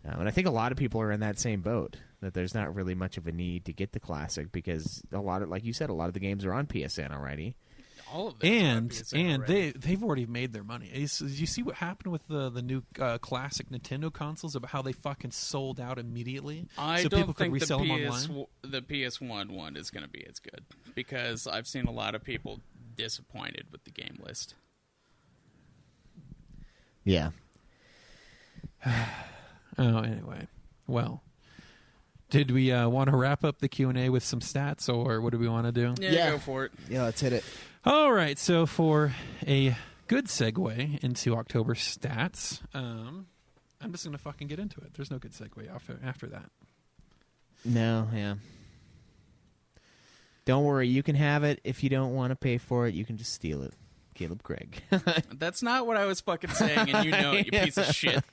S2: and I think a lot of people are in that same boat. That there's not really much of a need to get the classic because a lot of, like you said, a lot of the games are on PSN already.
S4: All of them.
S5: And they've already made their money. You see what happened with the new classic Nintendo consoles about how they fucking sold out immediately,
S4: I
S5: so
S4: don't
S5: people could
S4: think
S5: resell them online.
S4: the PS1 one is going to be as good because I've seen a lot of people disappointed with the game list.
S2: Yeah.
S5: Oh, anyway, well, did we want to wrap up the Q&A with some stats, or what do we want to do?
S4: Yeah, go for it.
S2: Yeah, let's hit it.
S5: All right, so for a good segue into October stats, I'm just going to fucking get into it. There's no good segue after that.
S2: No, yeah. Don't worry, you can have it. If you don't want to pay for it, you can just steal it. Caleb Craig.
S4: That's not what I was fucking saying, and you know it, you piece of shit.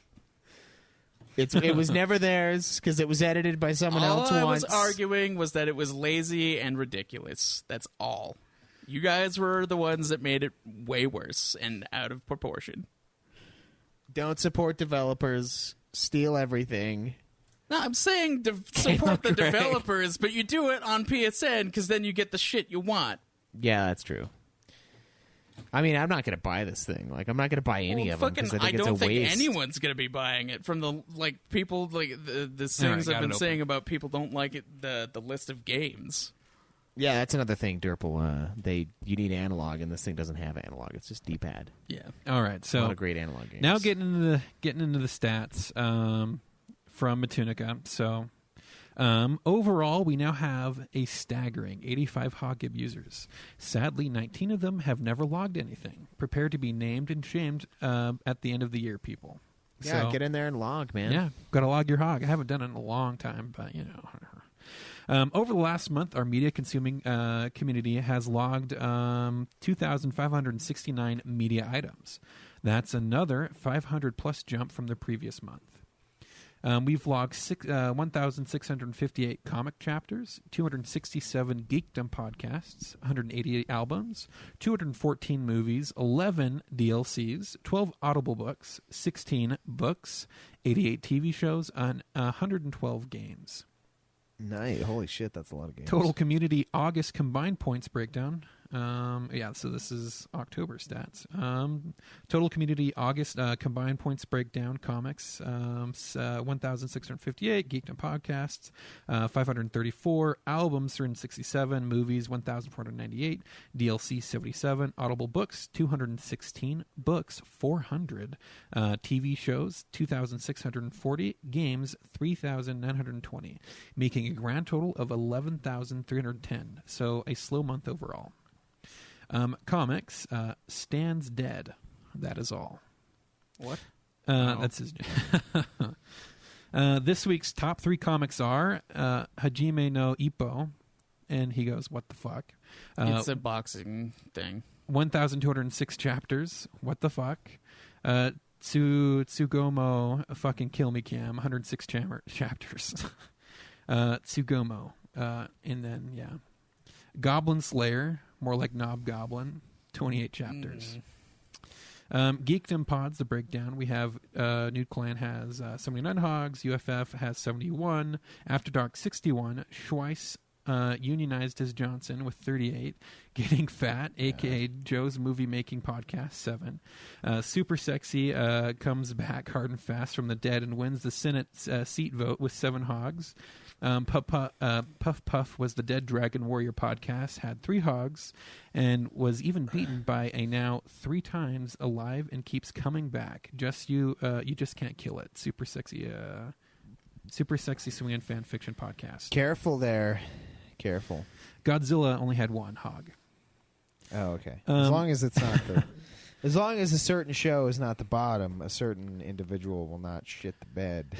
S2: It was never theirs because it was edited by someone
S4: All
S2: else
S4: I
S2: once.
S4: was arguing was that it was lazy and ridiculous. That's all. You guys were the ones that made it way worse and out of proportion.
S2: Don't support developers. Steal everything.
S4: No, I'm saying support the
S2: Craig.
S4: developers, but you do it on PSN because then you get the shit you want.
S2: Yeah, that's true. I mean, I'm not going to buy this thing. Like, I'm not going to buy any of them because I think it's a
S4: don't think
S2: waste.
S4: anyone's going to be buying it. From the people the things
S5: All right,
S4: I've
S5: got
S4: been
S5: it
S4: saying about people don't like it. The list of games.
S2: Yeah, that's another thing, Durple. You need analog, and this thing doesn't have analog. It's just D-pad.
S4: Yeah.
S5: All right,
S2: A
S5: so
S2: lot of great analog games.
S5: now getting into the stats from Matunica. So overall, we now have a staggering 85 Hogib users. Sadly, 19 of them have never logged anything. Prepare to be named and shamed at the end of the year, people.
S2: Yeah,
S5: So-
S2: get in there and log, man.
S5: Yeah, got to log your hog. I haven't done it in a long time, but you know. Over the last month, our media consuming community has logged 2,569 media items. That's another 500 plus jump from the previous month. We've logged 1,658 comic chapters, 267 geekdom podcasts, 188 albums, 214 movies, 11 DLCs, 12 audible books, 16 books, 88 TV shows, and 112 games.
S2: Nice. Holy shit, that's a lot of games.
S5: Total community August combined points breakdown. So this is October stats. Total community August combined points breakdown comics 1,658, Geekdom podcasts 534, albums 367, movies 1,498, DLC 77, Audible books 216, books 400, TV shows 2,640, games 3,920, making a grand total of 11,310. So a slow month overall. Comics, Stan's dead. That is all.
S4: What?
S5: That's his. This week's top 3 comics are Hajime no Ippo, and he goes, "What the fuck?"
S4: It's a boxing thing.
S5: 1,206 chapters. What the fuck? Tsugomo, fucking kill me, Cam. 106 chapters. Tsugomo, and then Goblin Slayer. More like Knob Goblin, 28 chapters. Geekdom Pods, the breakdown. We have Nude Clan has 79 hogs, UFF has 71, After Dark 61, Schweiss unionized as Johnson with 38, Getting Fat, a.k.a. Joe's Movie Making Podcast, 7. Super Sexy comes back hard and fast from the dead and wins the Senate seat vote with 7 hogs. Puff Puff was the Dead Dragon Warrior podcast, had 3 hogs, and was even beaten by a now 3 times alive and keeps coming back. You just can't kill it. Super sexy swinging fan fiction podcast.
S2: Careful there. Careful.
S5: Godzilla only had 1 hog.
S2: Oh, okay. As long as it's not the... As long as a certain show is not the bottom, a certain individual will not shit the bed.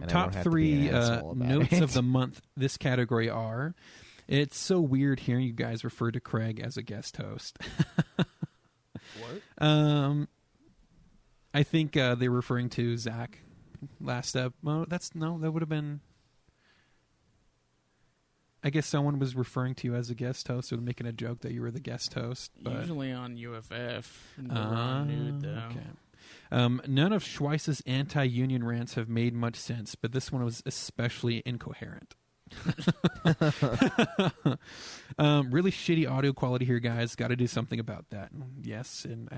S5: Top 3 notes of the month. This category are: it's so weird hearing you guys refer to Craig as a guest host.
S4: What?
S5: I think they're referring to Zach last step. Well, that would have been. I guess someone was referring to you as a guest host or making a joke that you were the guest host. But...
S4: Usually on UFF. Never on Nude, though.
S5: Okay. None of Schweiss's anti-union rants have made much sense, but this one was especially incoherent. Really shitty audio quality here, guys. Got to do something about that. Yes, and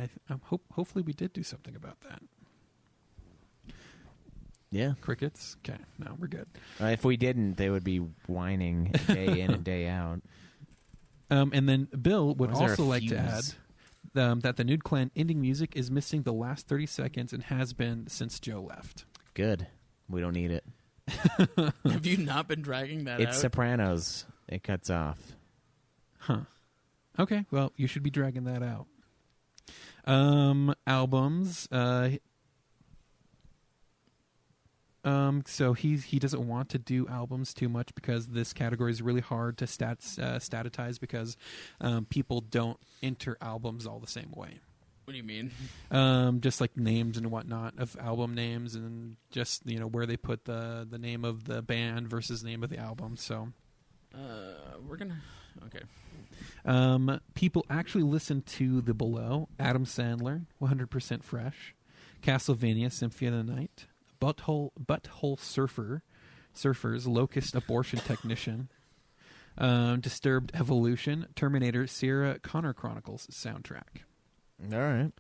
S5: hopefully we did do something about that.
S2: Yeah.
S5: Crickets? Okay, no, we're good.
S2: If we didn't, they would be whining day in and day out.
S5: And then Bill would
S2: Was there
S5: also
S2: a
S5: like to
S2: fuse?
S5: add that the Nude Clan ending music is missing the last 30 seconds and has been since Joe left.
S2: Good. We don't need it.
S4: Have you not been dragging that
S2: It's
S4: out?
S2: Sopranos. It cuts off.
S5: Huh. Okay, well, you should be dragging that out. Albums. So he doesn't want to do albums too much because this category is really hard to statitize because people don't enter albums all the same way.
S4: What do you mean?
S5: Just like names and whatnot of album names and just where they put the name of the band versus the name of the album. So
S4: We're gonna... Okay.
S5: People actually listen to the below: Adam Sandler, 100% Fresh, Castlevania, Symphony of the Night, Butthole Surfers, Locust Abortion Technician, Disturbed Evolution, Terminator, Sierra Connor Chronicles soundtrack.
S2: All right.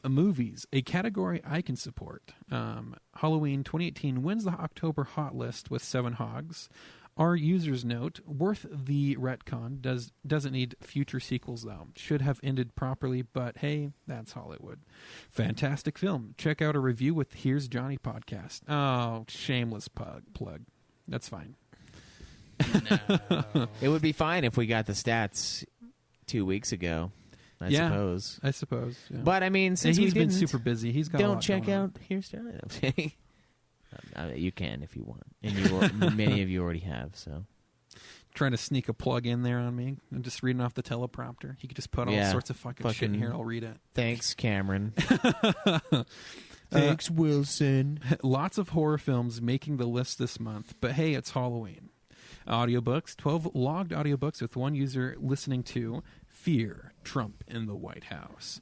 S5: Movies, a category I can support. Halloween 2018 wins the October hot list with 7 hogs. Our users note, worth the retcon, doesn't need future sequels though. Should have ended properly, but hey, that's Hollywood. Fantastic film. Check out a review with Here's Johnny podcast. Oh, shameless plug. That's fine.
S4: No.
S2: It would be fine if we got the stats 2 weeks ago, I suppose.
S5: I suppose. Yeah.
S2: But I mean, since
S5: he's
S2: we
S5: been
S2: didn't,
S5: super busy. He's got a
S2: don't
S5: lot
S2: check
S5: going on.
S2: out Here's Johnny. You can if you want, and many of you already have. So
S5: Trying to sneak a plug in there on me and just reading off the teleprompter. He could just put all sorts of fucking shit in here. I'll read it.
S2: Thanks, Cameron. Thanks, Wilson.
S5: Lots of horror films making the list this month, but hey, it's Halloween. Audiobooks, 12 logged audiobooks with one user listening to Fear, Trump in the White House.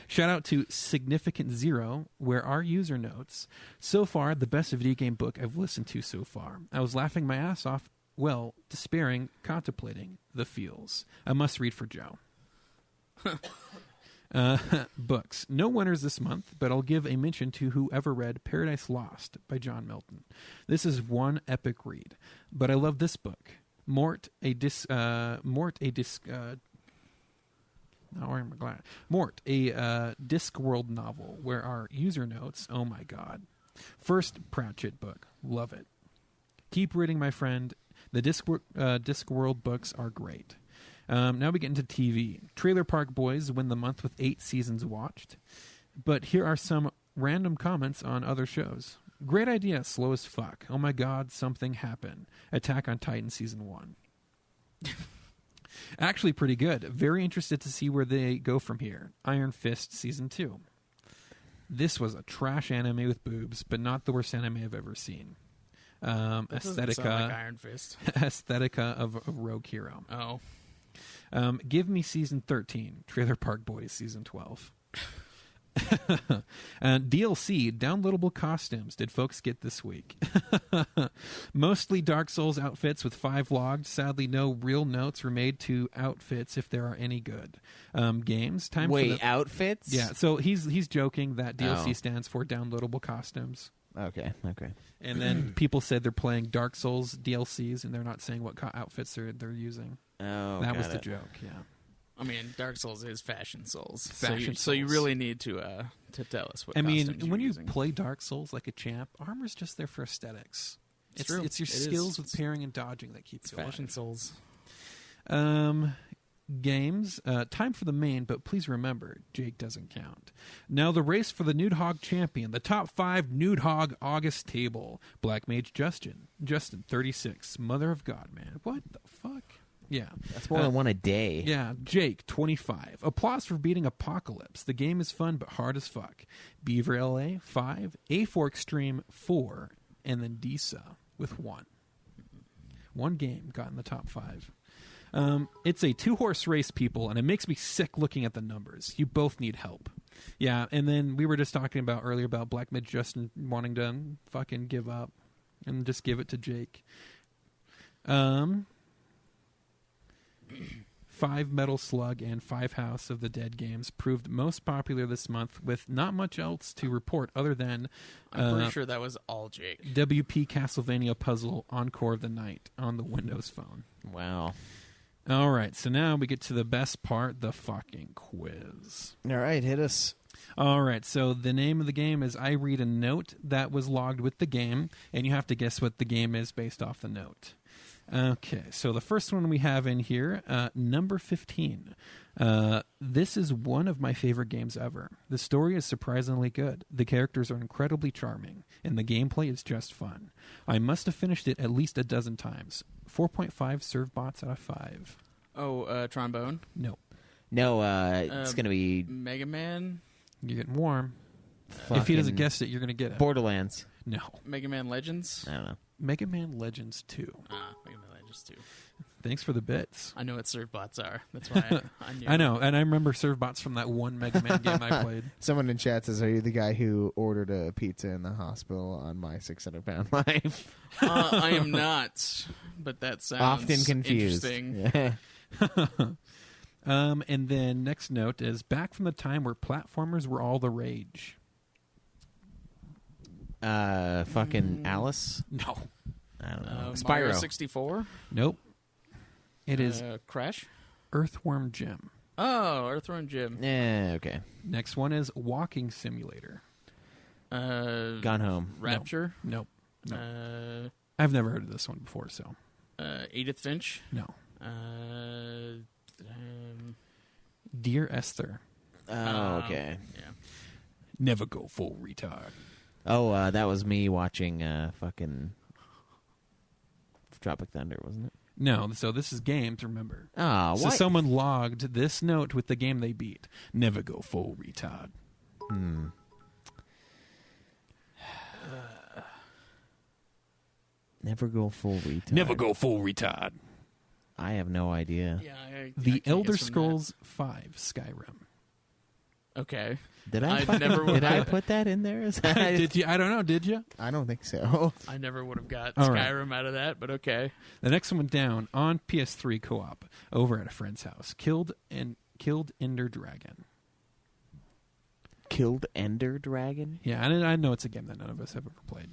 S5: Shout out to Significant Zero, where our user notes, so far, the best video game book I've listened to so far. I was laughing my ass off despairing, contemplating the feels. A must-read for Joe. Books. No winners this month, but I'll give a mention to whoever read Paradise Lost by John Milton. This is one epic read, but I love this book. Mort, a Discworld novel where our user notes, oh my god. First Pratchett book, love it. Keep reading, my friend. The Discworld books are great. Now we get into TV. Trailer Park Boys win the month with 8 seasons watched. But here are some random comments on other shows. Great idea, slow as fuck. Oh my god, something happened. Attack on Titan Season 1. Actually pretty good. Very interested to see where they go from here. Iron Fist Season 2. This was a trash anime with boobs, but not the worst anime I've ever seen.
S4: Doesn't sound like Iron Fist.
S5: Aesthetica of a Rogue Hero.
S4: Oh.
S5: Give me Season 13. Trailer Park Boys Season 12. DLC, downloadable costumes. Did folks get this week? Mostly Dark Souls outfits with 5 logged. Sadly, no real notes were made to outfits if there are any good. Games. Time for the
S2: outfits?
S5: Yeah, so he's joking that DLC stands for downloadable costumes.
S2: Okay.
S5: And then people said they're playing Dark Souls DLCs and they're not saying what outfits they're using.
S2: Oh,
S5: that was the joke. Yeah.
S4: I mean, Dark Souls is Fashion Souls.
S5: Fashion
S4: so you
S5: Souls.
S4: really need to tell us what.
S5: I mean,
S4: costumes
S5: when
S4: you're
S5: you
S4: using.
S5: play Dark Souls like a champ, armor's just there for aesthetics.
S4: It's true.
S5: It's your
S4: It
S5: skills
S4: is.
S5: with parrying and dodging that keep
S4: It's
S5: you alive.
S4: Fashion Souls.
S5: Games. Time for the main, but please remember, Jake doesn't count. Now the race for the Nude Hog champion. The top 5 Nude Hog August table. Black Mage Justin, 36. Mother of God, man. What the fuck? Yeah.
S2: That's more than one a day.
S5: Yeah, Jake, 25. Applause for beating Apocalypse. The game is fun but hard as fuck. Beaver LA, 5. A4 Extreme, 4. And then Disa with 1. One game got in the top 5. It's a 2-horse race, people, and it makes me sick looking at the numbers. You both need help. Yeah, and then we were just talking about earlier about Black Mid Justin wanting to fucking give up and just give it to Jake. 5 Metal Slug and 5 House of the Dead games proved most popular this month with not much else to report other than
S4: I'm pretty sure that was all Jake.
S5: WP Castlevania Puzzle Encore of the Night on the Windows Phone.
S2: Wow.
S5: All right, so now we get to the best part, the fucking quiz.
S2: All right, hit us.
S5: All right, so the name of the game is I read a note that was logged with the game, and you have to guess what the game is based off the note. Okay, so the first one we have in here, number 15. This is one of my favorite games ever. The story is surprisingly good. The characters are incredibly charming, and the gameplay is just fun. I must have finished it at least a dozen times. 4.5 serve bots out of 5.
S4: Oh, Trombone.
S5: No.
S2: No, it's going to be
S4: Mega Man.
S5: You're getting warm. If he doesn't
S2: fucking
S5: guess it, you're going to get it.
S2: Borderlands.
S5: No.
S4: Mega Man Legends.
S2: I don't know.
S5: Mega Man Legends 2.
S4: Mega Man Legends 2.
S5: Thanks for the bits.
S4: I know what serve bots are. That's why I knew.
S5: I know, and I remember serve bots from that one Mega Man game I played.
S2: Someone in chat says, "Are you the guy who ordered a pizza in the hospital on my 600-pound life?"
S4: I am not, but that sounds
S2: Often confused.
S4: interesting.
S2: Yeah.
S5: And then next note is back from the time where platformers were all the rage.
S2: Fucking Alice.
S5: No.
S2: I don't know.
S4: Mario
S2: Spyro.
S4: 64.
S5: Nope. It is
S4: Crash.
S5: Earthworm Jim.
S4: Oh, Earthworm Jim.
S2: Yeah. Okay.
S5: Next one is Walking Simulator.
S2: Gone Home.
S4: Rapture.
S5: Nope.
S4: No.
S5: I've never heard of this one before, so
S4: Edith Finch.
S5: no. Dear Esther.
S2: Oh, okay.
S4: Yeah.
S5: Never go full retard.
S2: Oh, that was me watching fucking Tropic Thunder, wasn't it?
S5: No, so this is games, remember.
S2: Oh,
S5: So
S2: what?
S5: someone logged this note with the game they beat. Never go full retard.
S2: Never go full retard.
S5: Never go full retard.
S2: I have no idea.
S4: Yeah. I
S5: The
S4: can't
S5: Elder
S4: guess from
S5: Scrolls 5 Skyrim.
S4: Okay.
S2: Did I?
S4: I never would
S2: did I
S4: have-
S2: put that in there?
S5: Did you? I don't know. Did you?
S2: I don't think so.
S4: I never would have got
S5: All right.
S4: Skyrim out of that, but okay.
S5: The next one down on PS3 co-op over at a friend's house. Killed Ender Dragon.
S2: Killed Ender Dragon?
S5: Yeah, I know it's a game that none of us have ever played.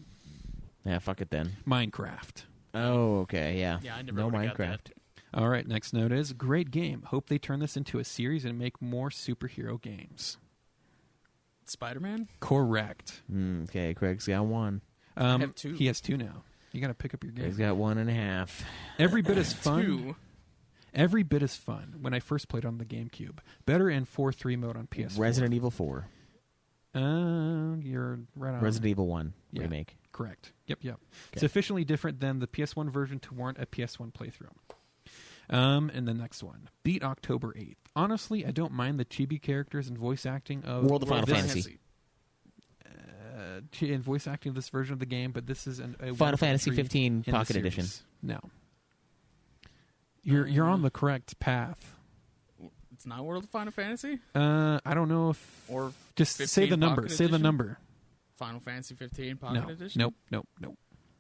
S2: Yeah, fuck it then.
S5: Minecraft.
S2: Oh, okay, yeah.
S4: Yeah, I never
S2: No
S4: would've got
S2: Minecraft.
S4: that.
S5: All right, next note is great game. Hope they turn this into a series and make more superhero games.
S4: Spider-Man?
S5: Correct.
S2: Okay, Craig's got one.
S4: I have two.
S5: He has two now. You got to pick up your
S2: Craig's
S5: game.
S2: got 1.5.
S5: Every bit as fun.
S4: Two.
S5: Every bit as fun when I first played on the GameCube. Better in 4:3 mode on PS4.
S2: Resident Evil 4.
S5: You're right on.
S2: Resident Evil 1
S5: Yeah.
S2: remake.
S5: Correct. Yep. It's
S2: Okay.
S5: sufficiently different than the PS1 version to warrant a PS1 playthrough. And the next one, beat October 8th. Honestly, I don't mind the chibi characters and voice acting of
S2: World of Final
S5: this-
S2: Fantasy.
S5: And voice acting of this version of the game, but this is a
S2: Final
S5: wonderful
S2: Fantasy
S5: entry
S2: 15
S5: in the
S2: Pocket
S5: series.
S2: Edition.
S5: No, you're on the correct path.
S4: It's not World of Final Fantasy?
S5: I don't know if
S4: Or
S5: just say
S4: 15
S5: the number.
S4: Pocket
S5: Say the
S4: Edition?
S5: number.
S4: Final Fantasy 15 Pocket
S5: No,
S4: Edition?
S5: nope.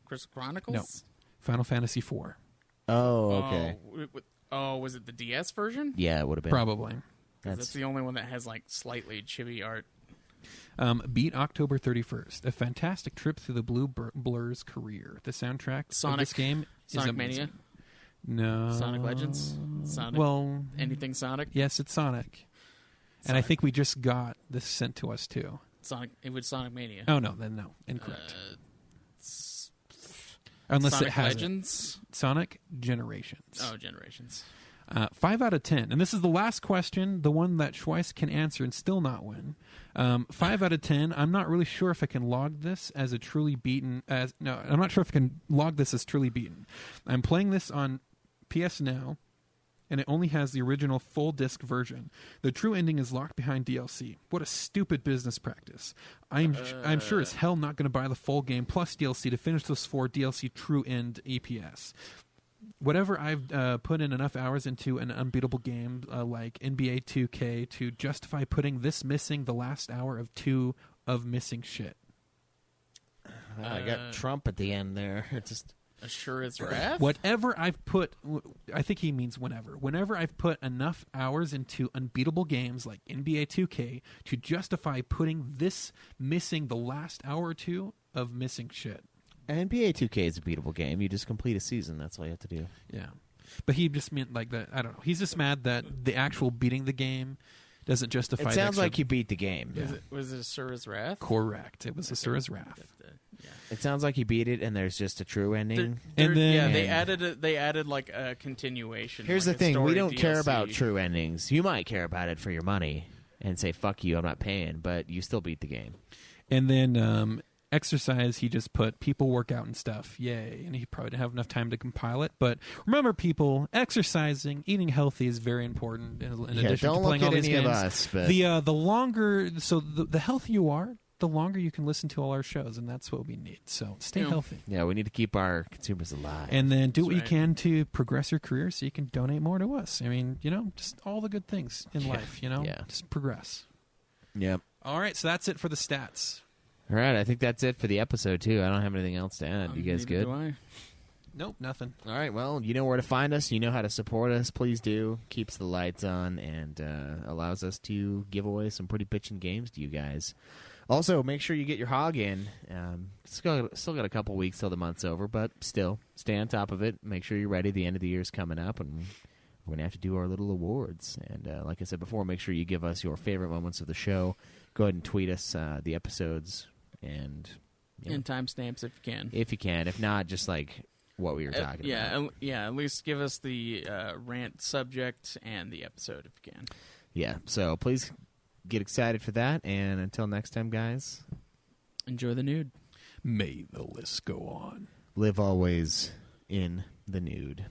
S4: Crystal Chronicles?
S5: Final Fantasy 4,
S2: Oh, okay.
S4: Was it the DS version?
S2: Yeah, it would have been.
S5: probably.
S4: 'Cause
S2: That's
S4: That's the only one that has like slightly chibi art.
S5: Beat October 31st. A fantastic trip through the Blue Blur's career. The soundtrack of
S4: Sonic-
S5: this game is
S4: Sonic
S5: amazing.
S4: Mania?
S5: No.
S4: Sonic Legends? Sonic?
S5: Well,
S4: Anything Sonic?
S5: yes, it's Sonic. And I
S4: Sonic.
S5: think we just got this sent to us too.
S4: It was Sonic Mania.
S5: Oh no, then no, incorrect.
S4: S-
S5: Unless
S4: Sonic
S5: it has
S4: Legends?
S5: Sonic Generations.
S4: Oh, Generations.
S5: 5 out of 10, and this is the last question, the one that Schweiss can answer and still not win. 5 out of 10. I'm not really sure if I can log this as a truly beaten. I'm not sure if I can log this as truly beaten. I'm playing this on PS Now, and it only has the original full disc version. The true ending is locked behind DLC. What a stupid business practice. I'm sure as hell not going to buy the full game plus DLC to finish those 4 DLC true end EPS. Whatever I've put in enough hours into an unbeatable game like NBA 2K to justify putting this missing the last hour of 2 of missing shit.
S2: I got Trump at the end there. It's just
S4: Assure's Wrath?
S5: Whatever I've put, I think he means whenever. Whenever I've put enough hours into unbeatable games like NBA 2K to justify putting this missing the last hour or 2 of missing shit.
S2: NBA 2K is a beatable game. You just complete a season. That's all you have to do.
S5: Yeah. But he just meant like that. I don't know. He's just mad that the actual beating the game doesn't justify
S2: It
S5: the
S2: sounds
S5: extra-
S2: like you beat the game.
S4: Was it Asura's Wrath?
S5: Correct. It was Asura's Wrath.
S4: Yeah.
S2: It sounds like you beat it, and there's just a true ending.
S5: And then-
S4: they added like a continuation.
S2: Here's
S4: like
S2: the
S4: a
S2: thing: we
S4: story
S2: don't care
S4: DLC.
S2: about true endings. You might care about it for your money and say "fuck you," I'm not paying, but you still beat the game.
S5: And then exercise, he just put people work out and stuff. Yay. And he probably didn't have enough time to compile it. But remember, people, exercising, eating healthy is very important in addition
S2: don't
S5: to playing
S2: look
S5: all
S2: at
S5: these
S2: any
S5: games.
S2: of us. But
S5: The longer, so the healthier you are, the longer you can listen to all our shows, and that's what we need. So stay
S4: Yeah.
S5: healthy.
S2: yeah, we need to keep our consumers alive.
S5: And then do
S4: That's
S5: what you
S4: right.
S5: can to progress your career so you can donate more to us. I mean, just all the good things in life,
S2: Yeah.
S5: Just progress.
S2: Yep.
S5: All right, so that's it for the stats.
S2: All right, I think that's it for the episode too. I don't have anything else to add. You guys
S4: Neither
S2: good?
S4: do I.
S5: Nope, nothing.
S2: All right, well, you know where to find us. You know how to support us. Please do. Keeps the lights on and allows us to give away some pretty bitchin' games to you guys. Also, make sure you get your hog in. Still got a couple weeks till the month's over, but still, stay on top of it. Make sure you're ready. The end of the year's coming up, and we're going to have to do our little awards. And like I said before, make sure you give us your favorite moments of the show. Go ahead and tweet us the episodes and
S4: And timestamps if you can.
S2: if you can. If not, just like what we were talking about.
S4: At least give us the rant subject and the episode if you can.
S2: Yeah, so please get excited for that. And until next time, guys,
S4: Enjoy the nude.
S5: May the list go on.
S2: live always in the nude.